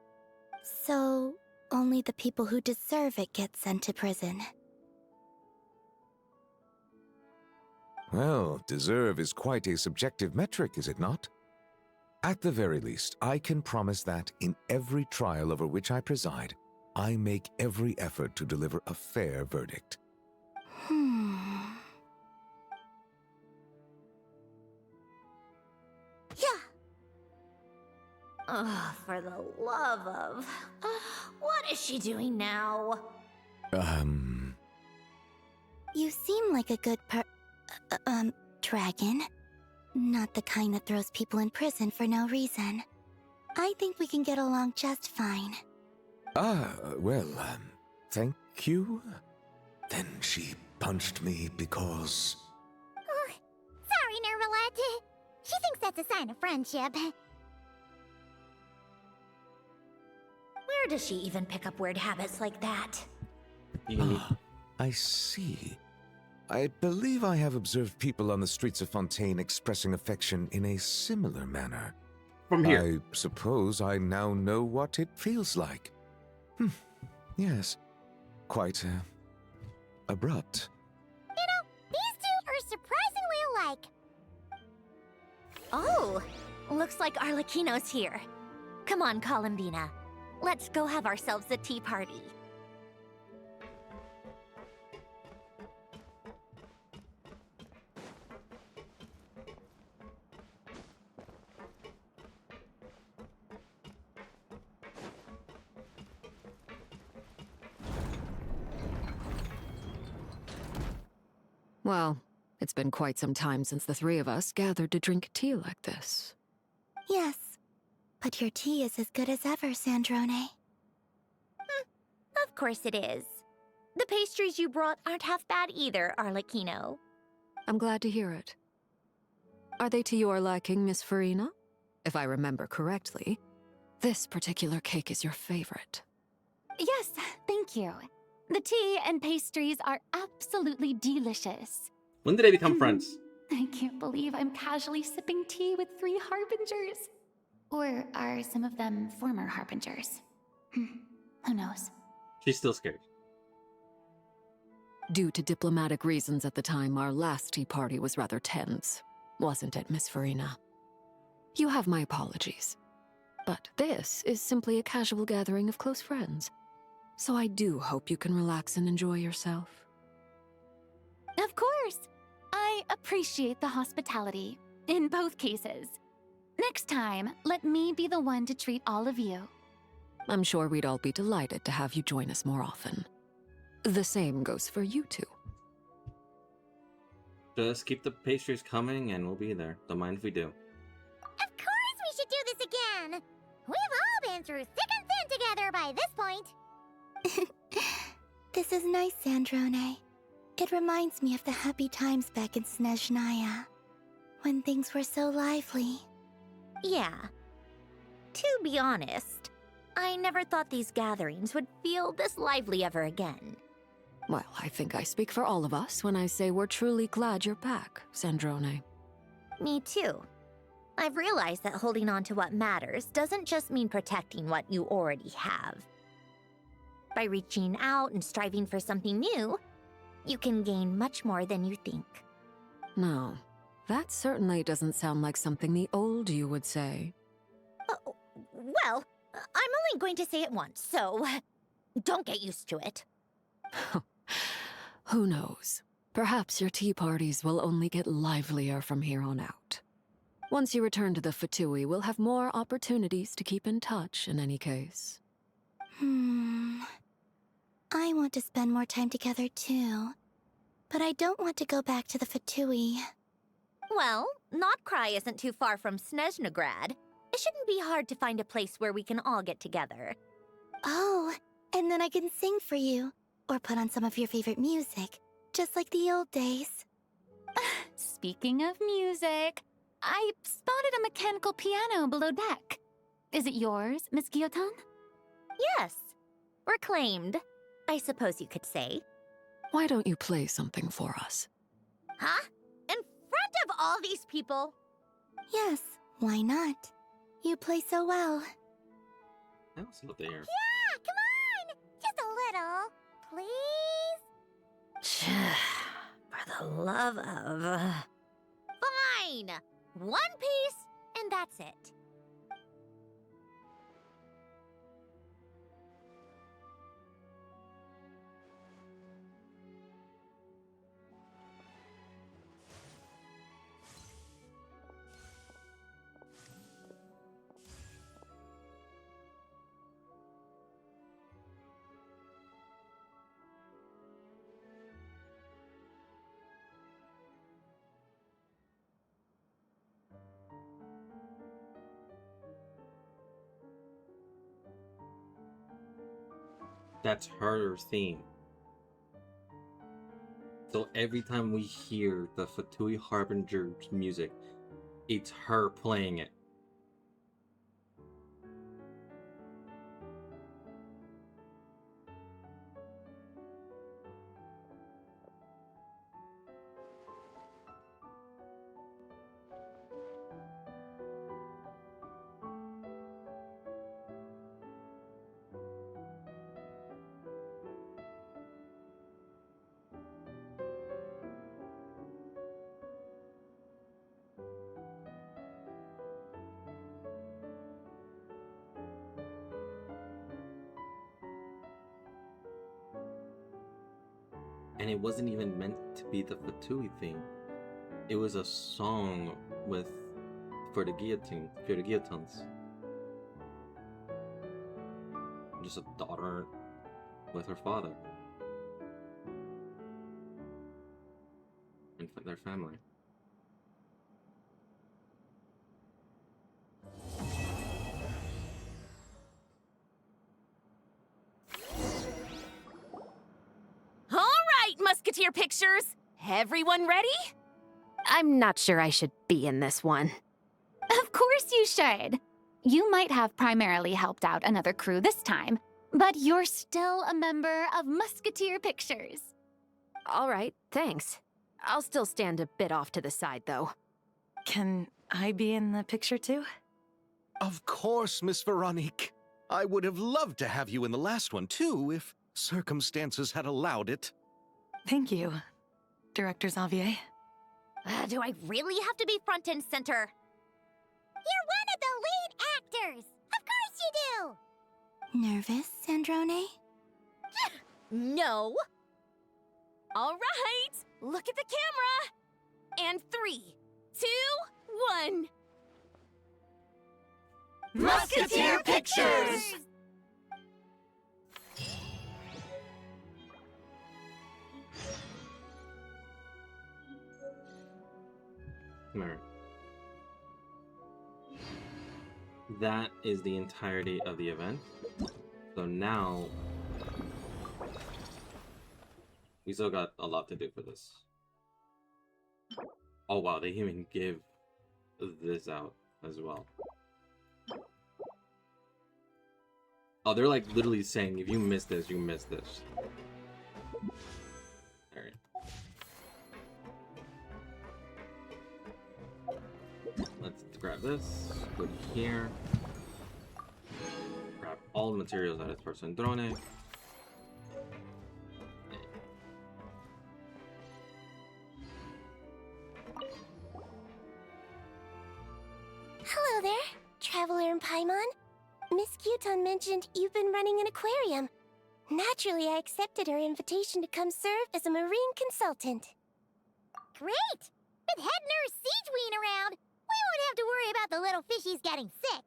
S17: So, only the people who deserve it get sent to prison.
S4: Well, deserve is quite a subjective metric, is it not? At the very least, I can promise that in every trial over which I preside, I make every effort to deliver a fair verdict.
S2: Yeah. Oh, for the love of... what is she doing now?
S17: You seem like a good dragon. Not the kind that throws people in prison for no reason. I think we can get along just fine.
S4: Well, thank you? Then she punched me because...
S13: Sorry, Nervalat. She thinks that's a sign of friendship.
S2: Where does she even pick up weird habits like that?
S4: I see. I believe I have observed people on the streets of Fontaine expressing affection in a similar manner.
S1: From here.
S4: I suppose I now know what it feels like. Yes. Quite, abrupt.
S13: You know, these two are surprisingly alike.
S2: Oh, looks like Arlecchino's here. Come on, Columbina. Let's go have ourselves a tea party.
S12: Well, it's been quite some time since the three of us gathered to drink tea like this.
S17: Yes, but your tea is as good as ever, Sandrone.
S2: Of course it is. The pastries you brought aren't half bad either, Arlecchino.
S12: I'm glad to hear it. Are they to your liking, Miss Farina? If I remember correctly, This particular cake is your favorite.
S8: Yes, thank you. The tea and pastries are absolutely delicious.
S1: When did they become friends?
S8: I can't believe I'm casually sipping tea with 3 harbingers. Or are some of them former harbingers? Who knows?
S1: She's still scared.
S12: Due to diplomatic reasons at the time, our last tea party was rather tense. Wasn't it, Miss Farina? You have my apologies. But this is simply a casual gathering of close friends. So I do hope you can relax and enjoy yourself.
S8: Of course! I appreciate the hospitality, in both cases. Next time, let me be the one to treat all of you.
S12: I'm sure we'd all be delighted to have you join us more often. The same goes for you two.
S1: Just keep the pastries coming and we'll be there. Don't mind if we do.
S13: Of course we should do this again! We've all been through thick and thin together by this point.
S17: This is nice, Sandrone. It reminds me of the happy times back in Snezhnaya, when things were so lively.
S2: Yeah. To be honest, I never thought these gatherings would feel this lively ever again.
S12: Well, I think I speak for all of us when I say we're truly glad you're back, Sandrone.
S2: Me too. I've realized that holding on to what matters doesn't just mean protecting what you already have. By reaching out and striving for something new, you can gain much more than you think.
S12: No, that certainly doesn't sound like something the old you would say.
S2: Well, I'm only going to say it once, so don't get used to it.
S12: Who knows? Perhaps your tea parties will only get livelier from here on out. Once you return to the Fatui, we'll have more opportunities to keep in touch in any case.
S17: I want to spend more time together too. But I don't want to go back to the Fatui.
S2: Well, Notcry isn't too far from Snezhnograd. It shouldn't be hard to find a place where we can all get together.
S17: Oh, and then I can sing for you. Or put on some of your favorite music. Just like the old days.
S8: Speaking of music, I spotted a mechanical piano below deck. Is it yours, Miss Guillotin?
S2: Yes. Reclaimed, I suppose you could say.
S12: Why don't you play something for us?
S2: Huh? In front of all these people?
S17: Yes, why not? You play so well.
S1: That was what they are.
S13: Yeah, come on! Just a little, please?
S2: For the love of... Fine! One piece, and that's it.
S1: That's her theme. So every time we hear the Fatui Harbinger's music, it's her playing it. And it wasn't even meant to be the Fatui theme. It was a song for the guillotines. Just a daughter with her father. And their family.
S7: Musketeer pictures! Everyone ready?
S3: I'm not sure I should be in this one.
S8: Of course you should.
S3: you might have primarily helped out another crew this time, but you're still a member of Musketeer Pictures.
S6: All right, thanks. I'll still stand a bit off to the side, though.
S21: Can I be in the picture too?
S14: Of course, Miss Veronique. I would have loved to have you in the last one, too, if circumstances had allowed it.
S21: Thank you, Director Xavier.
S2: Do I really have to be front and center? You're one of the lead actors! Of course you do!
S17: Nervous, Sandrone?
S7: No. All right, look at the camera. And 3, 2, 1.
S10: Musketeer Pictures!
S1: Alright. That is the entirety of the event. So now we still got a lot to do for this. Oh wow, they even give this out as well. Oh, they're like literally saying if you miss this, you miss this. Alright. Let's grab this, put it here. Grab all the materials that is for Sandrone.
S13: Hello there, Traveler in Paimon. Miss Gyuton mentioned you've been running an aquarium. Naturally, I accepted her invitation to come serve as a marine consultant. Great! With head nurse Siegeween around, we won't have to worry about the little fishies getting sick.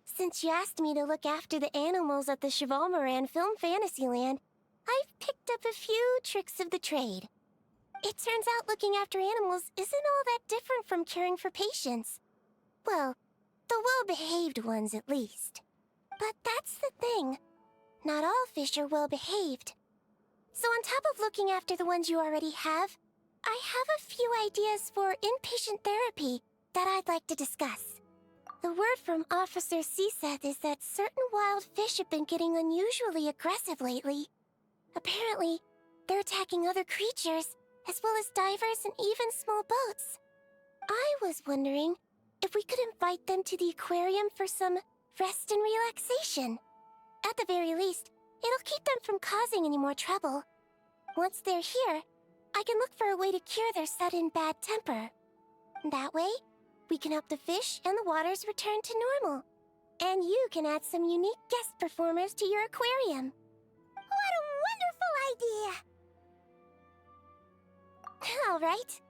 S13: Since you asked me to look after the animals at the Chevalmoran Film Fantasyland, I've picked up a few tricks of the trade. It turns out looking after animals isn't all that different from caring for patients. Well, the well-behaved ones at least. But that's the thing. Not all fish are well-behaved. So on top of looking after the ones you already have, I have a few ideas for inpatient therapy that I'd like to discuss. The word from Officer Ceseth is that certain wild fish have been getting unusually aggressive lately. Apparently, they're attacking other creatures, as well as divers and even small boats. I was wondering if we could invite them to the aquarium for some rest and relaxation. At the very least, it'll keep them from causing any more trouble. Once they're here, I can look for a way to cure their sudden bad temper. That way, we can help the fish and the waters return to normal. And you can add some unique guest performers to your aquarium. What a wonderful idea! All right.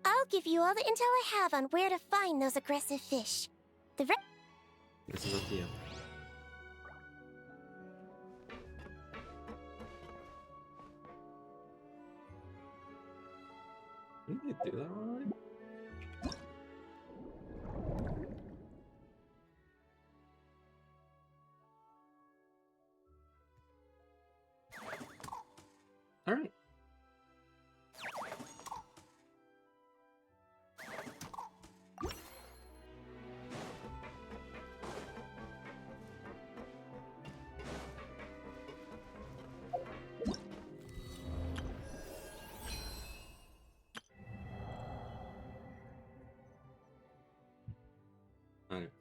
S13: I'll give you all the intel I have on where to find those aggressive fish. The
S1: This is up to you. Didn't they do that already? All right.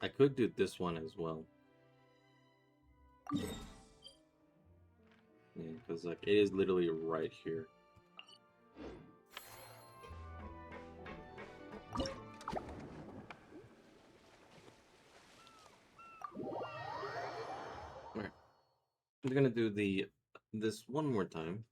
S1: I could do this one as well. Yeah, because like it is literally right here. Alright. I'm gonna do this one more time.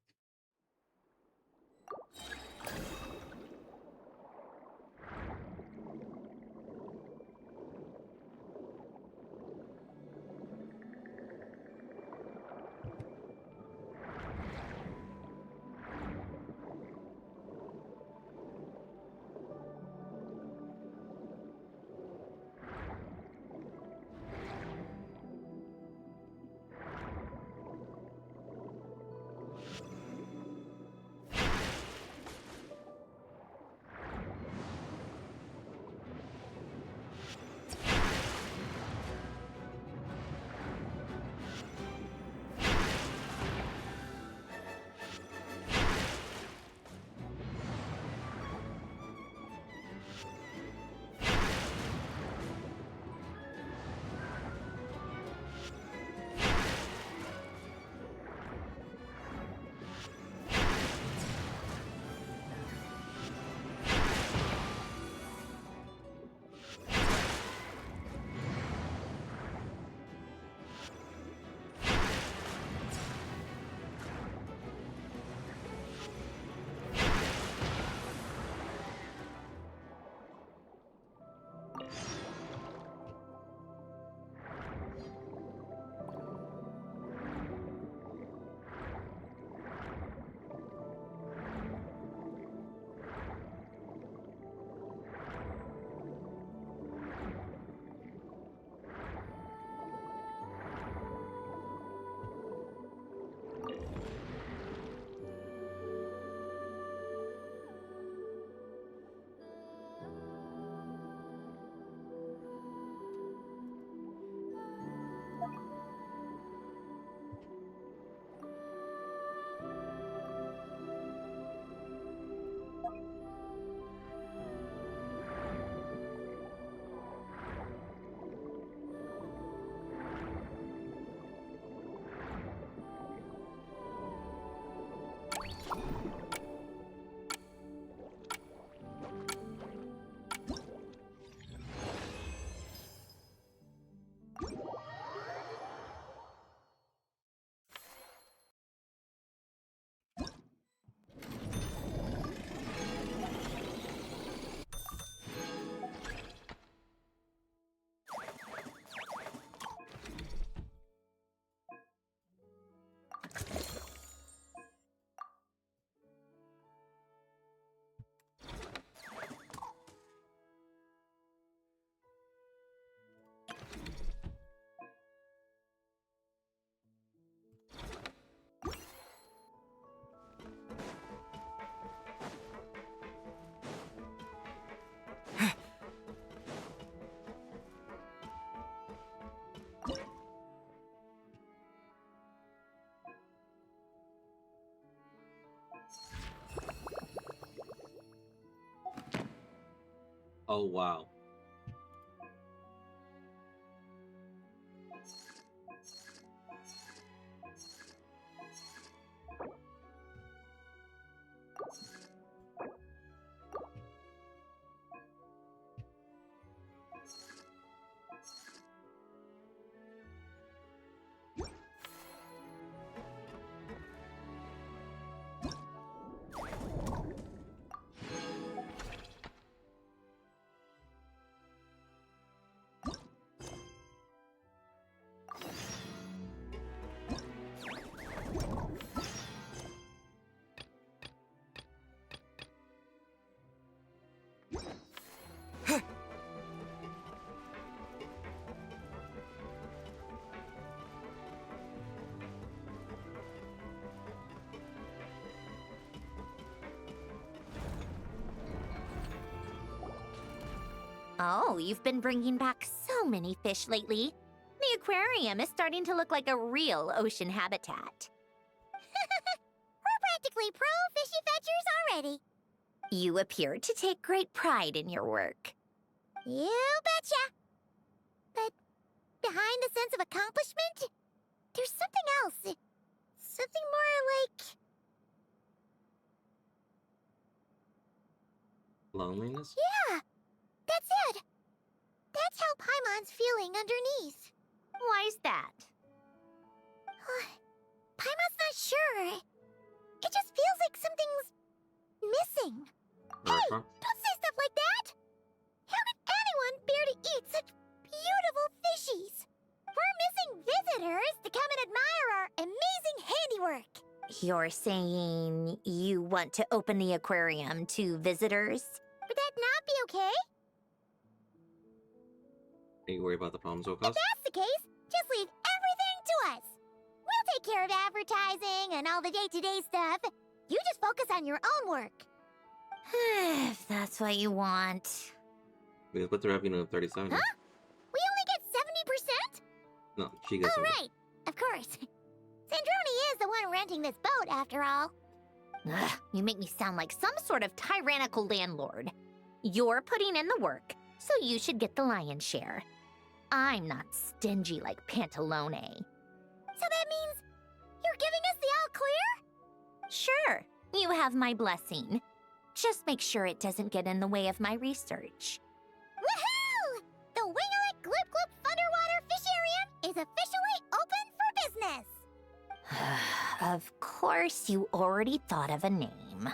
S1: Oh, wow.
S2: Oh, you've been bringing back so many fish lately. The aquarium is starting to look like a real ocean habitat.
S13: We're practically pro fishy fetchers already.
S2: You appear to take great pride in your work.
S13: You betcha. But behind the sense of accomplishment, there's something else. Something more like...
S1: Loneliness?
S13: Yeah, that's it. That's how Paimon's feeling underneath.
S2: Why's that?
S13: Paimon's not sure. It just feels like something's missing. Hey, don't say stuff like that! How could anyone bear to eat such beautiful fishies? We're missing visitors to come and admire our amazing handiwork.
S2: You're saying you want to open the aquarium to visitors?
S13: Would that not be okay?
S1: Are you worried about the problems it'll
S13: If
S1: cause?
S13: that's the case, just leave everything to us. We'll take care of advertising and all the day-to-day stuff. You just focus on your own work.
S2: If that's what you want.
S1: We split the revenue of 37.
S13: Huh? We only get 70%?
S1: No, she gets
S13: Oh,
S1: 70.
S13: right. Of course. Sandrone is the one renting this boat, after all.
S2: Ugh, you make me sound like some sort of tyrannical landlord. You're putting in the work, so you should get the lion's share. I'm not stingy like Pantalone.
S13: So that means you're giving us the all clear?
S2: Sure, you have my blessing. Just make sure it doesn't get in the way of my research.
S13: Woohoo! The Winglet Gloop Gloop Underwater Fisharium is officially open for business!
S2: Of course, you already thought of a name.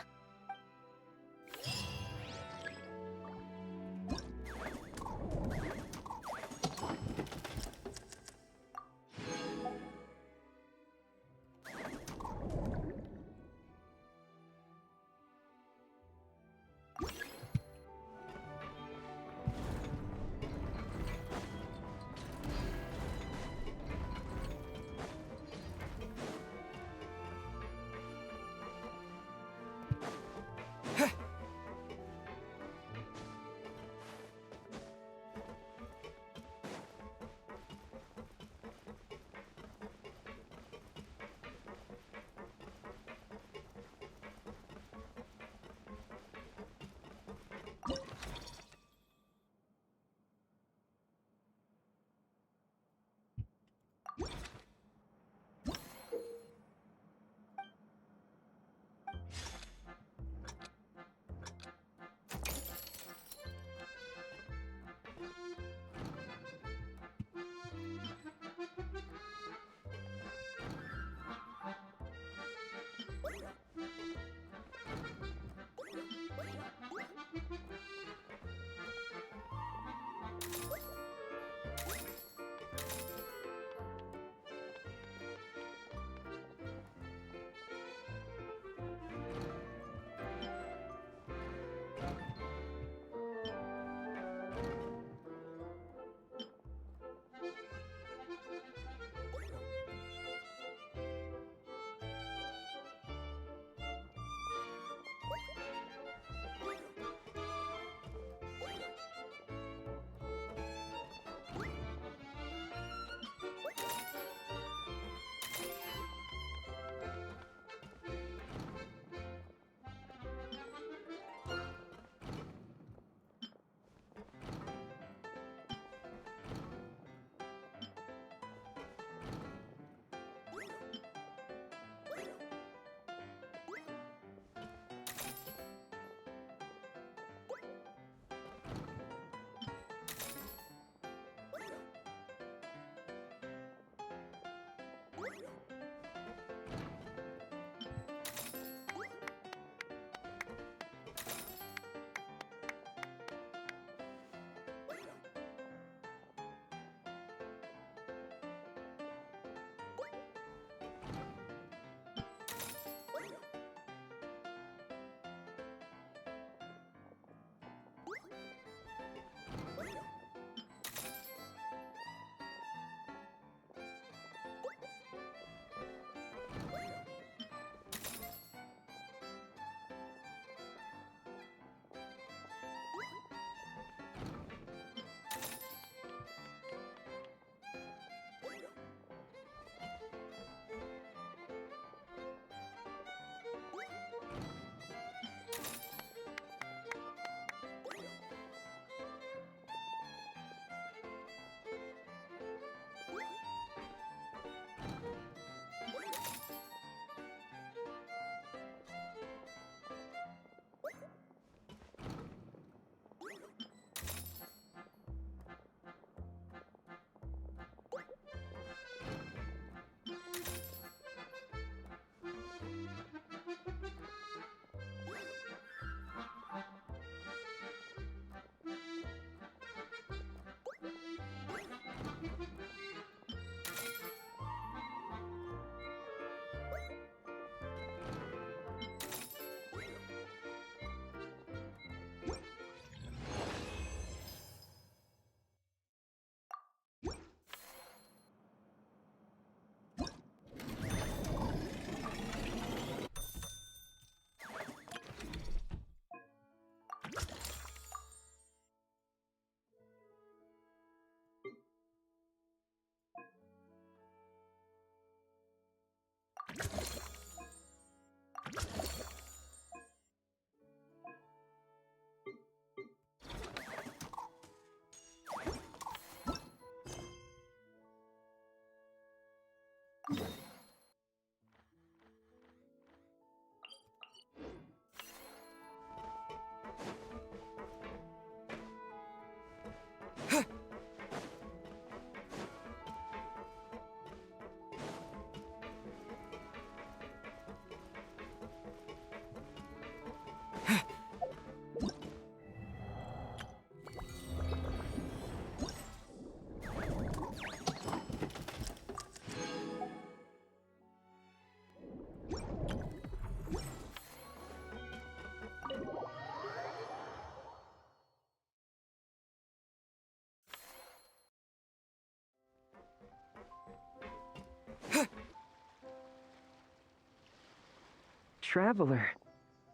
S16: traveler.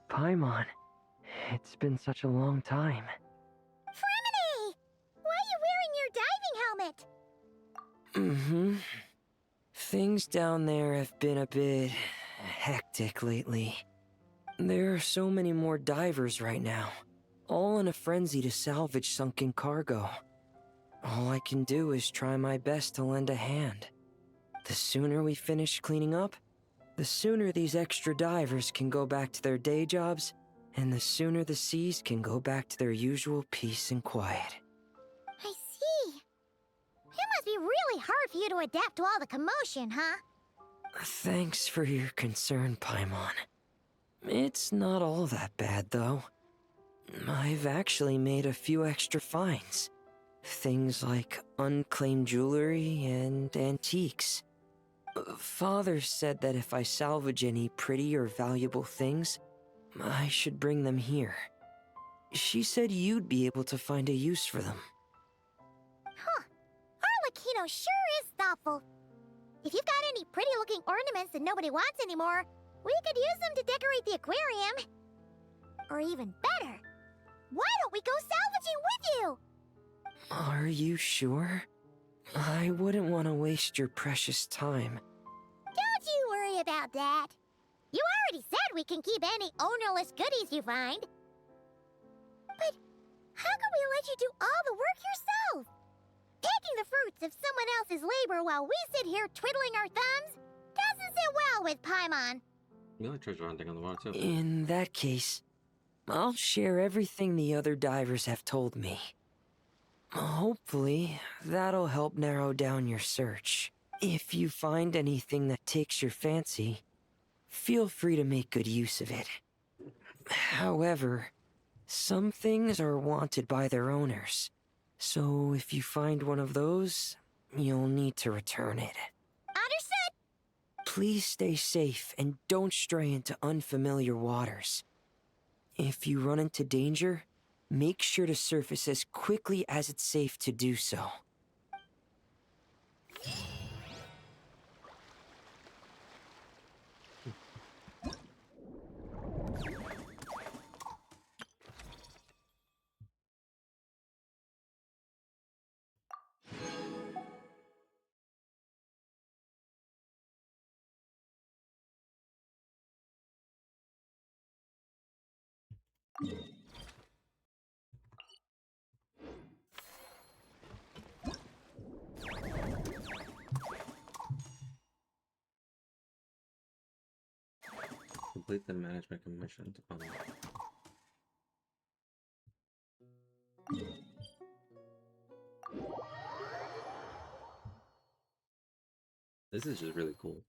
S16: Paimon. It's been such a long time.
S13: Fremini! Why are you wearing your diving helmet?
S16: Mm-hmm. Things down there have been a bit hectic lately. There are so many more divers right now, all in a frenzy to salvage sunken cargo. All I can do is try my best to lend a hand. The sooner we finish cleaning up, the sooner these extra divers can go back to their day jobs, and the sooner the seas can go back to their usual peace and quiet.
S13: I see. It must be really hard for you to adapt to all the commotion, huh?
S16: Thanks for your concern, Paimon. It's not all that bad, though. I've actually made a few extra finds. Things like unclaimed jewelry and antiques. Father said that if I salvage any pretty or valuable things, I should bring them here. She said you'd be able to find a use for them.
S13: Huh. Arlecchino sure is thoughtful. If you've got any pretty-looking ornaments that nobody wants anymore, we could use them to decorate the aquarium. Or even better, why don't we go salvaging with you?
S16: Are you sure? I wouldn't want to waste your precious time.
S13: Don't you worry about that. You already said we can keep any ownerless goodies you find. But how can we let you do all the work yourself? Taking the fruits of someone else's labor while we sit here twiddling our thumbs doesn't sit well with Paimon.
S1: You like treasure hunting on the water too.
S16: In that case, I'll share everything the other divers have told me. Hopefully, that'll help narrow down your search. If you find anything that takes your fancy, feel free to make good use of it. However, some things are wanted by their owners, so if you find one of those, you'll need to return it.
S13: Understood!
S16: Please stay safe and don't stray into unfamiliar waters. If you run into danger, make sure to surface as quickly as it's safe to do so.
S1: Complete the management commission to unlock. This is just really cool.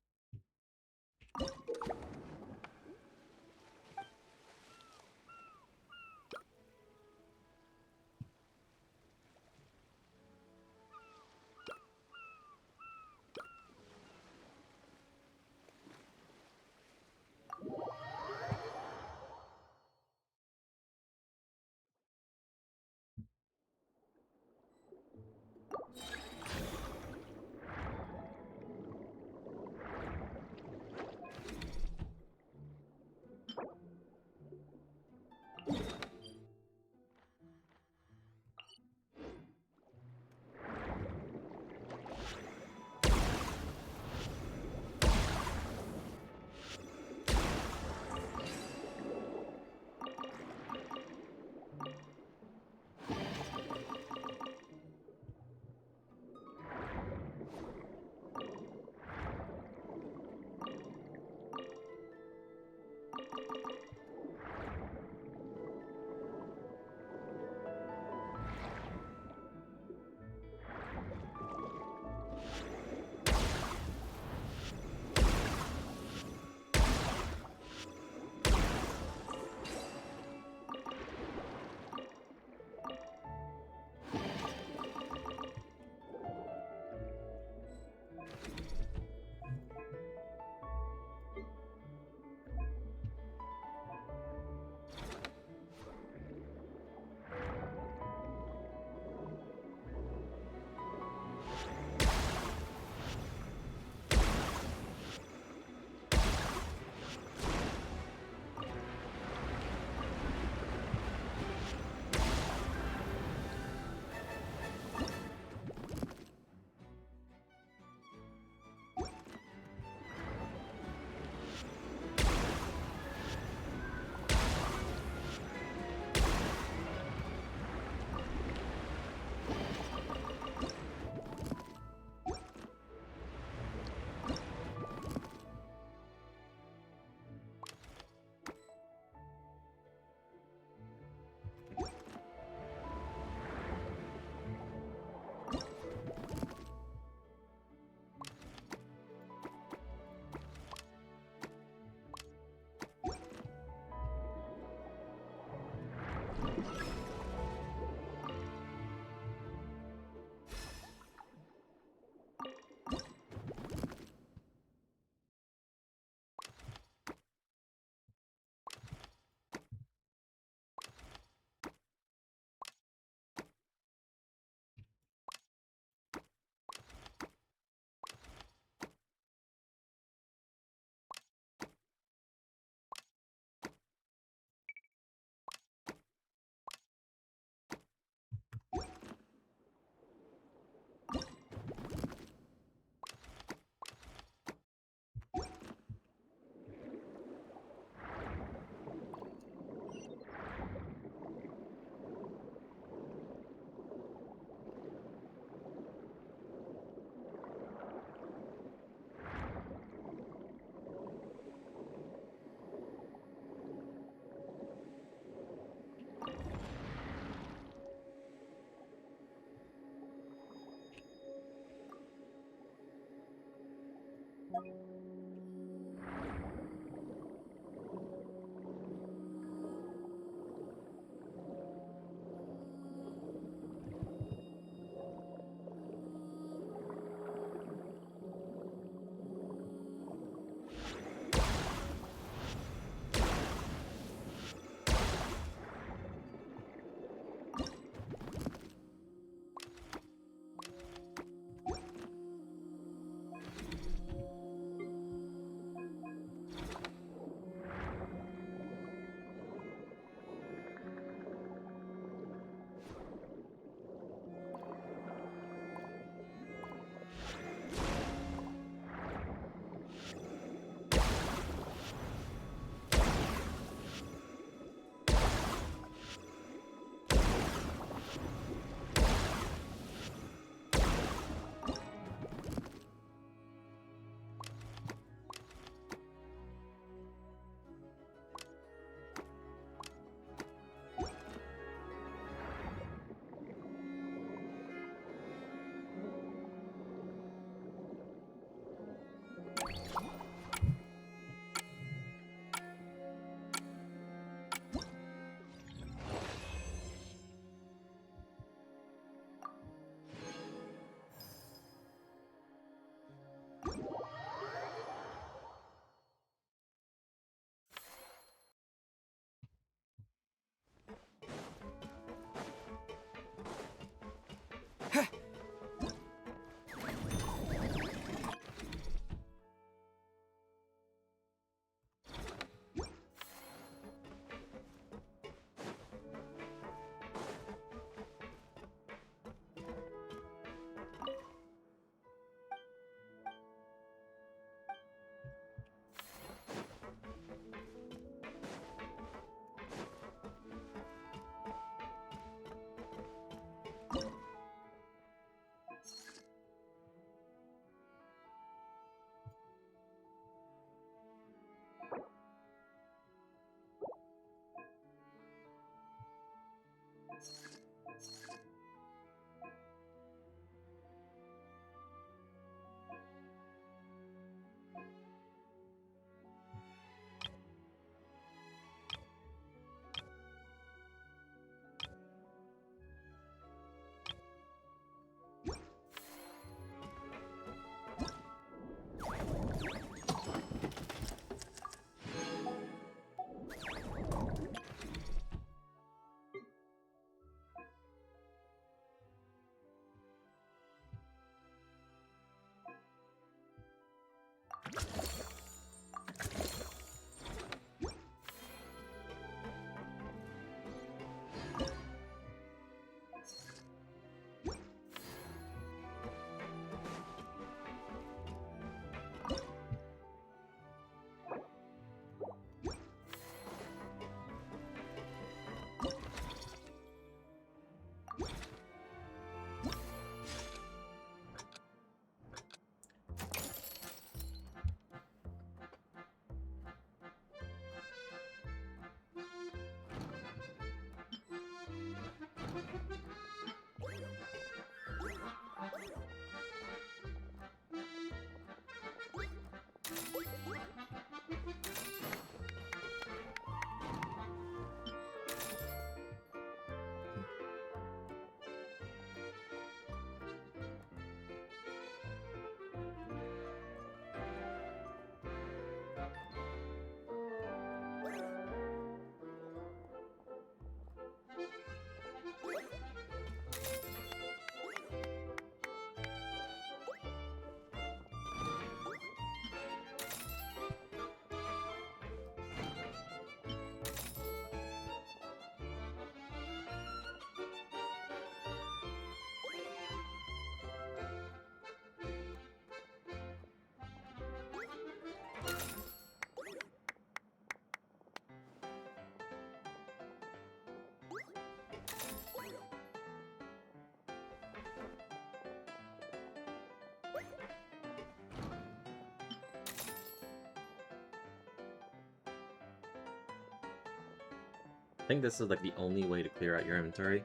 S1: I think this is like the only way to clear out your inventory.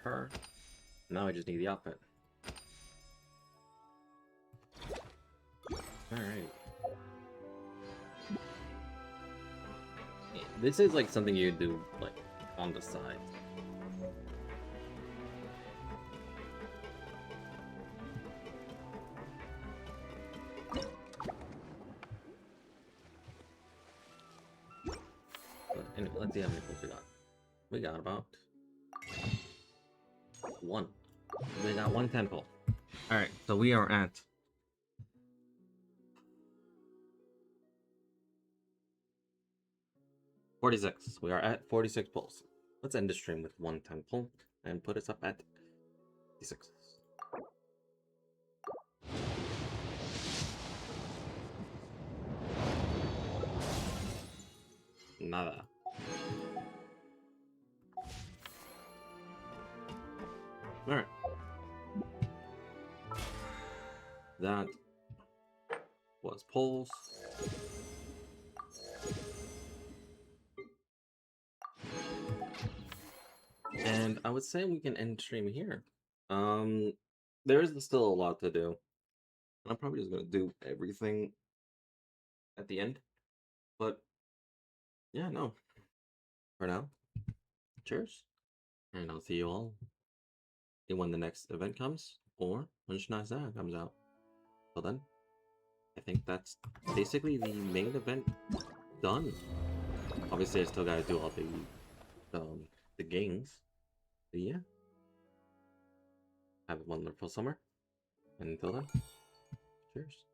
S1: her. Now I just need the outfit. Alright. Yeah, this is like something you do like on the side. But anyway, let's see how many pulls we got. We got about 1. We got 1 temple. Alright, so we are at 46. We are at 46 pulls. Let's end the stream with 1 temple and put us up at 56. Nada. Alright. That was pulls. And I would say we can end stream here. There is still a lot to do. I'm probably just gonna do everything at the end. But yeah, no. For now, cheers. And I'll see you all when the next event comes, or when Shinaza comes out. Well then, I think that's basically the main event done. Obviously, I still gotta do all the games. But yeah. Have a wonderful summer. And until then, cheers.